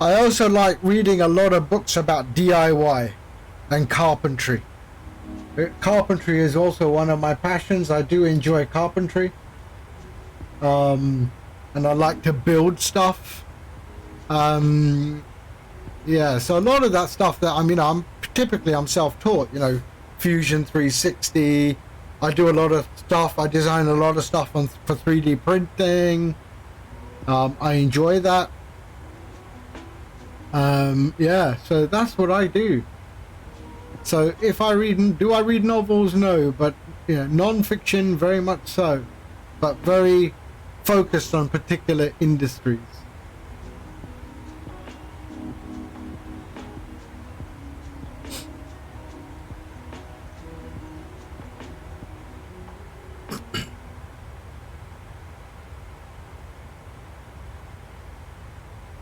I also like reading a lot of books about DIY and carpentry. Carpentry is also one of my passions. I do enjoy carpentry. And I like to build stuff. Yeah, so a lot of that stuff that, I mean, I'm self-taught, you know, Fusion 360. I do a lot of stuff. I design a lot of stuff for 3D printing. I enjoy that. Yeah, so that's what I do. So if I read, do I read novels? No, but you know, non-fiction very much so, but very focused on particular industries.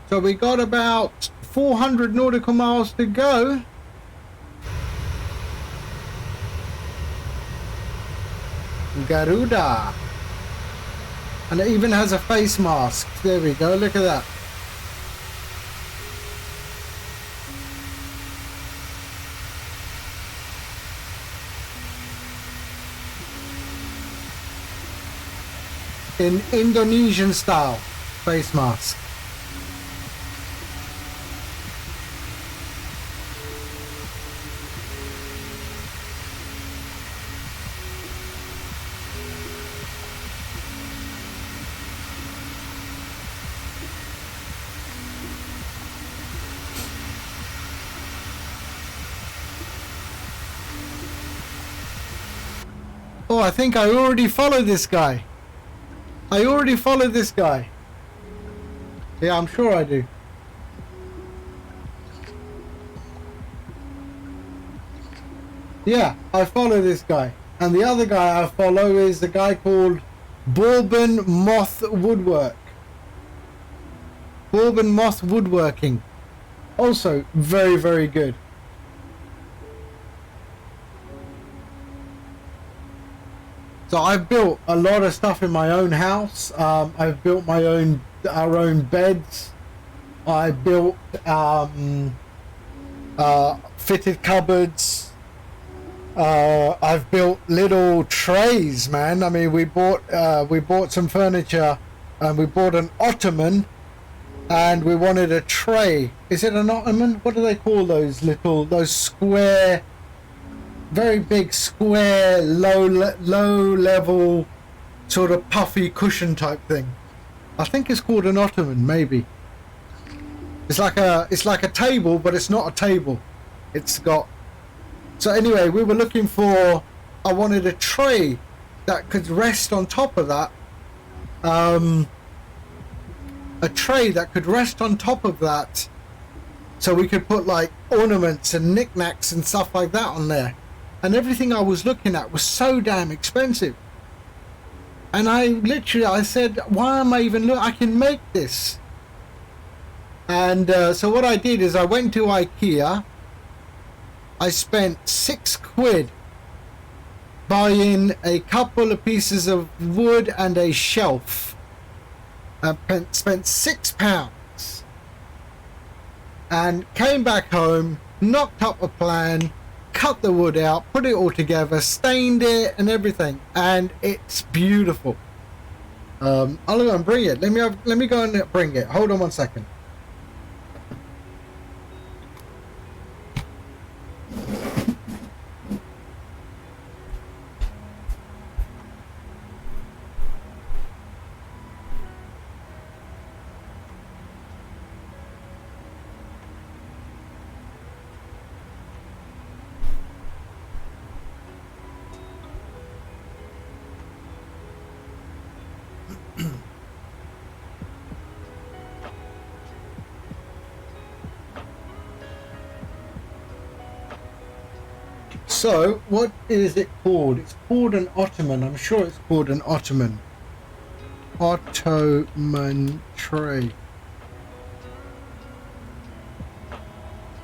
So we got about 400 nautical miles to go. Garuda. And it even has a face mask. There we go, look at that. In Indonesian style face mask. Oh, I think I already follow this guy. I already follow this guy. Yeah, I'm sure I do. Yeah, I follow this guy. And the other guy I follow is the guy called Bourbon Moth Woodwork. Bourbon Moth Woodworking. Also very, very good. So I've built a lot of stuff in my own house. I've built our own beds. I built fitted cupboards. I've built little trays, man. I mean, we bought some furniture, and we bought an ottoman, and we wanted a tray. Is it an ottoman? What do they call those square? Very big square low level sort of puffy cushion type thing. I think it's called an ottoman, maybe. It's like a table, but it's not a table. It's got. So anyway, we were looking for. I wanted a tray that could rest on top of that. A tray that could rest on top of that, so we could put like ornaments and knickknacks and stuff like that on there. And everything I was looking at was so damn expensive. And I said, why am I even I can make this. And so what I did is I went to IKEA. I spent £6 buying a couple of pieces of wood and a shelf. I spent £6 and came back home, knocked up a plan, cut the wood out, put it all together, stained it and everything, and it's beautiful. I'll go and bring it. Let me go and bring it. Hold on 1 second. So, what is it called? It's called an ottoman. I'm sure it's called an ottoman. Ottoman tray.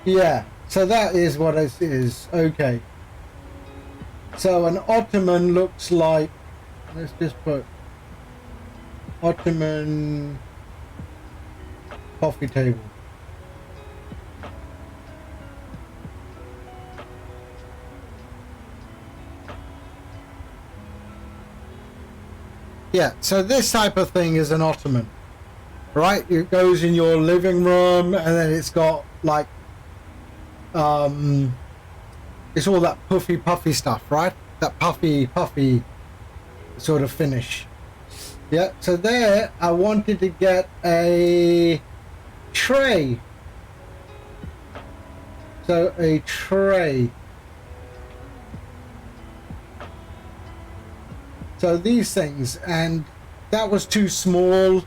Yeah, so that is what it is. Okay. So an ottoman looks like, let's just put Ottoman coffee table. Yeah, so this type of thing is an ottoman, right? It goes in your living room, and then it's got like, it's all that puffy stuff, right? That puffy sort of finish. Yeah, so there I wanted to get a tray. So a tray. So these things, and that was too small.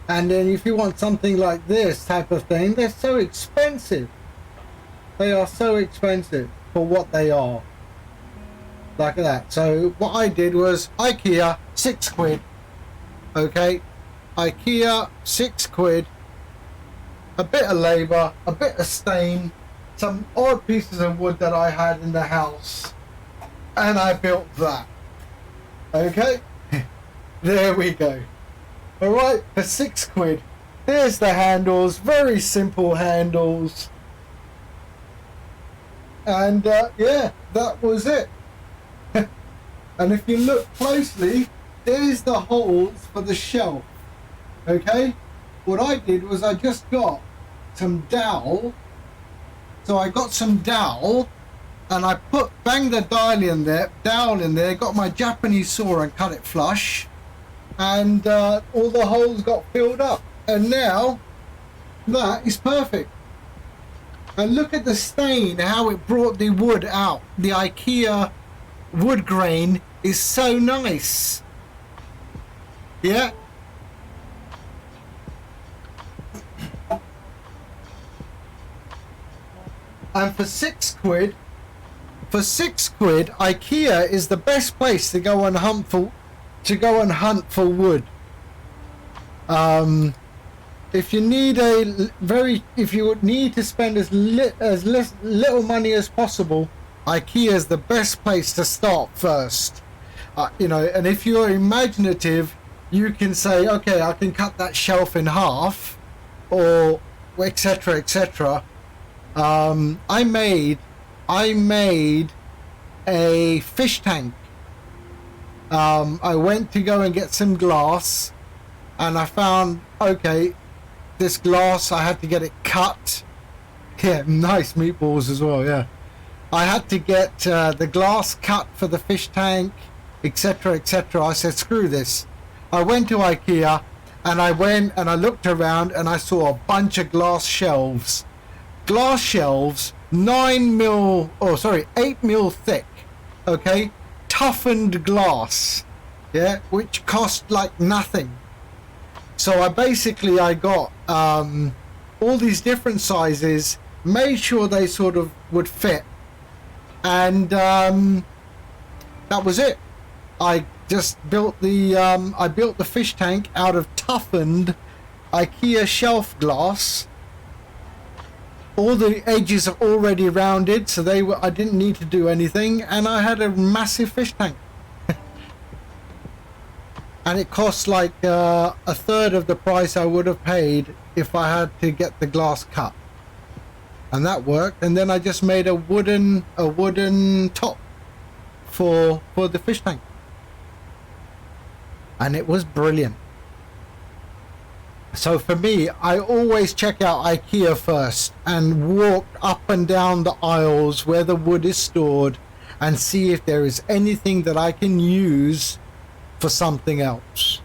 And then if you want something like this type of thing, they're so expensive. They are so expensive for what they are. Like that. So what I did was IKEA, £6. Okay, IKEA, £6. A bit of labour, a bit of stain, some odd pieces of wood that I had in the house, and I built that. Okay, there we go. All right, for £6. There's the handles, very simple handles, and yeah, that was it. And if you look closely, there's the holes for the shelf. Okay, what I did was I just got some dowel. So I got some dowel, and I banged the dowel in there, got my Japanese saw and cut it flush, and all the holes got filled up, and now that is perfect. And look at the stain, how it brought the wood out. The IKEA wood grain is so nice. Yeah. And for £6, IKEA is the best place to go and hunt for wood. If you need to spend as little money as possible, IKEA is the best place to start first. You know, and if you're imaginative, you can say, okay, I can cut that shelf in half, or etc. etc. I made a fish tank. I went to go and get some glass, and I found, okay, this glass, I had to get it cut. Yeah, nice meatballs as well, yeah. I had to get the glass cut for the fish tank, etc. etc. I said, screw this. I went to IKEA, and I looked around, and I saw a bunch of glass shelves. Glass shelves, 8 mil thick, okay, toughened glass, yeah, which cost like nothing. So I got all these different sizes, made sure they sort of would fit, and that was it. I just built the fish tank out of toughened IKEA shelf glass. All the edges are already rounded, so I didn't need to do anything, and I had a massive fish tank. And it cost like a third of the price I would have paid if I had to get the glass cut. And that worked, and then I just made a wooden top for the fish tank. And it was brilliant. So for me, I always check out IKEA first and walk up and down the aisles where the wood is stored and see if there is anything that I can use for something else.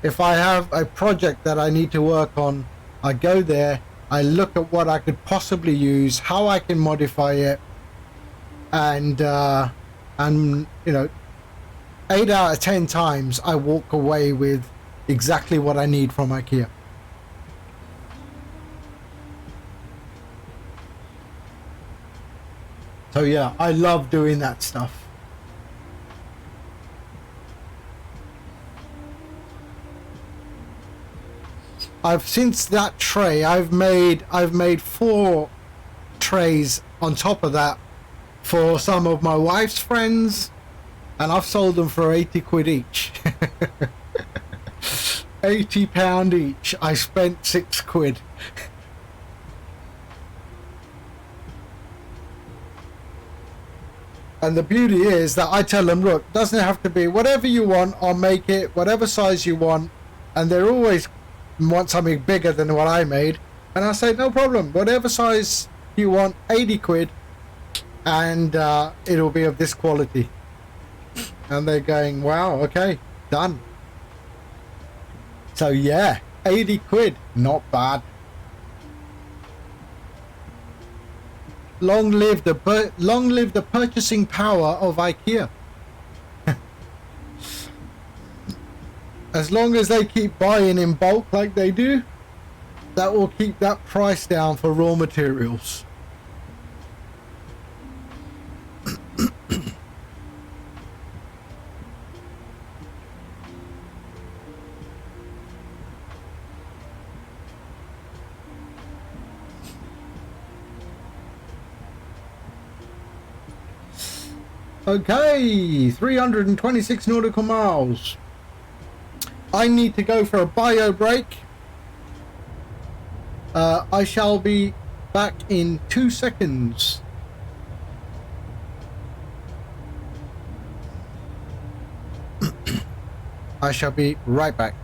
If I have a project that I need to work on, I go there, I look at what I could possibly use, how I can modify it, and you know, 8 out of 10 times I walk away with exactly what I need from IKEA. So yeah, I love doing that stuff. Since that tray, I've made 4 trays on top of that for some of my wife's friends, and I've sold them for 80 quid each. £80 each. I spent 6 quid. And the beauty is that I tell them, look, doesn't have to be whatever you want, I'll make it whatever size you want. And they always want something bigger than what I made. And I say, no problem, whatever size you want, 80 quid, and it'll be of this quality. And they're going, wow, okay, done. So yeah, 80 quid, not bad. Long live the purchasing power of IKEA. As long as they keep buying in bulk like they do, that will keep that price down for raw materials. Okay, 326 nautical miles. I need to go for a bio break. I shall be back in 2 seconds. I shall be right back.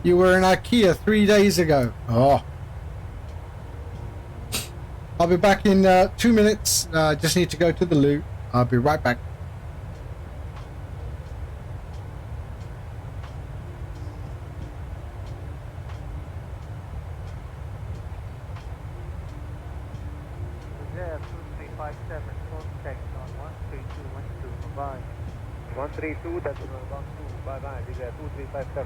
You were in IKEA 3 days ago. Oh. I'll be back in 2 minutes. Just need to go to the loo. I'll be right back. Yeah, 2357, contact on 13212, bye. 132, that's 12, bye bye, this is 2357.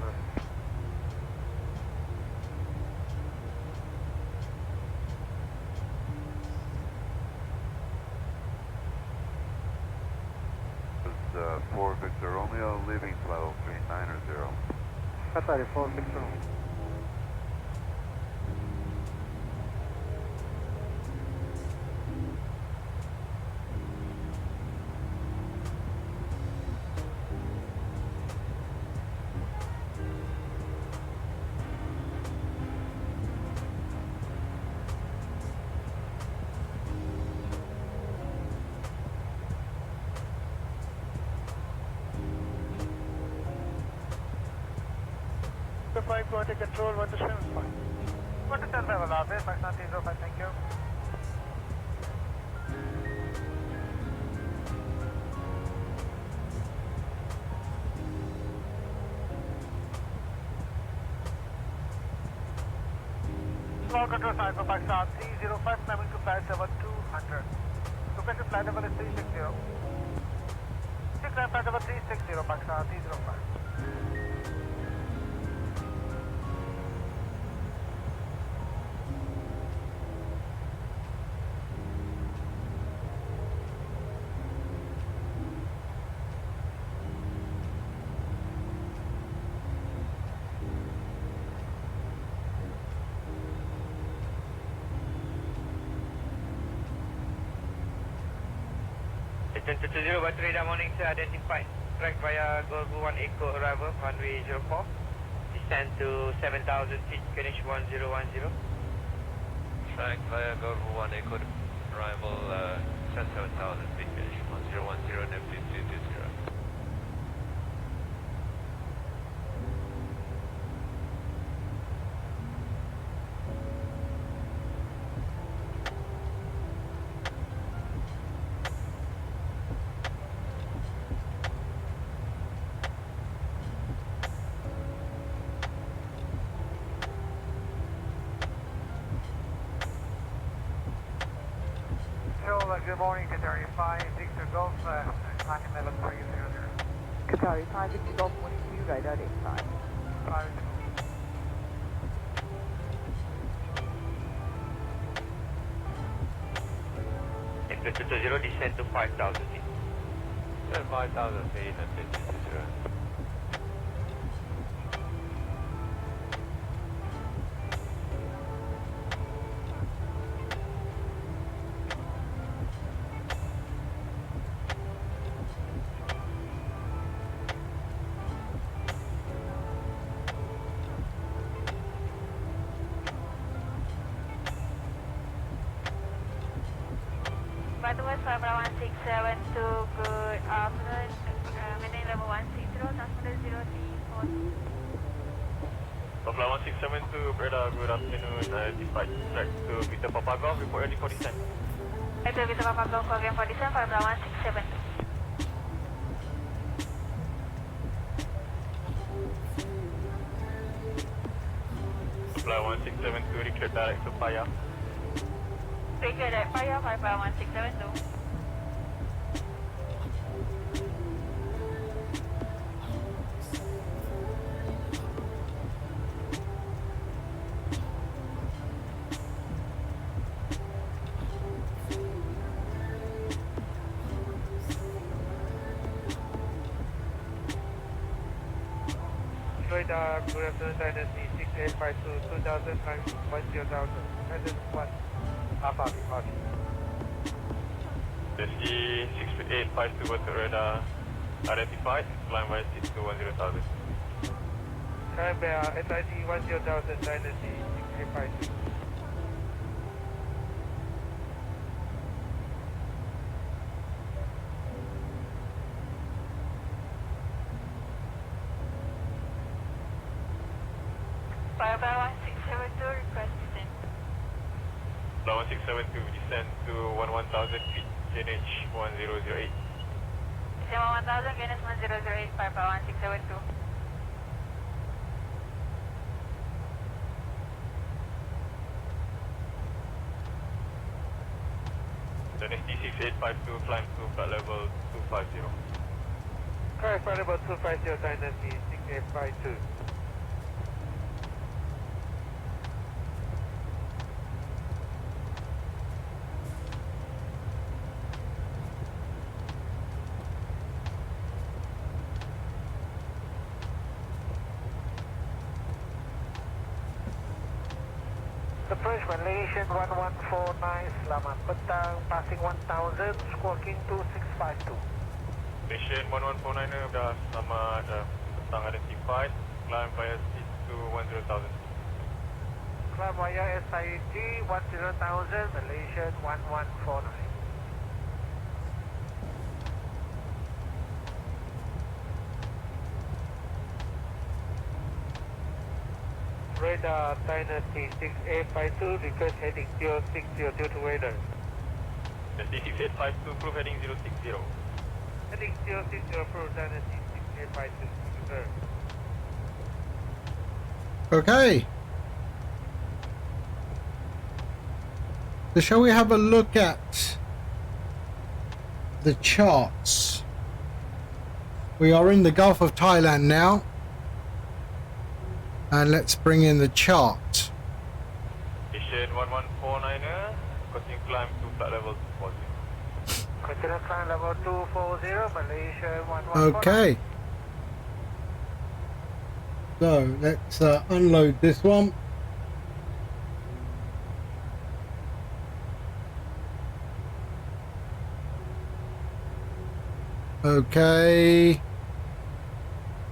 For Victor Romeo, leaving flight 0390. Qatari 460. Contact control 125. 125 Alave, Pakistan 305, thank you. Cloud control sign for Pakistan 305, climbing to flight 7200. Requested flight level is 360. 6 climb flight level 360, Pakistan 305. Attention to 013 morning, sir, identified. Track via Garuda 1 Echo arrival, runway 04. Descend to 7,000 feet, finish 1010. Track via Garuda 1 Echo arrival, 7,000 feet, finish 1010, Neptune 220. Good morning, Qatari 5, Victor Golf, time 11:30. Qatari 5, Victor Golf 22, radar 85. 5. Attention to 0, descend to 5,000 feet. 5,000 feet and 50. 1162, good afternoon. Maintain level 160, transmitter 034. Papa 1672, Breda, good afternoon. Dispatch track to Peter Papa Golf, report ready for descent. Itu bisa Papa Golf again for descent, Papa 1672. Papa 1672, declare direct to fire. Declare direct fire, Papa 1672. Radar, good afternoon, Dynasty 6852, 2000 times 10,000, Dynasty 1, Alpha, departure. Dynasty 63852, go to radar, identified, climb by 6210,000. Climb by SID 10,000, Dynasty 6852. Papa 1672, request descent. 1672, descend to 11,000 feet, GNH 1008. Descent 1000, GNH 1008, Papa 1672. Dynasty 6852, climb to flight level 250. Climb flight level 250, Dynasty 6852. Approach Malaysian 1149, selamat petang, passing 1000, squawking 2652. Malaysian 1149, dah selamat petang identified, climb via speed to 10,000. Climb via SID 10,000, Malaysian 1149. Radar Dynasty 6852, request heading 060 due to radar. Dynasty 6852, proof heading 060. Heading 060, approve Dynasty 6852, sir. Okay. So shall we have a look at the charts? We are in the Gulf of Thailand now. And let's bring in the chart. Malaysian 1149, continue climb to flight level 240. Continue climb level 240, Malaysia 1149. Okay. So let's unload this one. Okay.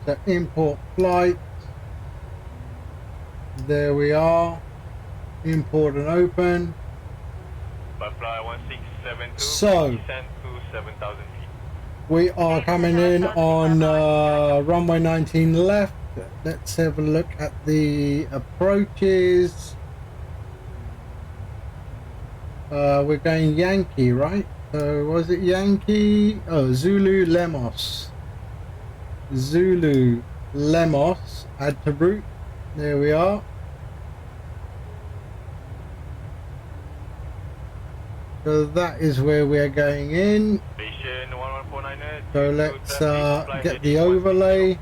So import flight. There we are. Import and open. Fly 1672, So descend to 7,000 feet. we are coming in on runway 19 left. Let's have a look at the approaches. We're going Yankee, right? So was it Yankee? Oh, Zulu Lemos. Zulu Lemos. Add to route. There we are. So that is where we are going in. Malaysian 1149, So let's get the overlay.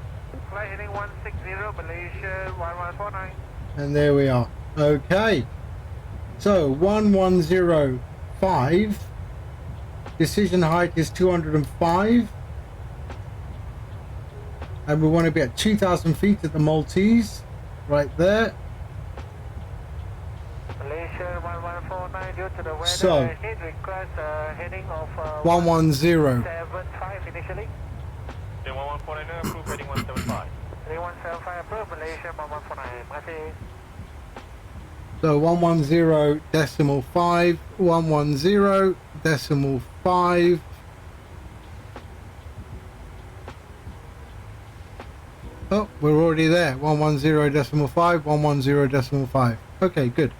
Flight heading 160, Malaysia 1149. And there we are. Okay. So 1105. Decision height is 205. And we want to be at 2,000 feet at the Maltese. Right there. Malaysia 1149, due to the weather, So, I need request heading of 110. 175 initially. 1149, approve heading 175. 3175 approved, Malaysia 1149. Masih. So 110.5, 110.5. Oh, we're already there. 110.5, 110.5. Okay, good.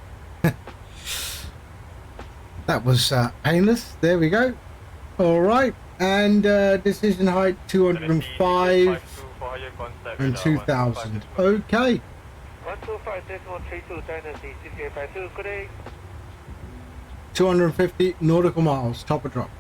That was painless. There we go. All right. And decision height 205 and 2000. Okay. 125.32, tendency, CCA52, good day. 250 nautical miles, top of drop.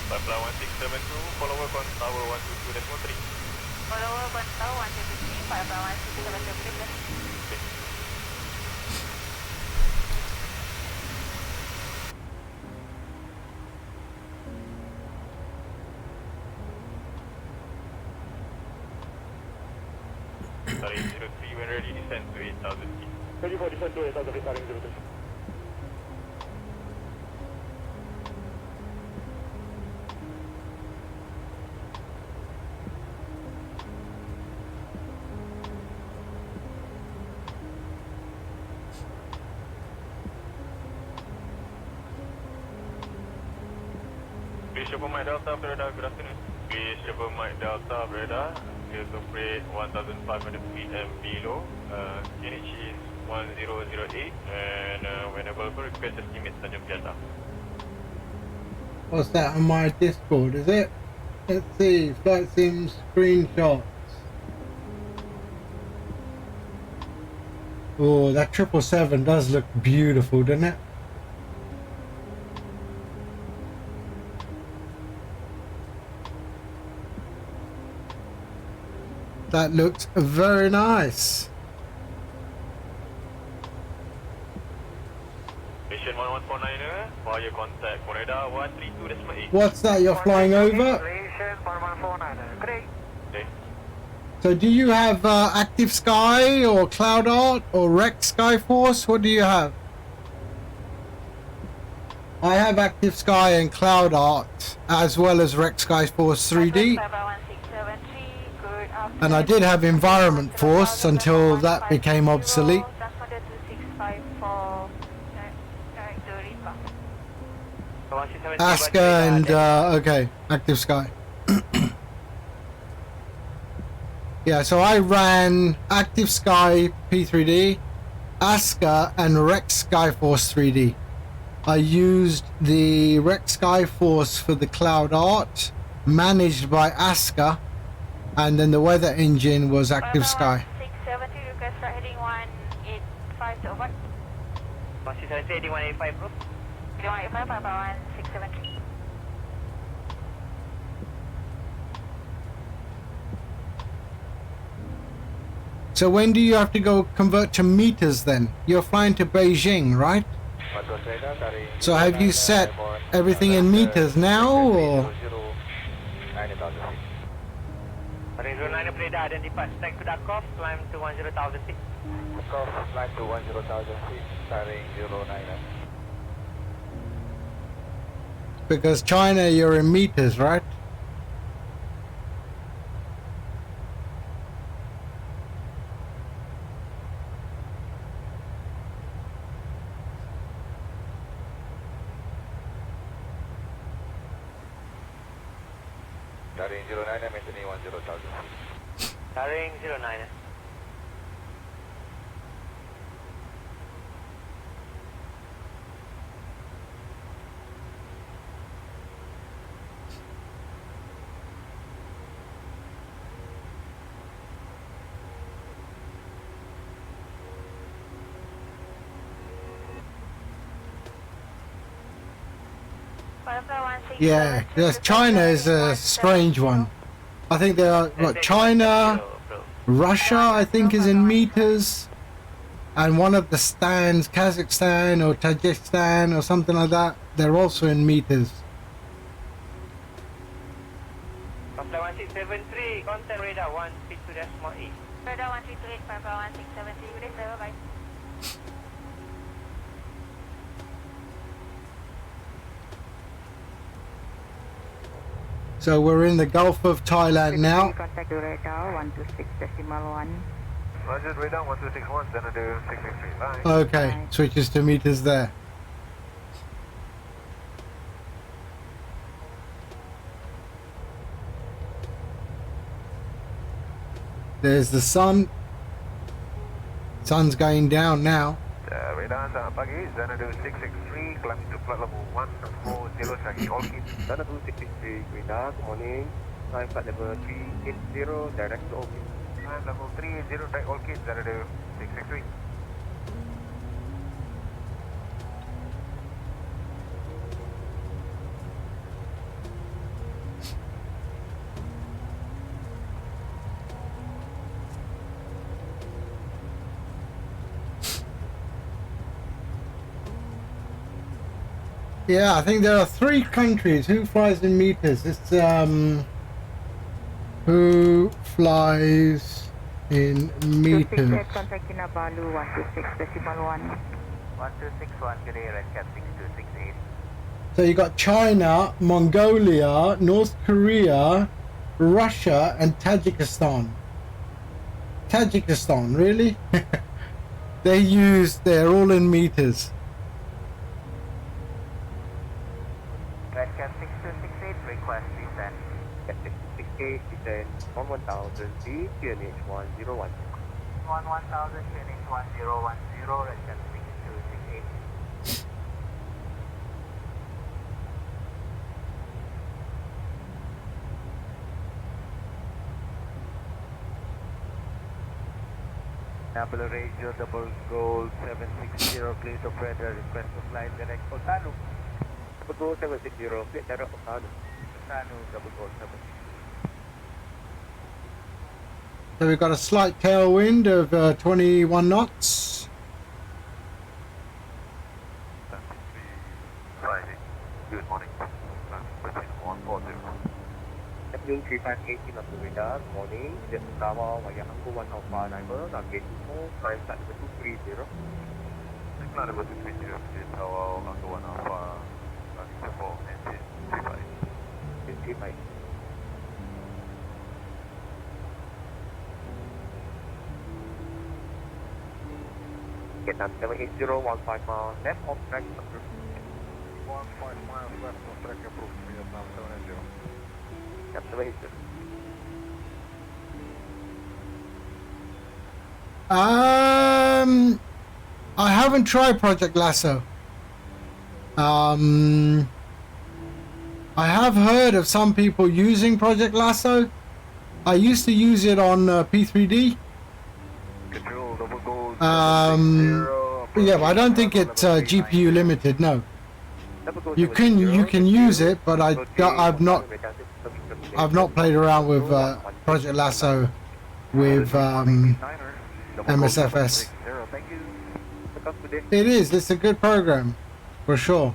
Pipeline 1672, follower on tower 122.3. Follower on tower 123, pipeline 1672. Sorry, 03, when ready, descend to 8,000 feet. Ready for descent to 8,000 feet, starting 03. Please Chopper Mike Delta, radar, good afternoon. Please Chopper Mike Delta, radar. Clear to operate 1,500 feet and below. QNH is 1008 and when available, request estimate Tanjung Piazza. What's that on my Discord, is it? Let's see, flight sim screenshots. Oh, that 777 does look beautiful, doesn't it? That looks very nice. Mission 1149er, fire contact for radar 132.8. What's that you're flying over? Mission 1149er, good day. Okay. So do you have Active Sky or Cloud Art or Rex Skyforce? What do you have? I have Active Sky and Cloud Art as well as Rex Skyforce 3D. And I did have Environment Force until that became obsolete. Aska and okay, Active Sky. Yeah, so I ran Active Sky P3D, Aska and Rex Skyforce 3D. I used the Rex Skyforce for the Cloud Art, managed by Aska, and then the weather engine was Active Sky. 670, request for heading 185 to over. 170, heading 185, bro. Heading 185, pipeline 670. So when do you have to go convert to meters then? You're flying to Beijing, right? So have you set everything in meters now, or? Ring 09 radar, identify stack to Dakov, climb to 10,000 feet. Dakov, climb to 10,000 feet, starting 09. Because China, you're in meters, right? Starting 09, maintaining 10,000 feet. Ring 09. Yeah, yes, China is a strange one. I think there are, what, China, Russia, I think is in meters, and one of the stands, Kazakhstan or Tajikistan or something like that, they're also in meters. Papa 1673, contact radar 132.8. Radar 132.8, Papa 1673, good day, sir, bye. So we're in the Gulf of Thailand now. Contact radar 126.1. Roger, radar 1261, Xanadu 663, bye. Okay, switches to meters there. There's the sun. Sun's going down now. Radar, selamat pagi, Xanadu 663, climbing to flight level 140, tracking all kids. Xanadu 663, radar, good morning. Climb flight level 380, direct to all kids. Climb level 380, direct all kids, Xanadu 663. Yeah, I think there are 3 countries. Who flies in meters? It's who flies in meters? 268, contact Kinabalu 126.1. 1261, good day, Red Cat 6268. So you got China, Mongolia, North Korea, Russia, and Tajikistan. Tajikistan, really? They're all in meters. Red Cat 6268, request descent. Cat 6268, descent on 1000 feet, QNH 1010. On 1000, QNH 1010, Red Cat 6268. Apple Radio Double Gold 760, clear to Federal, request to fly direct for Tanu. Double Gold 760, clear direct for Tanu. Tanu, Double Gold 760. So we've got a slight tailwind of 21 knots. Friday. Good morning. Between 140. Afternoon 3580 knots to radar. Morning. Jet Tower via Angkor 1 Alpha Diver. Target 4. Climb flight number 230. Flight number 230. Jet Tower Angkor 1 Alpha. Target 4. Engine 35. Engine 35. Get on 780, 15 miles left of track approved. 15 miles left of track approved, Vietnam 780. Yep, 780. I haven't tried Project Lasso. I have heard of some people using Project Lasso. I used to use it on P3D. Control, double gold, yeah, but I don't think it's GPU limited. No, you can use it, but I've not played around with Project Lasso with MSFS. It's a good program for sure.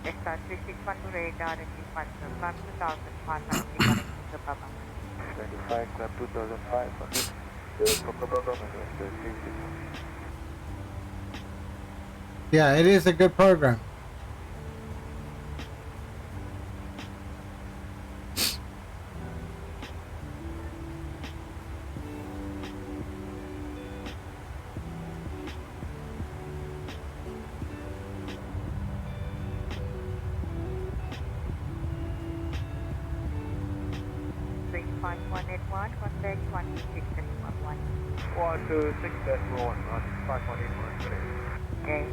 Extra 361 to radar and defense climb 2500 connecting to Baba. 25 climb 2500. Yeah, it is a good program. Swing 5181, contact 126.1. 126.1, 5181. Okay.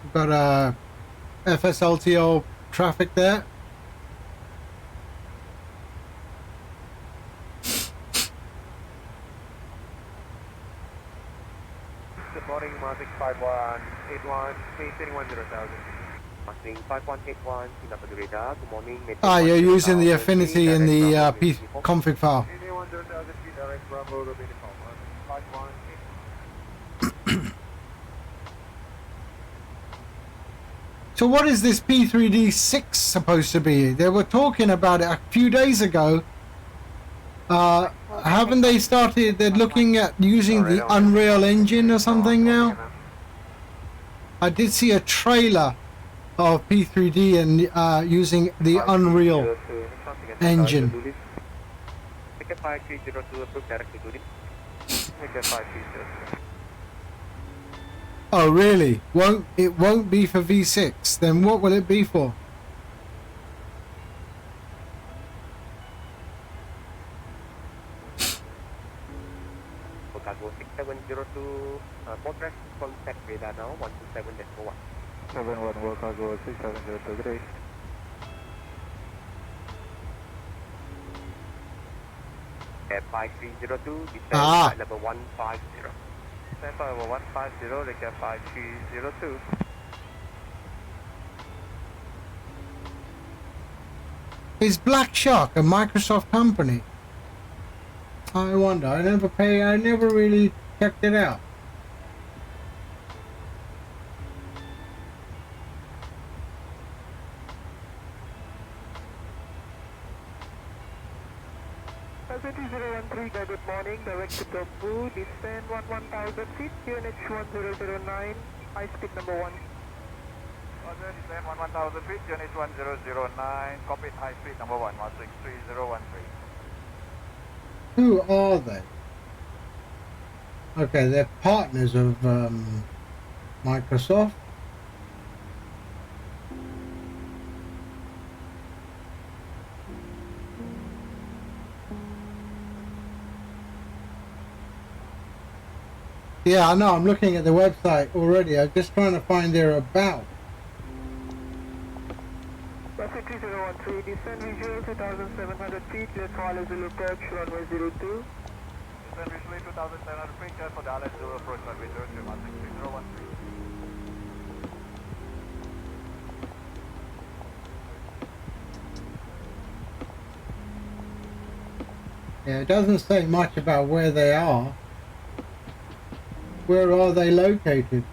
We've got a FSLTO traffic there. Good morning, Mavic 5181, 2100,000. Mavic 5181, Singapore radar. Good morning. You're using the affinity in the P config file. 2100,000 feet, direct Bravo, Romania, 5181. So what is this P3D6 supposed to be? They were talking about it a few days ago. Haven't they started, they're looking at using the Unreal Engine or something now? I did see a trailer of P3D and using the Unreal Engine. Ticket 5302 approved directly to Ticket 5302. Oh really? It won't be for V6. Then what will it be for? Cargo 6702, progress contact radar now 127.1. 71 World Cargo 67023. At 5302, descend flight level 150. Descend flight level 150, recap 5302. Is Black Shark a Microsoft company? I wonder. I never really checked it out. Passenger 013, good morning, direct to Tobu, descend 1000 feet, QNH 1009, high speed number 1. Roger, descend 1000 feet, QNH 1009, copy high speed number 1, 163013. Who are they? Okay, they're partners of Microsoft. Yeah, I know. I'm looking at the website already. I'm just trying to find their about. Passenger 013, descend visual 2700 feet, clear for Alice Zulu approach, runway 02. Descend visually 2700 feet, clear for the Alice Zulu approach, runway 02, 163013. Yeah, it doesn't say much about where they are. Where are they located?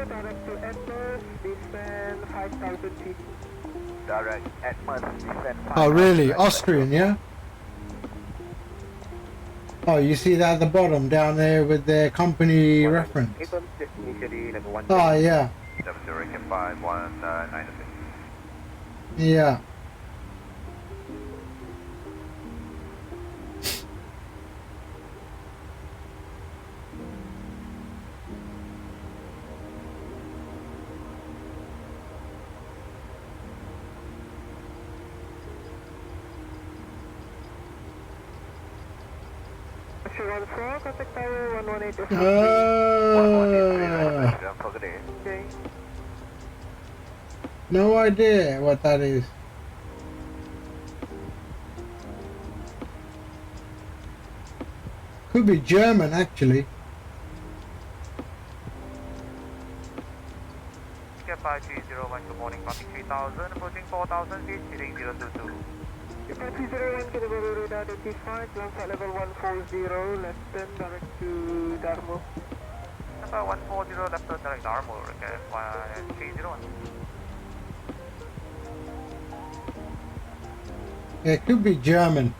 Direct to Edmonds, descend 5000 feet. Direct Edmonds, descend 5000 Oh really? Austrian, yeah? Oh, you see that at the bottom down there with their company reference. Oh yeah. 5196. Yeah. Contact tower 118. No idea what that is. Could be German actually. 5301, good morning, traffic 3000, approaching 4000 feet, heading 022. 5301, can you radar identified, ground flight level 140, left turn direct to Darmo. Number 140, left turn direct Darmo, okay, 301. Yeah, it could be German.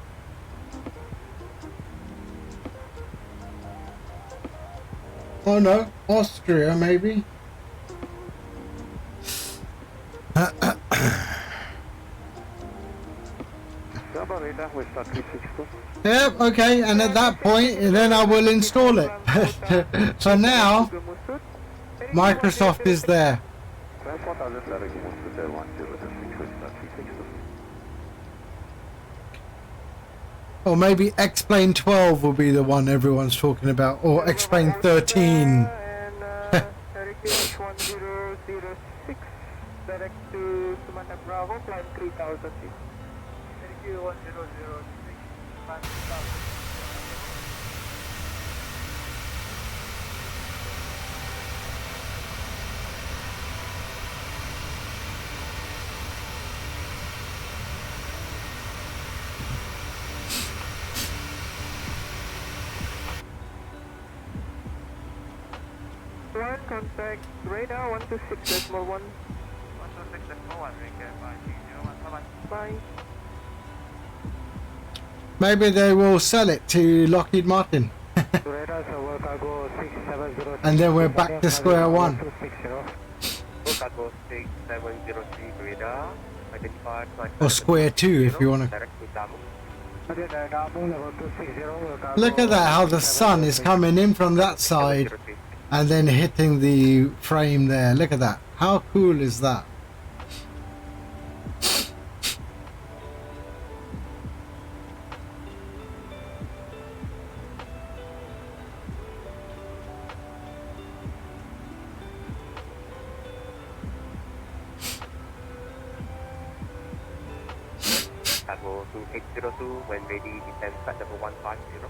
Oh no, Austria maybe. Yep, okay, and at that point, then I will install it. So now, Microsoft is there. Or maybe X-Plane 12 will be the one everyone's talking about, or X-Plane 13. Heritage 1006, direct to Sumatra Bravo, climb 3000 feet. Heritage 1006, climb 3000 feet. 1, contact radar 126.1. 126.1, recap 501, Bye. Maybe they will sell it to Lockheed Martin. Radar server cargo 670. And then we're back to square one. Cargo 6703 radar, identified Or square two if you want to. Look at that, how the sun is coming in from that side and then hitting the frame there. Look at that. How cool is that? Cargo 2802, when ready, descend at level 150.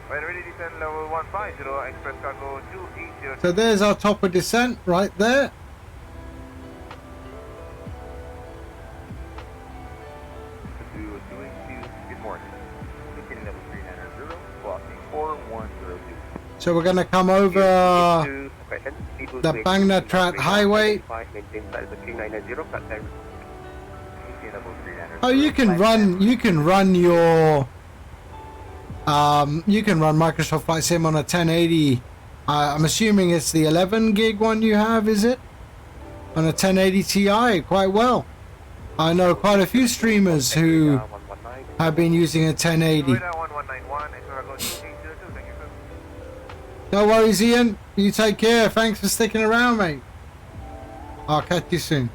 When ready, descend level 150, express cargo 280. So there's our top of descent right there. Good morning. Descending level 390, crossing 4102. So we're going to come over the Bangkok highway. Oh, you can run your you can run Microsoft Flight Sim on a 1080. I'm assuming it's the 11 gig one you have, is it? On a 1080 Ti, quite well. I know quite a few streamers who have been using a 1080. No worries, Ian. You take care. Thanks for sticking around, mate. I'll catch you soon.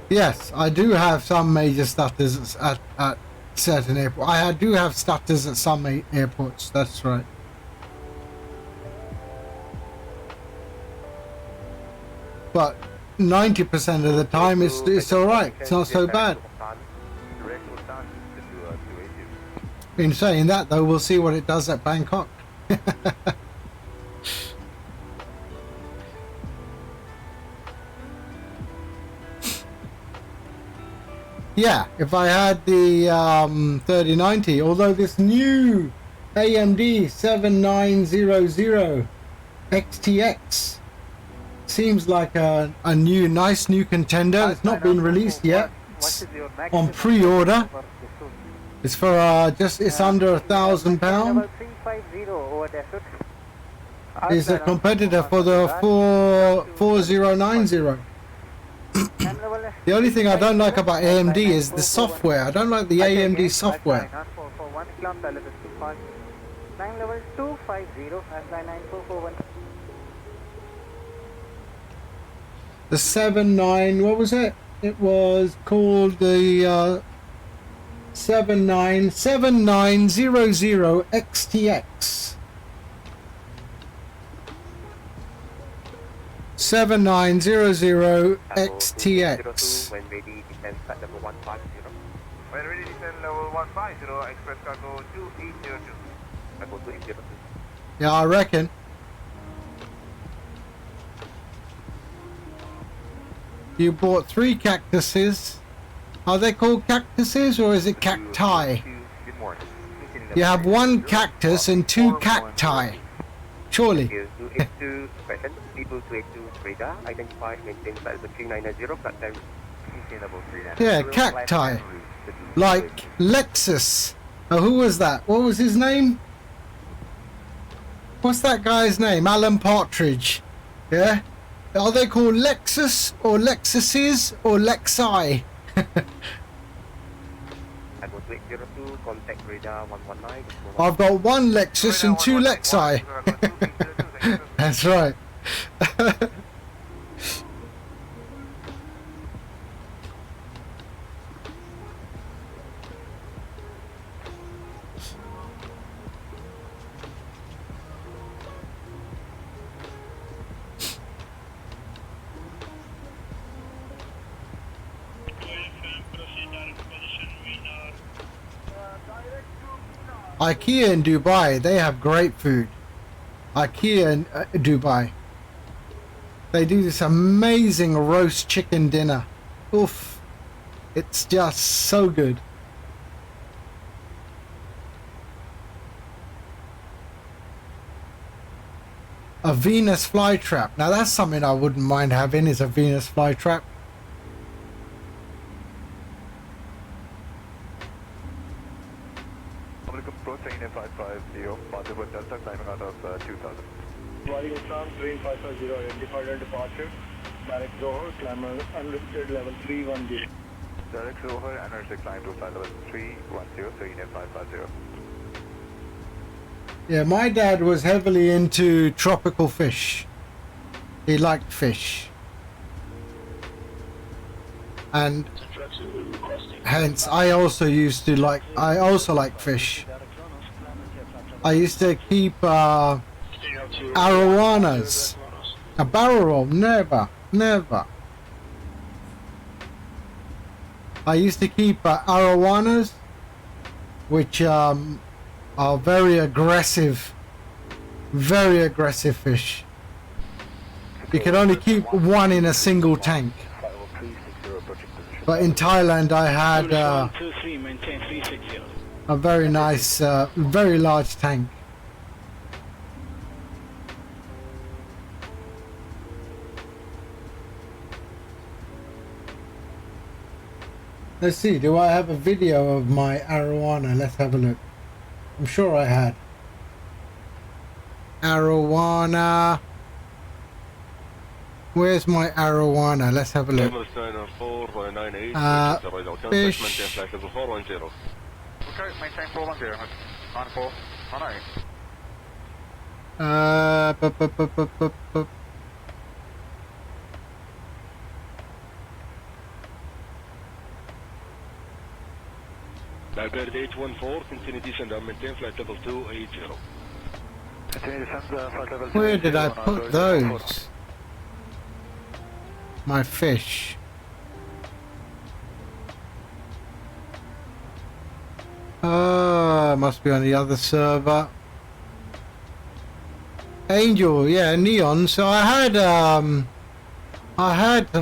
Yes, I do have some major stutters at certain airports. I do have stutters at some airports. That's right. But 90% of the time, it's all right. It's not so bad. In saying that, though, we'll see what it does at Bangkok. Yeah, if I had the 3090, although this new AMD 7900 XTX seems like a nice new contender. It's not been released yet. It's on pre-order. It's for it's under £1,000. It's a competitor for the 4090. The only thing I don't like about AMD is the software. I don't like the AMD software. The 79, what was it? It was called the 7900 XTX. 7900 XTX. When ready, descend at level 150. When ready, descend level 150, express cargo 2802. Cargo 2802. Yeah, I reckon. You bought 3 cactuses. Are they called cactuses or is it cacti? You have 1 cactus and 2 cacti. Surely. Yeah, cacti. Like Lexus. Oh, who was that? What was his name? What's that guy's name? Alan Partridge. Yeah? Are they called Lexus or Lexuses or Lexi? I've got 1 Lexus and 2 Lexi. That's right. IKEA in Dubai, they have great food. IKEA in Dubai. They do this amazing roast chicken dinner. Oof. It's just so good. a Venus flytrap. Now that's something I wouldn't mind having, is a Venus flytrap. Public approach train 550, possible Delta climbing out of 2000. Boarding Islam, train 550, identified our departure. Direct Zohar, climber unrestricted level 310. Direct Zohar, unrestricted climb to flight level 310, train 550. Yeah, my dad was heavily into tropical fish. He liked fish. And hence I also like fish. I used to keep arowanas. A barrel roll, never. I used to keep arowanas, which are very aggressive fish. You can only keep one in a single tank. But in Thailand I had a very nice, very large tank. Let's see, do I have a video of my arowana? Let's have a look. I'm sure I had. Arowana. Where's my arowana? Let's have a look. Fish. Okay, maintain 410. On 4, on 8. Library 814, continue descend and maintain flight level 280. Where did I put those? My fish. Must be on the other server. Angel, yeah, neon. So I had some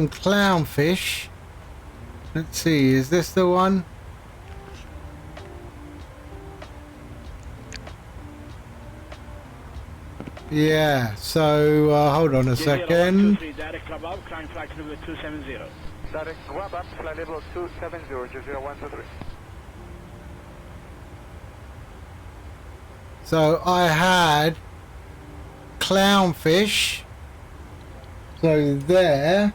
clownfish. Let's see, is this the one? Yeah, so hold on a second. Direct club up, climb flight level 270. Direct grab up, flight level 270, 00123. So I had clownfish. So there.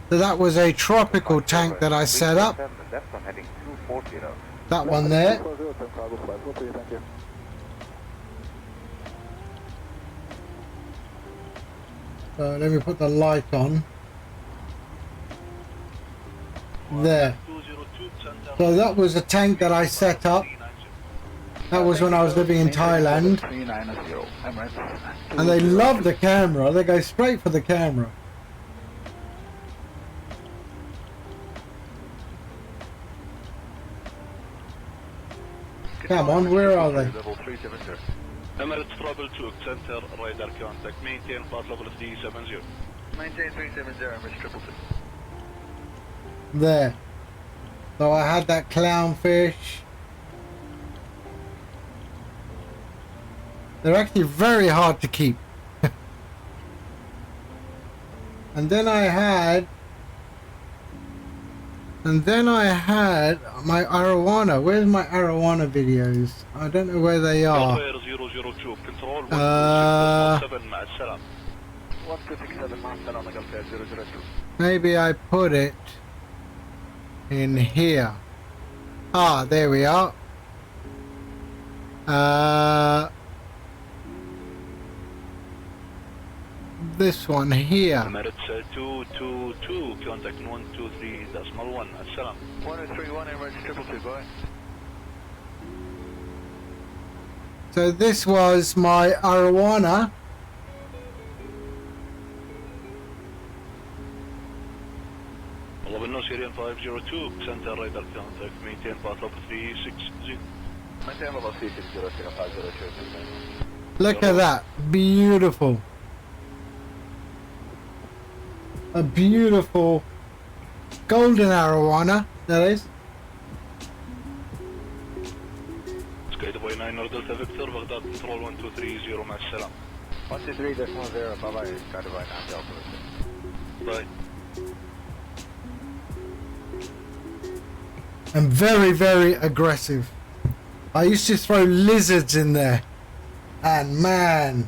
So that was a tropical tank that I set up. That one there. So let me put the light on. There. So that was a tank that I set up. That was when I was living in Thailand. And they love the camera. They go straight for the camera. Come on, where are they? Emirates Trouble 2, center radar contact, maintain flight level 370. Maintain 370, Emirates Triple 2. There. So I had that clownfish. They're actually very hard to keep. And then I had my arowana. Where's my arowana videos? I don't know where they are. Maybe I put it in here. Ah, there we are. This one here. Emirates 222, contact 123.1, assalam. 1031, Emirates Triple 2, go ahead. So this was my arowana. Syrian 502, center radar contact, maintain path level 360. Maintain level 360, 502. Look at that, beautiful. A beautiful golden arowana, that is. North Delta Victor, Baghdad Control 1230, مع السلامة. 123.10, bye bye, Garuda 9 Delta. Bye. And very, very aggressive. I used to throw lizards in there. And man,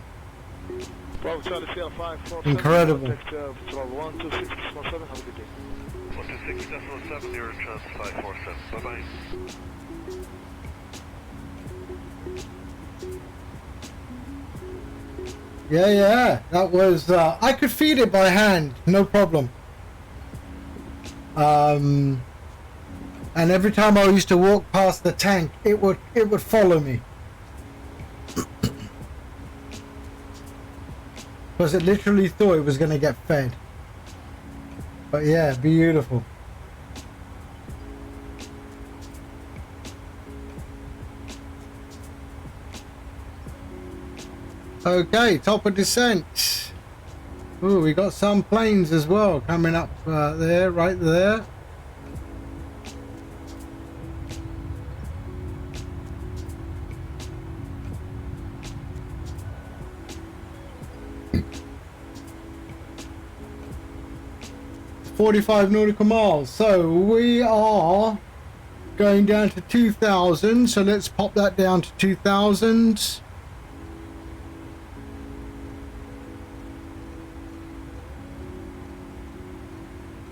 incredible. Patrol 126.7, have a good day. 126.7, your chance 547, bye bye. Yeah, that was, I could feed it by hand, no problem. And every time I used to walk past the tank, it would follow me. Because it literally thought it was going to get fed. But yeah, beautiful. Okay, top of descent. Ooh, we got some planes as well coming up there, right there. .45 nautical miles. So we are going down to 2,000. So let's pop that down to 2,000.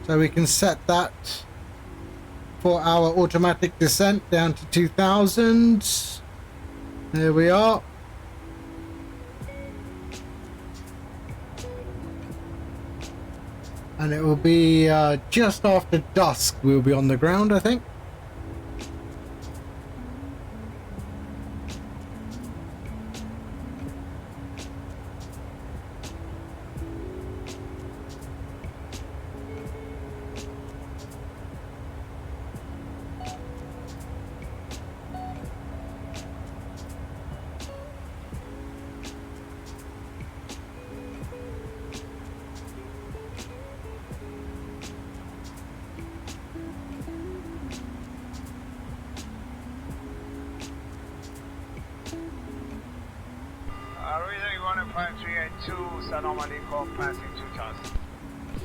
So we can set that for our automatic descent down to 2,000. There we are. And it will be just after dusk we'll be on the ground, I think.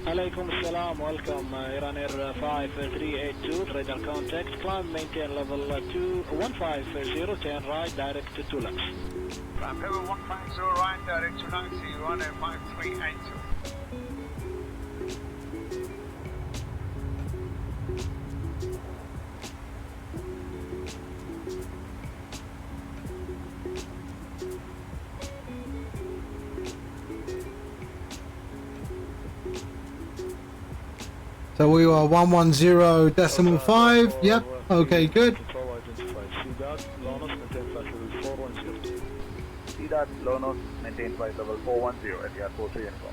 Alaikum salam, welcome Iran Air 5382, radar contact, climb, maintain level 21550, turn right, direct to 2 laps. Climb level 150 right, direct to 90, Iran Air 5382. So we are 110.5. Yep. Okay, good. C-Dot, low nose, maintain flight level 410 at the airport 3 and 4.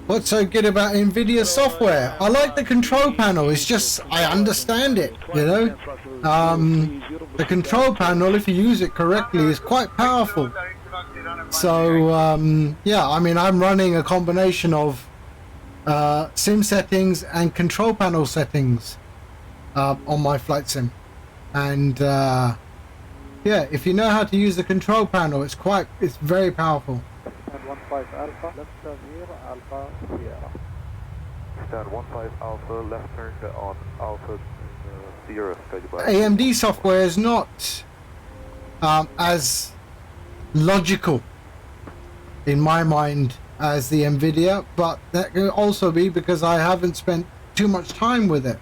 What's so good about NVIDIA software? I like the control panel. It's just, I understand it, you know. The control panel, if you use it correctly, is quite powerful. So, yeah, I mean, I'm running a combination of sim settings and control panel settings on my flight sim. And, yeah, if you know how to use the control panel, it's very powerful. 15 Alpha, left turn here, Alpha Sierra. Stand 15 Alpha, left turn on Alpha Sierra. AMD software is not as logical in my mind as the NVIDIA, but that can also be because I haven't spent too much time with it.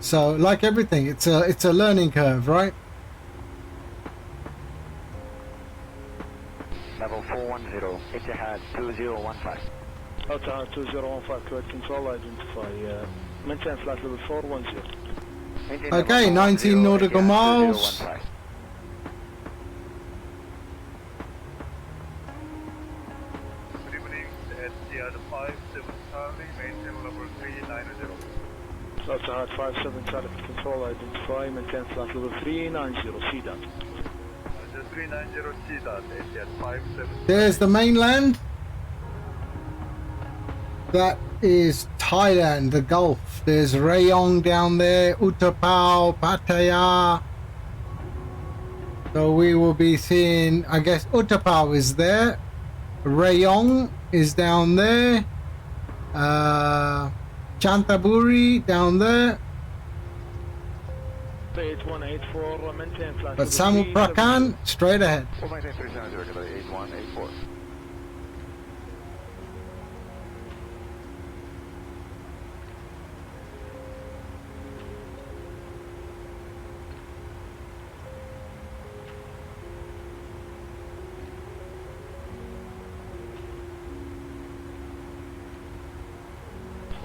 So, like everything, it's a learning curve, right? Level 410, Etihad 2015. Etihad 2015, Kuwait Control, identify, maintain flight level 410. Okay, 19 nautical miles. Good evening, Etihad 57 Charlie, maintain level 390. Delta Hard 57 traffic control, identify, maintain flight level 390, CDAT. 390 CDAT, Etihad 57. There's the mainland. That is Thailand, the Gulf. There's Rayong down there, Utapao, Pattaya. So we will be seeing, I guess Utapao is there. Rayong is down there. Chantaburi down there. 8184, maintain flight But level Samut Prakan straight ahead. 8184.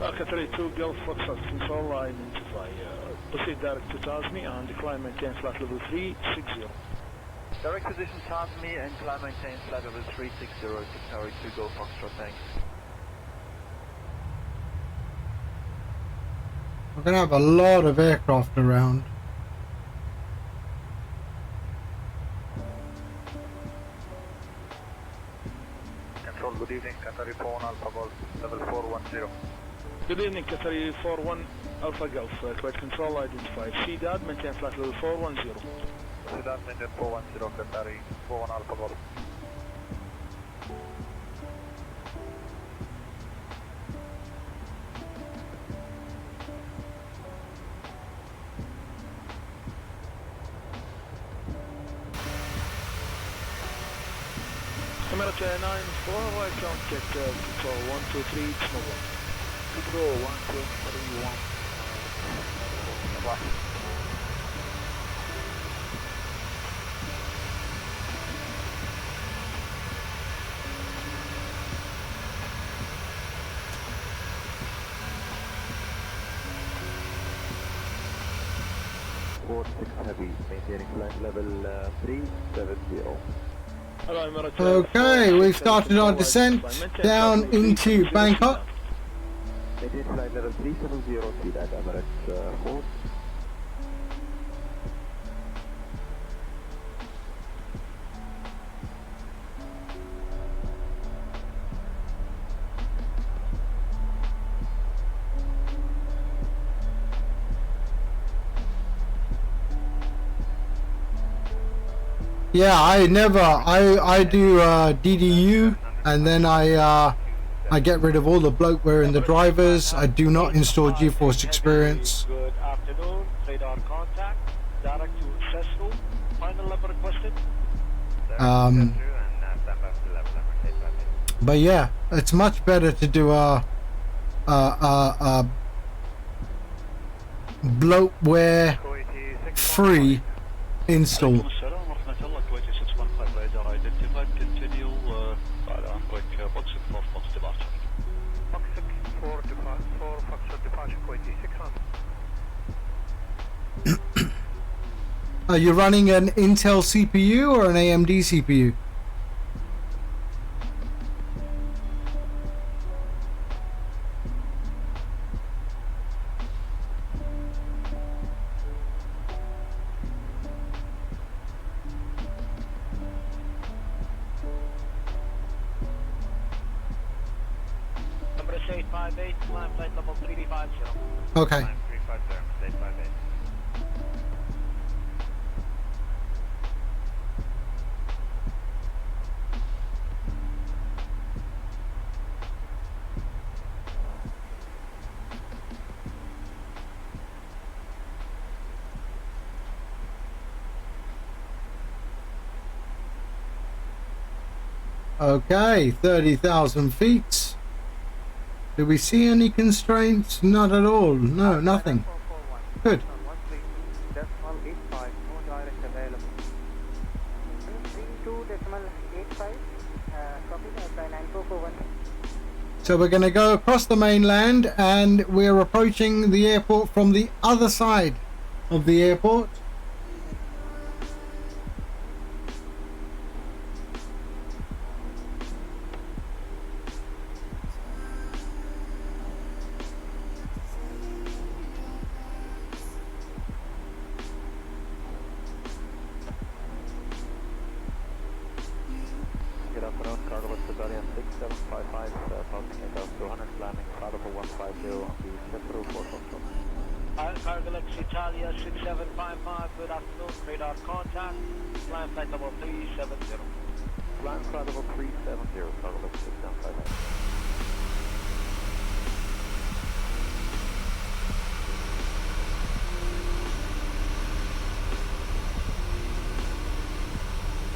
Alka 32 Gulf Foxtrot control, identify. Proceed direct to Tasmi and climb maintain flight level 360. Direct position Tasmi and climb maintain flight level 360 to carry 2 Gulf Foxtrot, thanks. We're going to have a lot of aircraft around. Control, good evening, Qatari 41 Alpha Golf, level 410. Good evening, Qatari 41 Alpha Gulf. Kuwait control, identify. CDAD, maintain flight level 410. CDAD, maintain 410, Qatari 41 Alpha Golf. America 94, right contact, control 123, it's no one. Control 1231. Bye. Heavy, maintaining flight level 370. Okay, we've started our descent down into Bangkok. Maintain flight level 370, see that Emirates 4. Yeah, I do DDU, and then I get rid of all the bloatware in the drivers. I do not install GeForce Experience. Good afternoon, radar contact, direct to Cessna, final level requested. But yeah, it's much better to do a bloatware free install. Are you running an Intel CPU or an AMD CPU? Number 858, climb flight level 350. Okay. Okay, 30,000 feet. Do we see any constraints? Not at all. No, nothing. Good. So we're going to go across the mainland, and we're approaching the airport from the other side of the airport. 6755, passing at 200, landing flight level 150 on the Central Port of Car Galaxy Italia 6755, good afternoon, radar contact, climb flight level 370. Flying flight level 370, Car Galaxy 6755.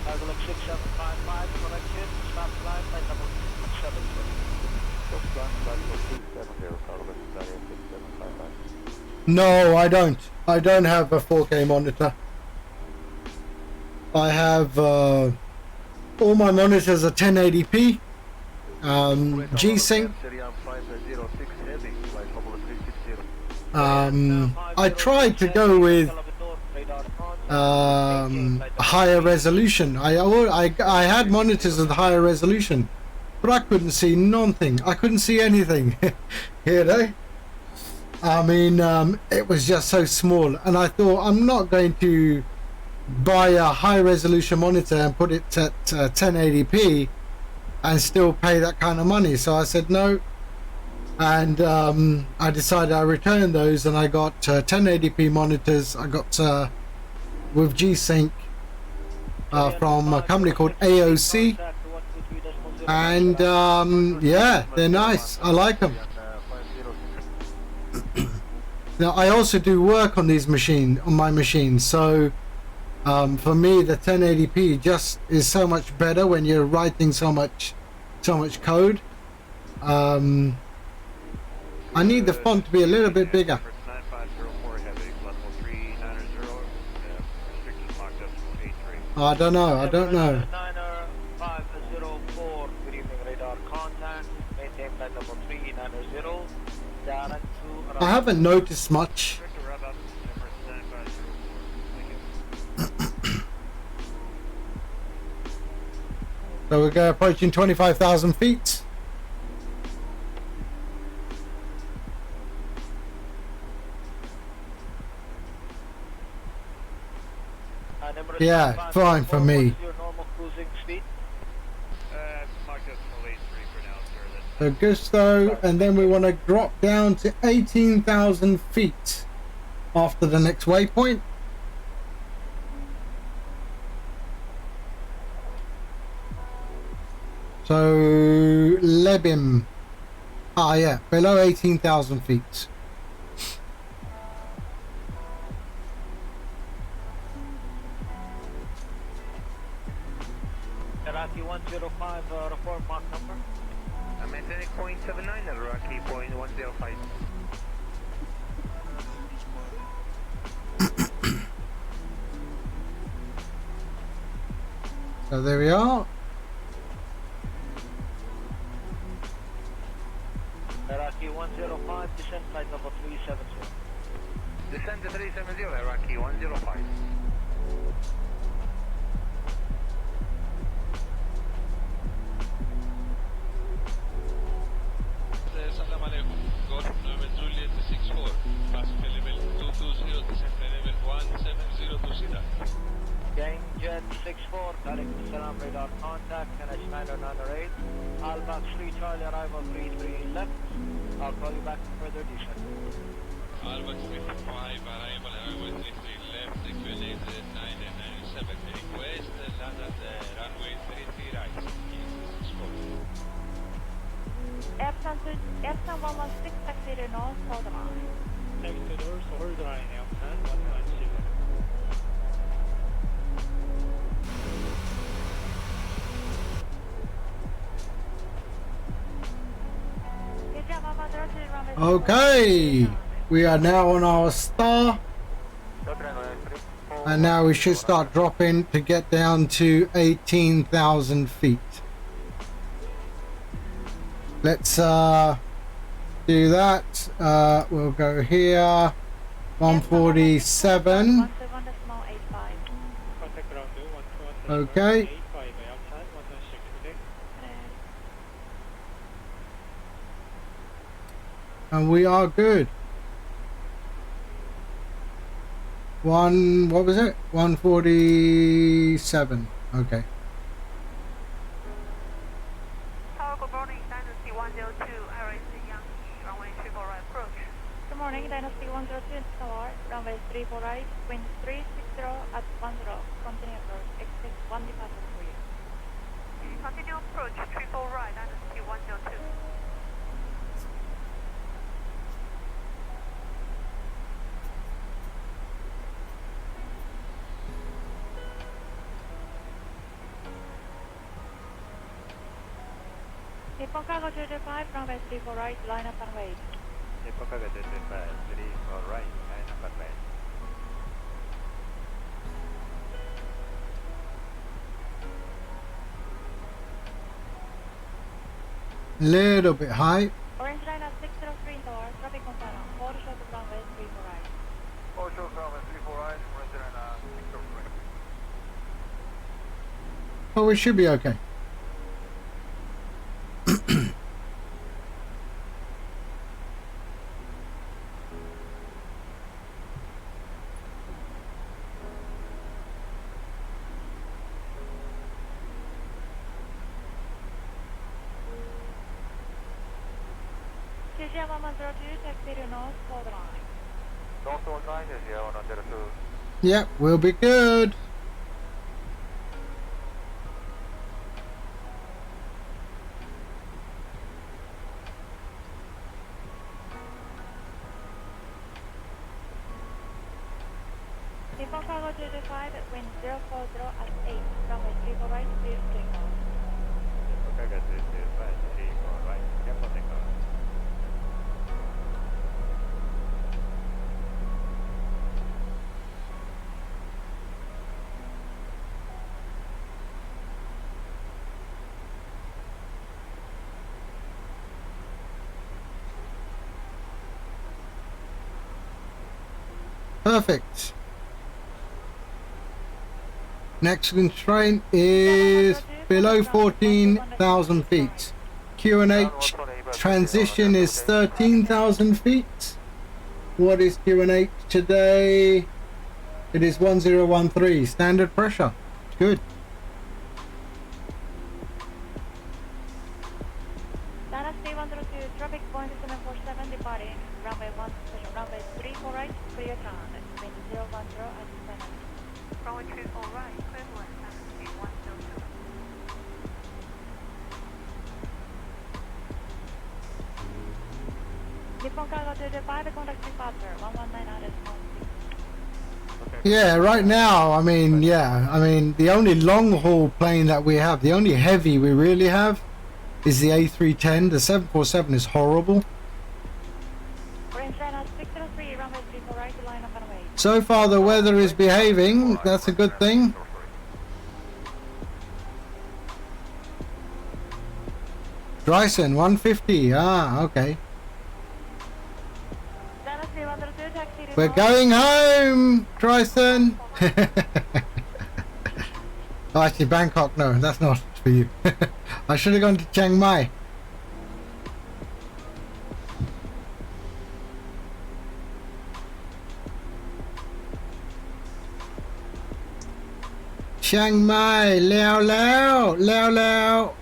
Car Galaxy 6755, correction, stop flight flight level 370. So flying flight level 370, Car Galaxy Italia 6755. No, I don't. I don't have a 4K monitor. I have all my monitors are 1080p. G-Sync. I tried to go with higher resolution. I had monitors with higher resolution, but I couldn't see nothing. I couldn't see anything. You know? I mean, it was just so small, and I thought I'm not going to buy a high resolution monitor and put it at 1080p and still pay that kind of money. So I said no, and I decided I returned those, and I got 1080p monitors. I got with G-Sync from a company called AOC, and yeah, they're nice. I like them. Now I also do work on these on my machine, so for me the 1080p just is so much better when you're writing so much code. I need the font to be a little bit bigger. I don't know. 504, good evening, radar contact, maintain flight level 390, direct to... I haven't noticed much. So we're going approaching 25,000 feet. Yeah, fine for me. So Gusto, and then we want to drop down to 18,000 feet after the next waypoint. So Lebim, yeah, below 18,000 feet. Iraqi 105, report mark number. Maintaining 0.79 and Iraqi 0.105. So there we are. Iraqi 105, descent flight level 370. Descend to 370, Iraqi 105. Assalamu alaikum. Golf November Juliet 64. Passenger level 220, descent level 170 Gang Jet 64, direct to Salam radar contact, NH 90908. Alpha 3 Charlie arrival 33 left. I'll call you back for further descent. Alpha 35 arrival 33 left, equivalent 997 request, land at runway 33 right. Epson 116, taxi to North, hold on. Taxi to North, hold on, Epson 116. Okay, we are now on our star, and now we should start dropping to get down to 18,000 feet. Let's do that. We'll go here, 147. Okay. And we are good. What was it? 147. Okay. Tower 102, Harris Yankee, runway 34 right approach. Good morning, Dynasty 102 Tower, runway 34 right, wind 360 at 10, continue approach, expect 1 departure for you. Continue approach, 34 right, Dynasty 102. Nippon Cargo 225, runway 34 right, line up and wait. Nippon Cargo 225, 34 right, line up and wait. Little bit high. Orange line at 603 Tower, traffic on channel, 4 short of runway 34 right. 4 short runway 34 right, orange line 603. Oh, we should be okay. CGM 102, taxi to north, hold line. North hold line is here, 102. Yep, we'll be good. Nippon Cargo 225, wind 040 at 8, runway 34 right, clear to take off. Nippon Cargo 225, 34 right, clear for takeoff. Perfect. Next constraint is below 14,000 feet. QNH transition is 13,000 feet. What is QNH today? It is 1013. Standard pressure. Good. Dynasty 102, traffic point 747, departing runway 34 right, clear to land. Wind 010 at 7. Runway 34 right, clear to land, Dynasty 102. Nippon Cargo 225, contact departure, 119 Yeah, right now, I mean, the only long haul plane that we have, the only heavy we really have is the A310. The 747 is horrible. Orange line at 603, runway 34 right, line up and wait. So far the weather is behaving, that's a good thing. Dryson, 150, okay. Dynasty 102, taxi to We're north. going home, Dryson. Oh, actually, Bangkok, no, that's not for you. I should have gone to Chiang Mai. Chiang Mai, Lao Lao, Lao Lao.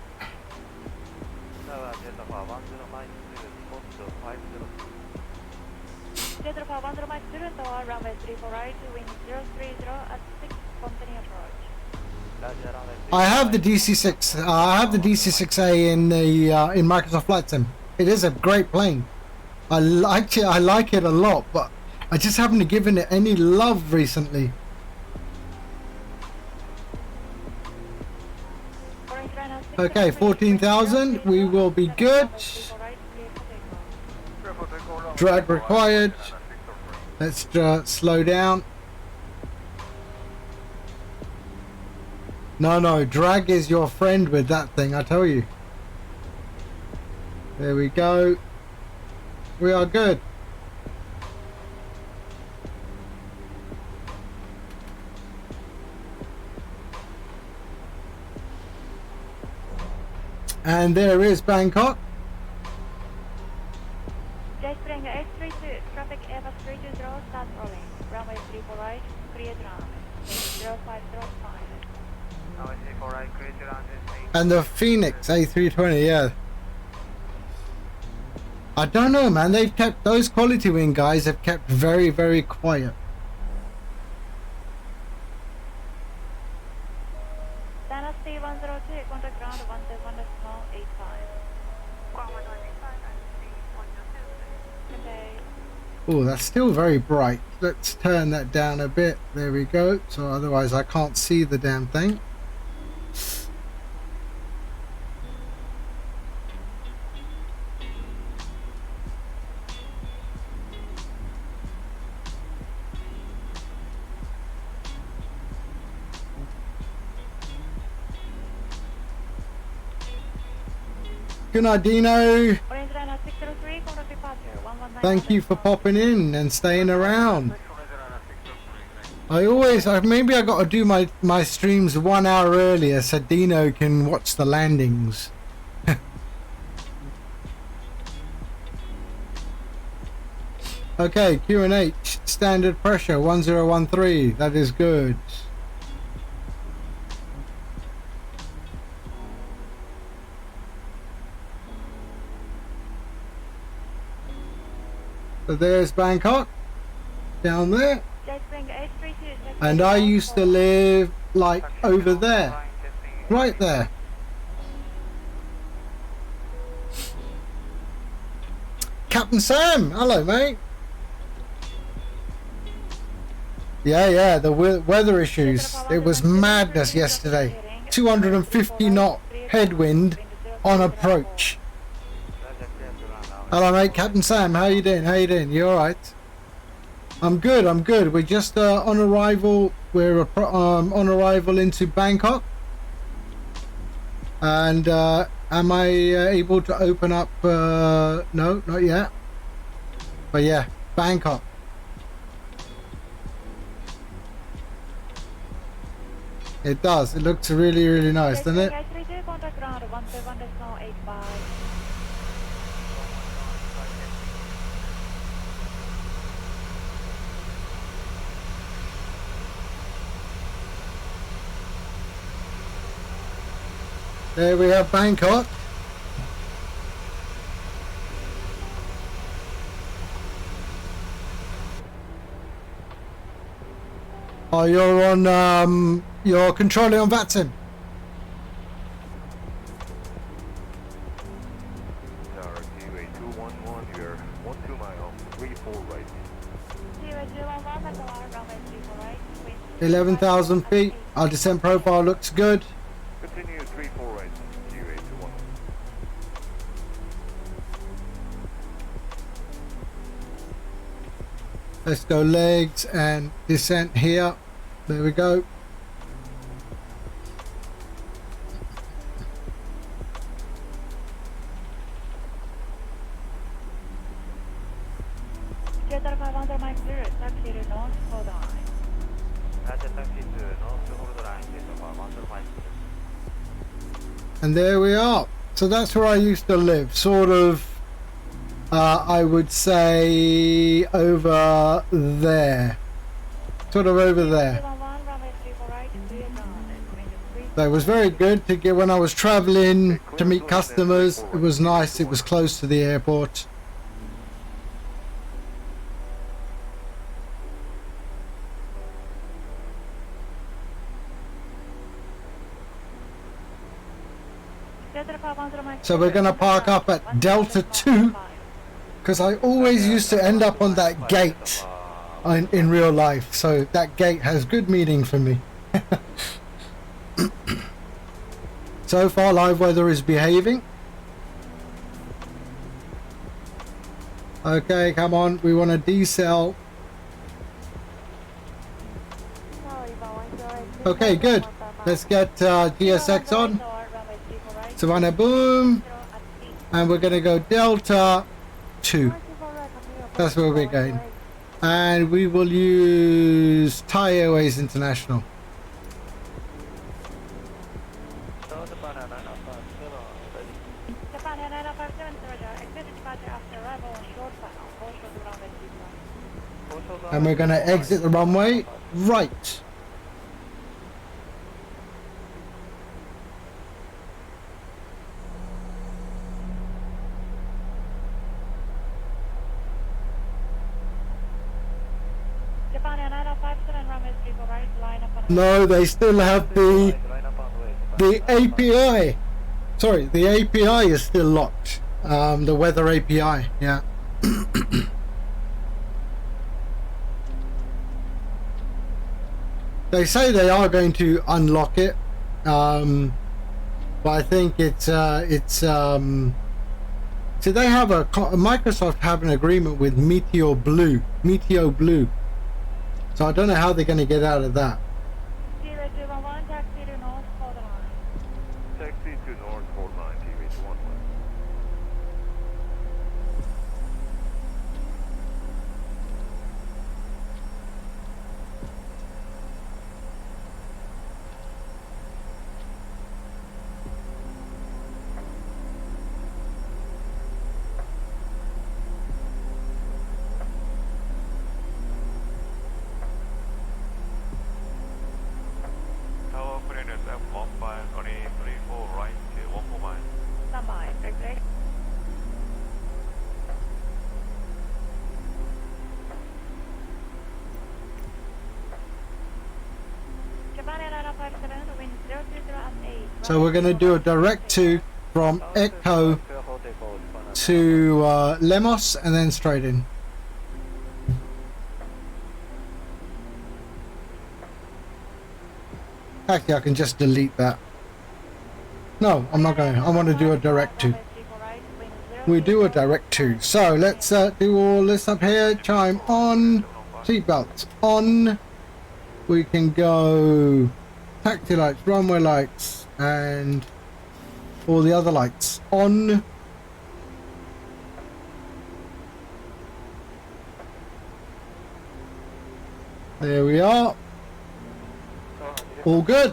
Theater for 10 miles student tower, runway 34 right, wind 030 at 6, continue approach. I have the DC6. I have the DC6A in the in Microsoft Flight Sim. It is a great plane. I like it a lot, but I just haven't given it any love recently. Okay, 14,000. We will be good. Drag required. Let's slow down. No, drag is your friend with that thing, I tell you. There we go. We are good. And there is Bangkok. J Spring 832, traffic Airbus 320, start rolling. Runway 34 right, clear to land. 0505. Runway 34 right, clear to land. And the Phoenix A320, yeah. I don't know, man. They've kept, those quality wing guys have kept very, very quiet. Dana C102, contact ground 171.85. Good day. Oh, that's still very bright. Let's turn that down a bit. There we go. So otherwise I can't see the damn thing. Good night, Dino. Orange Dana 603, contact departure 119. Thank you for popping in and staying around. Maybe I got to do my streams 1 hour earlier so Dino can watch the landings. Okay, Q&H, standard pressure 1013, that is good. So there's Bangkok, down there. And I used to live like over there, right there. Captain Sam, hello mate. Yeah, the weather issues. It was madness yesterday. 250 knot headwind on approach. Hello mate, Captain Sam, how you doing? You alright? I'm good. We're just on arrival. We're on arrival into Bangkok. And am I able to open up? No, not yet. But yeah, Bangkok. It does. It looks really, really nice, doesn't it? There we have Bangkok. Oh, you're on, you're controlling on VTBS. Tower QA 211, you're 12 miles, 34 right. QA 211, runway 34 right. 11,000 feet. Our descent profile looks good. Continue 34 right, QA 211. Let's go legs and descent here. There we go. Together 500 miles through, taxi to north, hold on. And there we are. So that's where I used to live. Sort of, I would say over there. Sort of over there. So it was very good to get when I was traveling to meet customers. It was nice. It was close to the airport. So we're going to park up at Delta 2 because I always used to end up on that gate in real life. So that gate has good meaning for me. So far live weather is behaving. Okay, come on, we want to decel. Okay, good. Let's get GSX on. Savannah boom. And we're going to go Delta 2. That's where we're going. And we will use Thai Airways International. And we're going to exit the runway right. No, they still have the API. Sorry, the API is still locked. The weather API, yeah. They say they are going to unlock it, but I think it's so they have Microsoft have an agreement with Meteo Blue, so I don't know how they're going to get out of that. Zero 211, taxi to North, hold the line. Taxi to North, hold line, TV to 11. Tower operators have locked by only 34 right to 14 mile. Stand by, break, break. Japan Airlines 57, wind 030 at 8. So we're going to do a direct to from Echo to Lemos and then straight in. Actually, I can just delete that. No, I'm not going to. I want to do a direct to. We do a direct to. So let's do all this up here. Chime on. Seatbelts on. We can go taxi lights, runway lights, and all the other lights on. There we are. All good.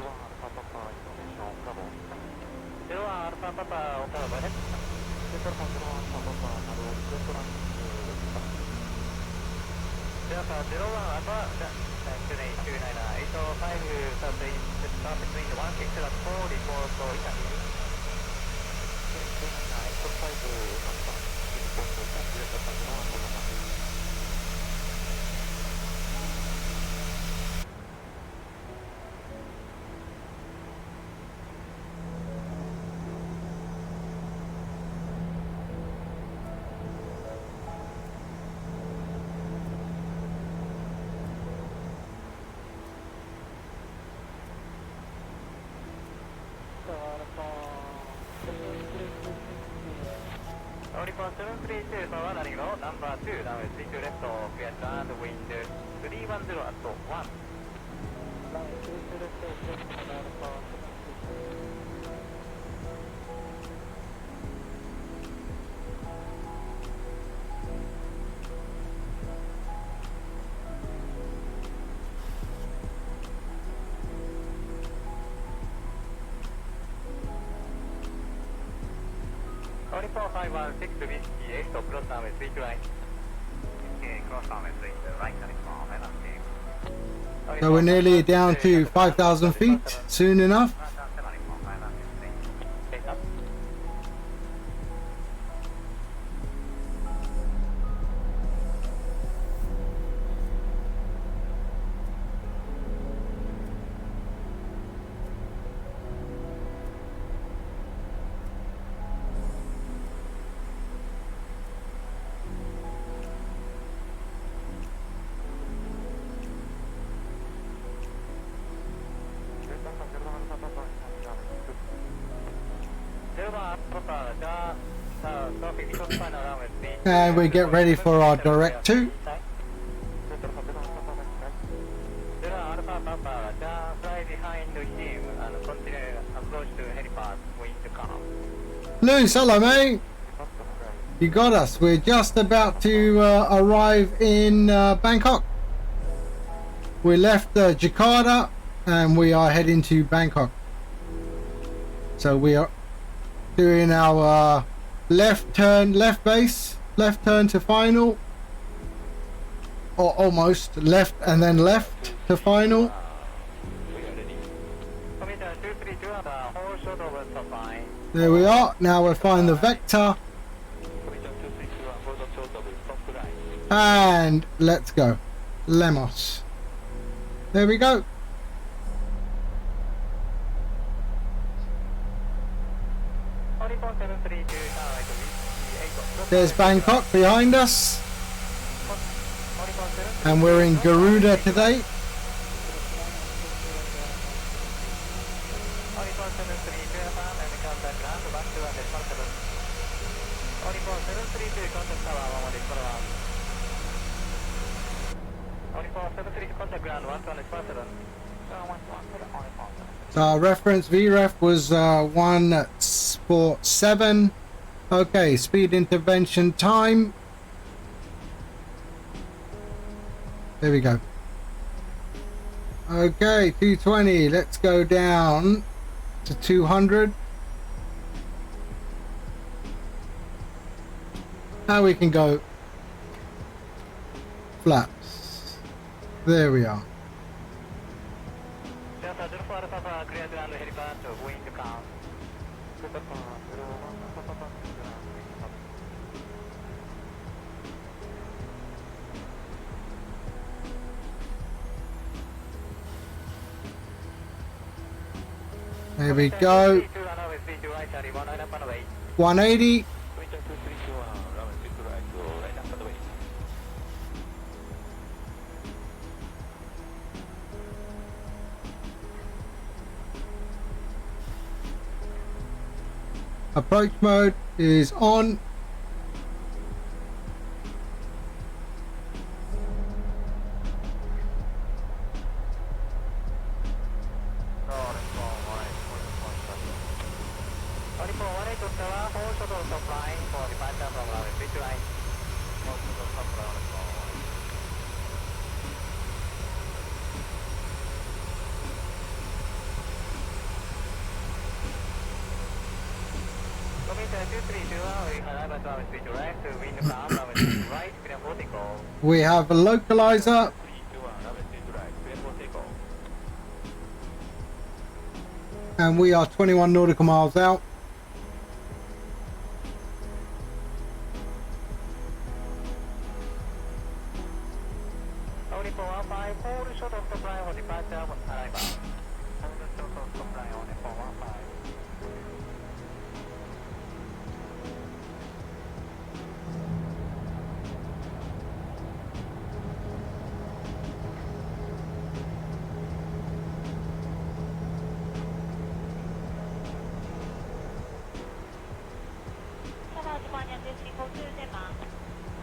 Report 732, power running low, number 2, runway 32 left, clear to land, wind 310 at 1. Runway 32 left, clear to land, power 451 6 whiskey 8 cross runway 32 line. Okay, cross runway 32 right, So we're nearly down to 5,000 feet soon enough. And we get ready for our direct to. Luce, hello mate. You got us. We're just about to arrive in Bangkok. We left Jakarta and we are heading to Bangkok. So we are doing our left turn, left base, left turn to final, or almost left and then left to final. There we are. Now we'll find the vector and let's go. Lemos. There we go. There's Bangkok behind us. And we're in Garuda today. So our reference VREF was 147. Okay, speed intervention time. There we go. Okay, 220. Let's go down to 200. Now we can go flaps. There we are. There we go. 180. Approach mode is on. We have a localizer. And we are 21 nautical miles out.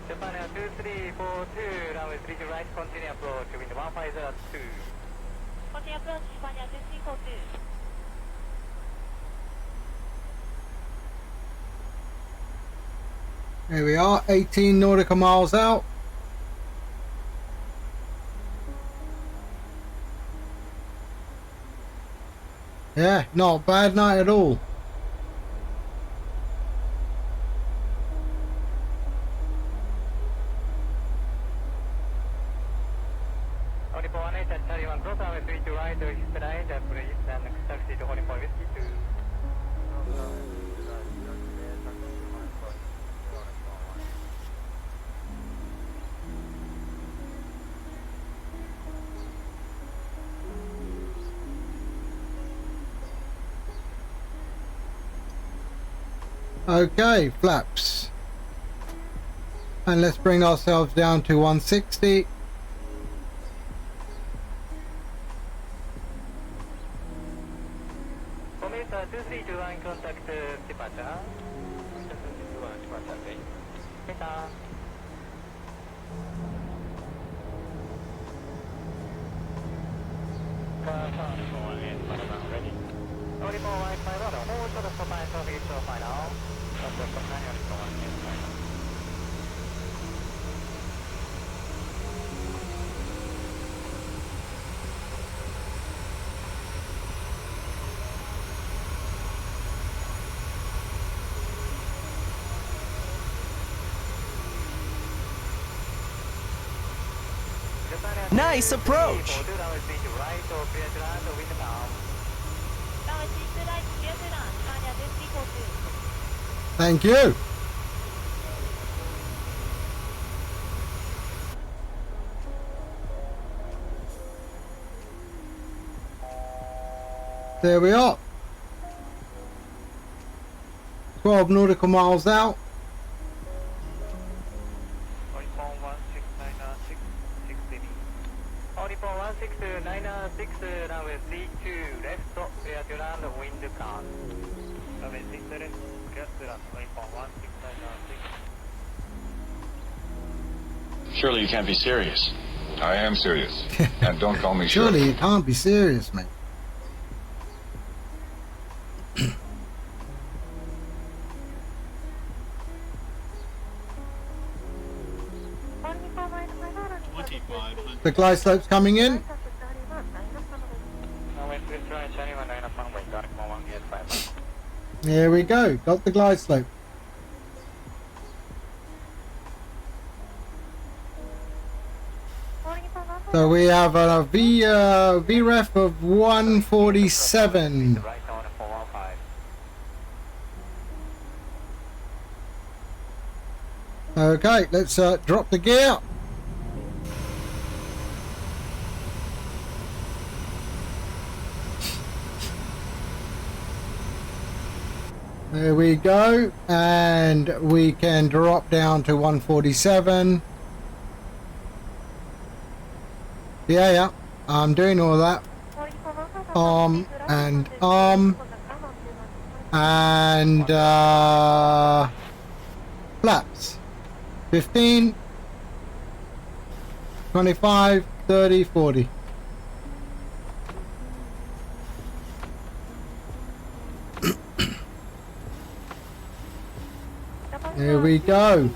Japan 2342, runway 3 to right, continue approach, wind 1502. Continue approach, Japan 2342. There we are, 18 nautical miles out. Yeah, not a bad night at all. Okay, flaps. And let's bring ourselves down to 160. Contact departure. Nice approach! Thank you. There we are. 12 nautical miles out. Oricon 16996, 6 Oricon 16996, runway 32 left, clear to land, wind calm. Runway 6 left, clear to land, Oricon 16996. Surely you can't be serious. I am serious. And don't call me Surely Shirley. you can't be serious, mate. The glide slope's coming in. Here we go. Got the glide slope. So we have a VREF of 147. Okay, let's drop the gear. There we go, and we can drop down to 147. Yeah, I'm doing all that. Arm and flaps. 15, 25, 30, 40. There we go.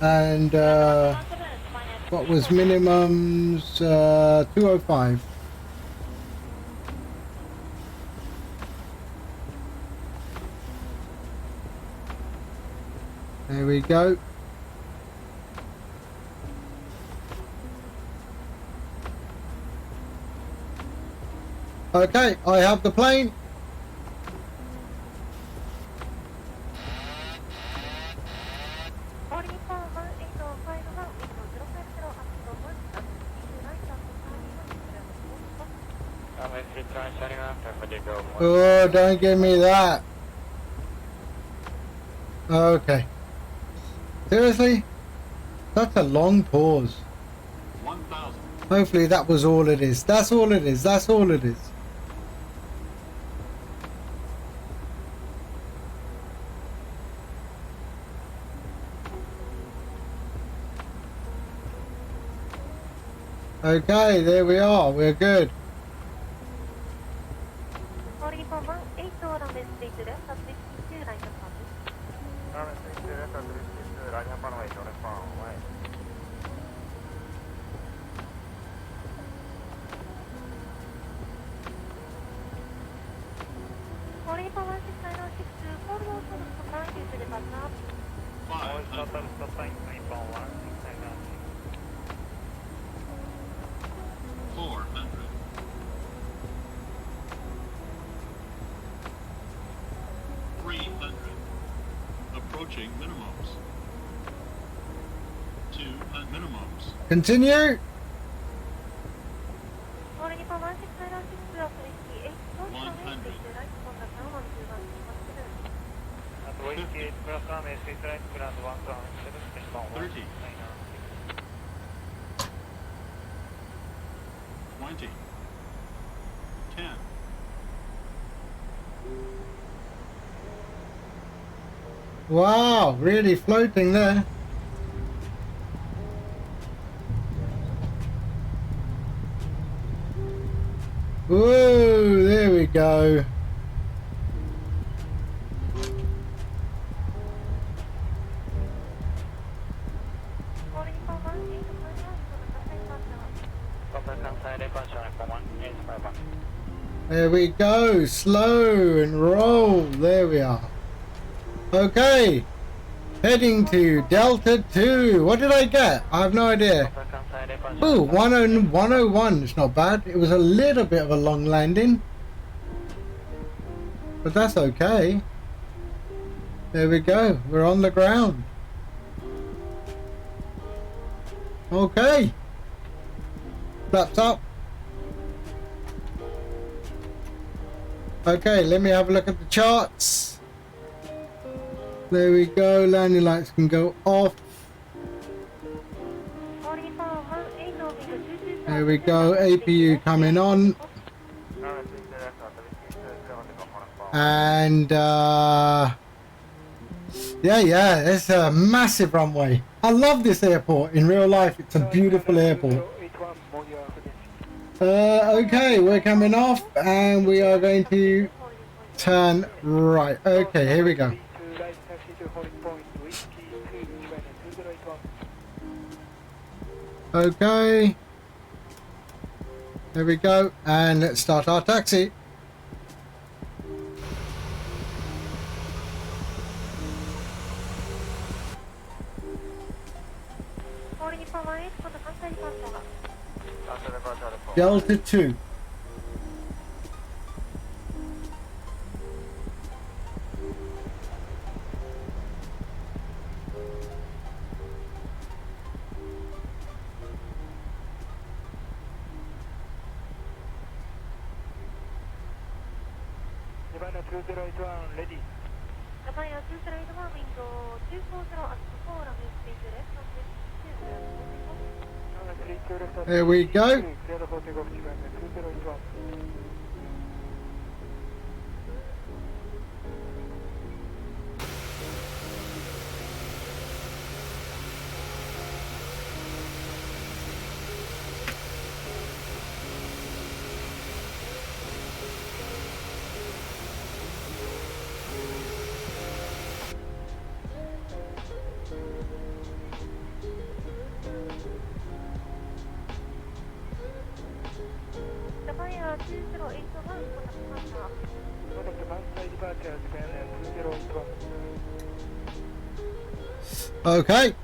And what was minimums? 205. There we go. Okay, I have the plane. Oh, don't give me that. Okay. Seriously? That's a long pause. 1,000. Hopefully that was all it is. That's all it is. That's all it is. Okay, there we are. We're good. Approaching minimums. 200 minimums. Continue. 30. 20. 10. Wow, really floating there. Whoa, there we go. There we go, slow and roll, there we are. Okay, heading to Delta 2. What did I get? I have no idea. Ooh, 101, it's not bad. It was a little bit of a long landing, but that's okay. There we go, we're on the ground. Okay, flaps up. Okay, let me have a look at the charts. There we go. Landing lights can go off. There we go. APU coming on. And yeah, it's a massive runway. I love this airport. In real life, it's a beautiful airport. Okay, we're coming off and we are going to turn right. Okay, here we go. Okay, there we go, and let's start our taxi. Delta 2. Japan 208 ready. Japan 208 window 240 at 4 runway 32 left, runway 32 left. There we go. Okay.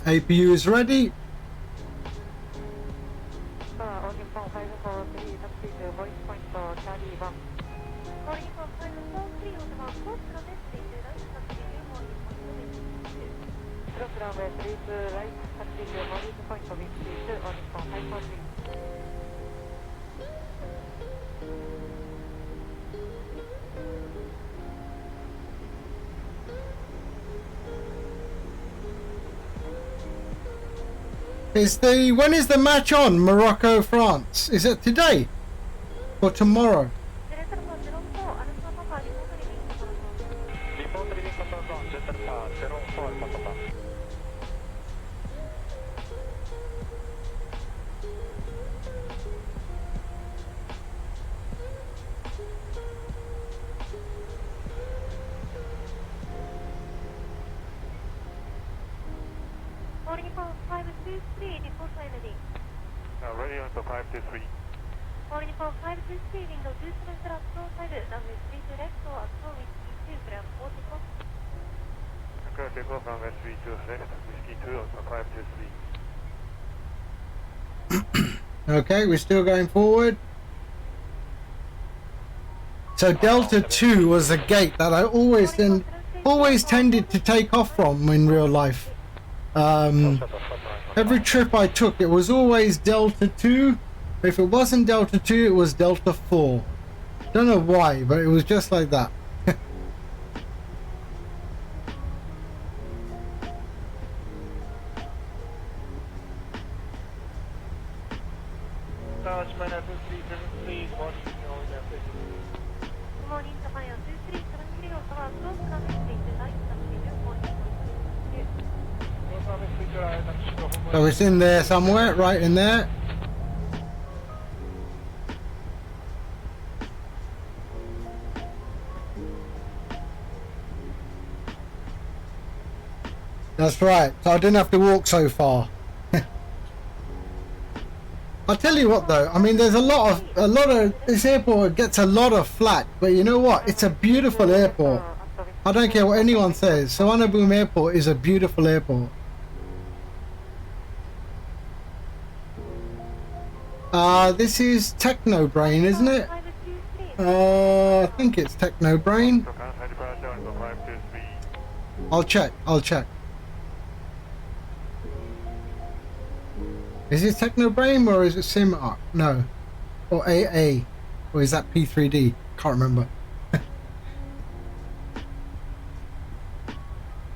APU is ready. When is the match on? Morocco, France. Is it today or tomorrow? Ready on the 523. Calling for 523, window 27 at 25, runway 32 left, or at 2 ground 44. Okay, take off runway 32 left, whiskey 2 on the 523. Okay, we're still going forward. So Delta 2 was a gate that I always tended to take off from in real life. Every trip I took, it was always Delta 2. If it wasn't Delta 2, it was Delta 4. Don't know why, but it was just like that. So it's in there somewhere, right in there. That's right. So I didn't have to walk so far. I'll tell you what though, I mean there's a lot of this airport gets a lot of flack, but you know what? It's a beautiful airport. I don't care what anyone says. Suvarnabhumi Airport is a beautiful airport. This is Techno Brain, isn't it? I think it's Techno Brain. I'll check. Is it Techno Brain or is it Sim? No. Or AA. Or is that P3D? Can't remember.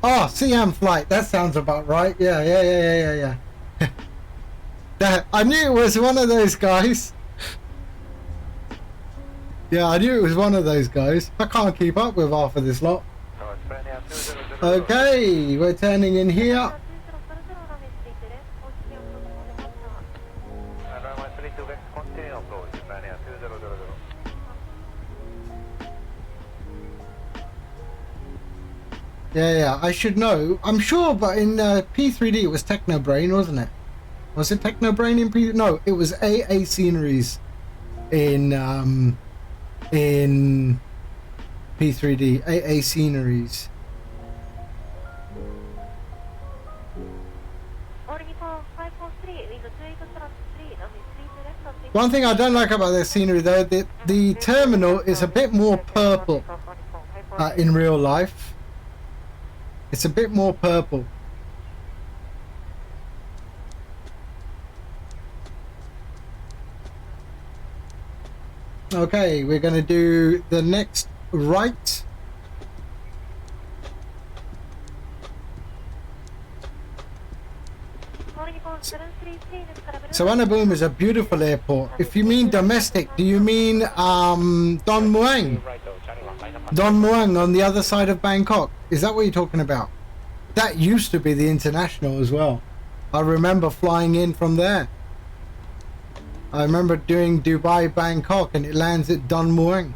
Oh, Siam Flight. That sounds about right. Yeah. I knew it was one of those guys. Yeah, I knew it was one of those guys. I can't keep up with half of this lot. Okay, we're turning in here. Yeah, I should know. I'm sure, but in P3D it was Techno Brain, wasn't it? Was it Techno Brain in P? No, it was AA Sceneries in P3D. AA Sceneries. One thing I don't like about their scenery though, the terminal is a bit more purple in real life. It's a bit more purple. Okay, we're going to do the next right. Suvarnabhumi is a beautiful airport. If you mean domestic, do you mean Don Muang? Don Muang on the other side of Bangkok. Is that what you're talking about? That used to be the international as well. I remember flying in from there. I remember doing Dubai Bangkok and it lands at Don Muang.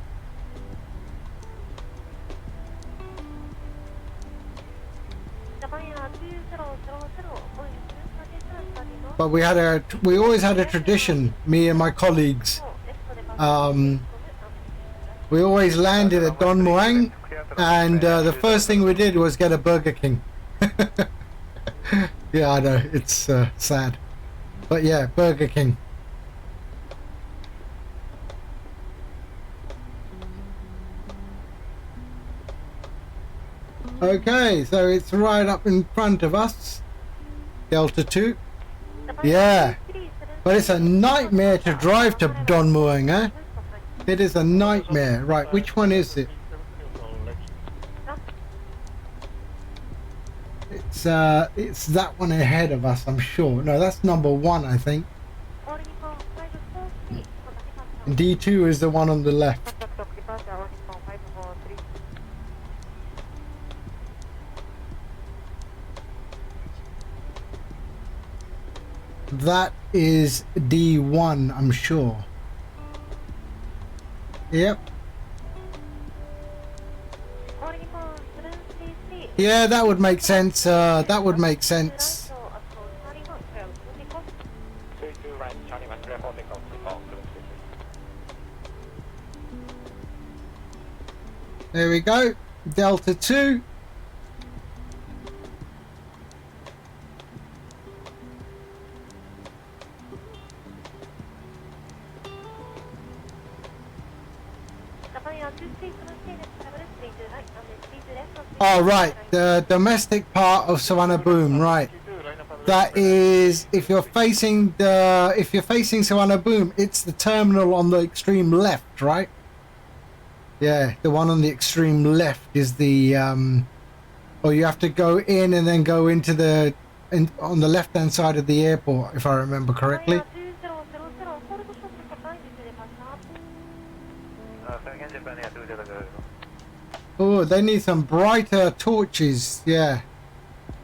But we always had a tradition, me and my colleagues. We always landed at Don Muang, and the first thing we did was get a Burger King. Yeah, I know, it's sad. But yeah, Burger King. Okay, so it's right up in front of us. Delta 2. Yeah, but it's a nightmare to drive to Don Muang, eh? It is a nightmare. Right, which one is it? It's that one ahead of us, I'm sure. No, that's number 1, I think. D2 is the one on the left. That is D1, I'm sure. Yep. Yeah, that would make sense. That would make sense. There we go. Delta 2. Oh right, the domestic part of Suvarnabhumi, right. That is, if you're facing Suvarnabhumi, it's the terminal on the extreme left, right? Yeah, the one on the extreme left is the or you have to go in and then go into on the left hand side of the airport, if I remember correctly. Oh, they need some brighter torches. Yeah.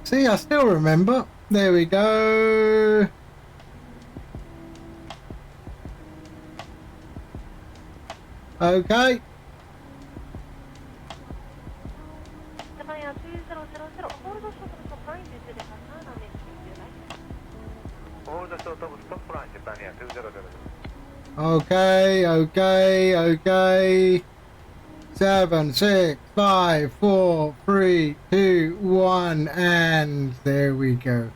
See, I still remember. There we go. Okay. Hold the short of stop line, Japan Air 200. Okay. 7, 6, 5, 4, 3, 2, 1, and there we go.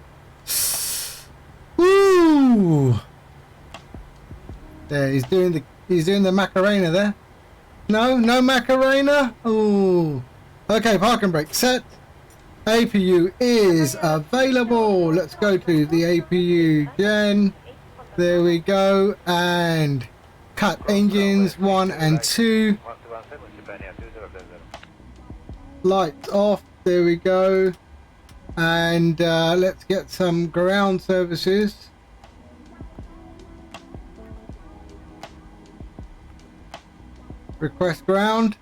Woo! There, he's doing the Macarena there. No Macarena. Oh, okay. Park and brake set. APU is available. Let's go to the APU gen. There we go, and cut engines 1 and 2. Lights off. There we go, and let's get some ground services. Request ground.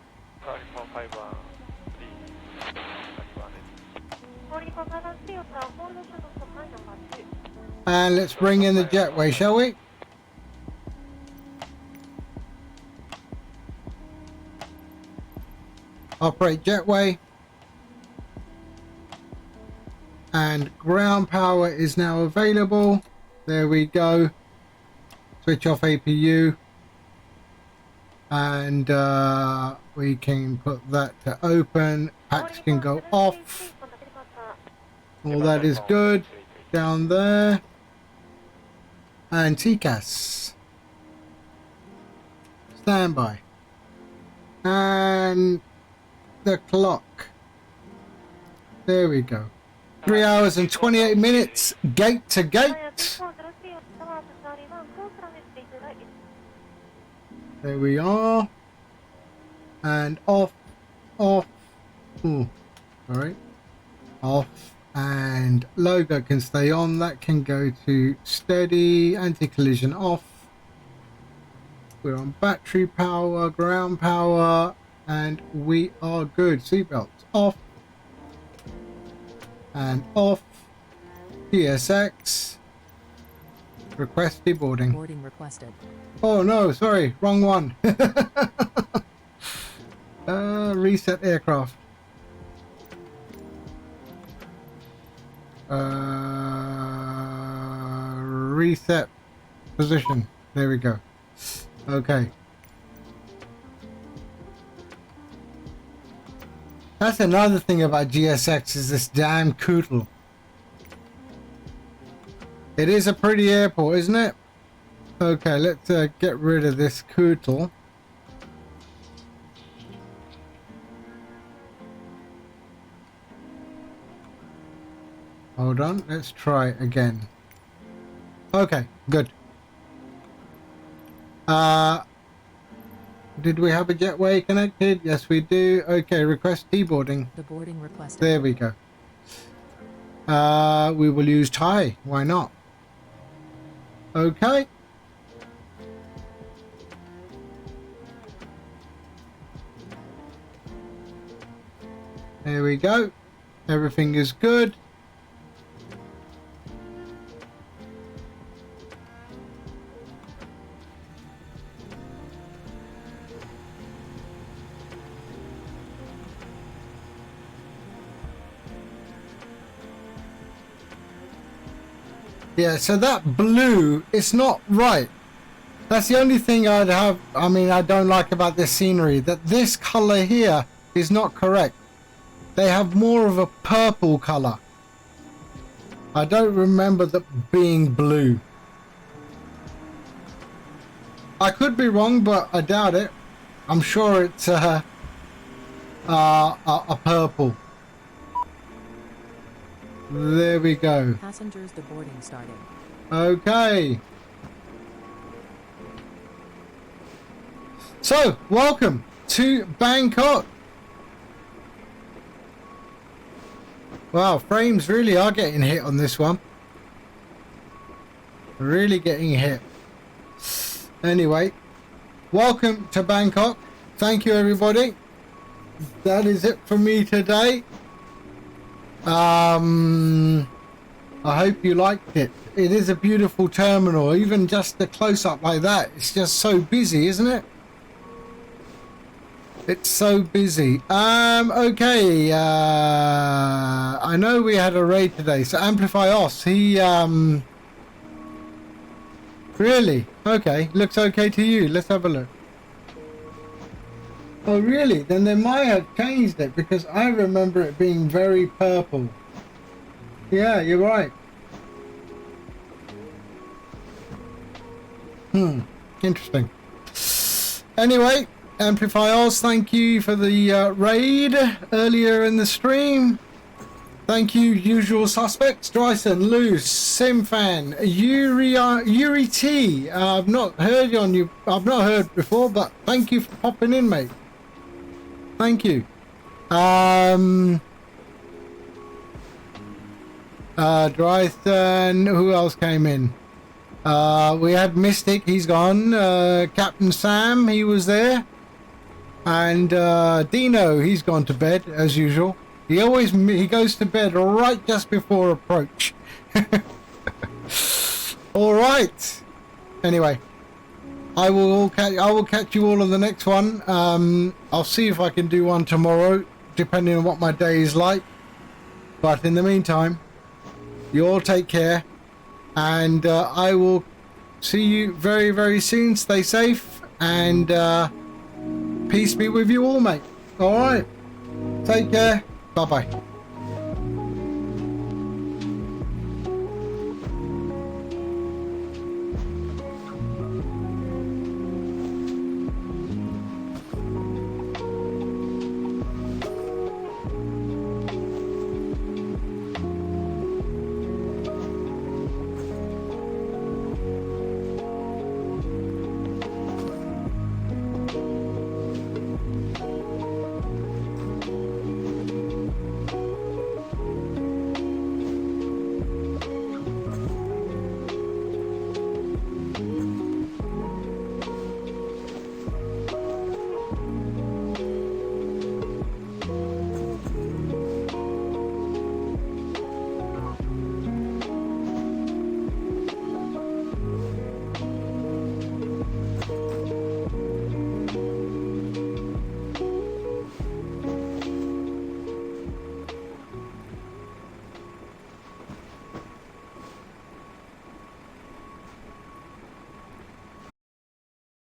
And let's bring in the jetway, shall we? Operate jetway. And ground power is now available. There we go. Switch off APU. And we can put that to open. Packs can go off. All that is good. Down there. And TCAS. Standby. And the clock. There we go. 3 hours and 28 minutes. Gate to gate. There we are. And off. Ooh, sorry. Off. And logo can stay on. That can go to steady. Anti-collision off. We're on battery power, ground power, and we are good. Seatbelts off. And off. PSX. Request deboarding. Boarding requested. Oh no, sorry, wrong one. Reset aircraft. Reset position. There we go. Okay. That's another thing about GSX is this damn Kootle. It is a pretty airport, isn't it? Okay, let's get rid of this Kootle. Hold on, let's try again. Okay, good. Did we have a jetway connected? Yes, we do. Okay, request deboarding. The boarding requested. There we go. We will use Thai. Why not? Okay. There we go. Everything is good. Yeah, so that blue, it's not right. That's the only thing I don't like about this scenery, that this color here is not correct. They have more of a purple color. I don't remember that being blue. I could be wrong, but I doubt it. I'm sure it's a purple. There we go. Passengers deboarding starting. Okay. So, welcome to Bangkok. Wow, frames really are getting hit on this one. Really getting hit. Anyway, welcome to Bangkok. Thank you, everybody. That is it for me today. I hope you liked it. It is a beautiful terminal. Even just the close-up like that, it's just so busy, isn't it? It's so busy. Okay. I know we had a raid today. So Amplify Os, he Really? Okay. Looks okay to you. Let's have a look. Oh, really? Then they might have changed it because I remember it being very purple. Yeah, you're right. Interesting. Anyway, Amplifiers, thank you for the raid earlier in the stream. Thank you, usual suspects. Dryson, Loose, Simfan, Yuri T. I've not heard on you. I've not heard before, but thank you for popping in, mate. Thank you. Dryson, who else came in? We had Mystic, he's gone. Captain Sam, he was there. And Dino, he's gone to bed as usual. He goes to bed right just before approach. All right. Anyway, I will catch you all on the next one. I'll see if I can do one tomorrow, depending on what my day is like. But in the meantime, you all take care, and I will see you very, very soon. Stay safe, and peace be with you all, mate. All right. Take care. Bye-bye.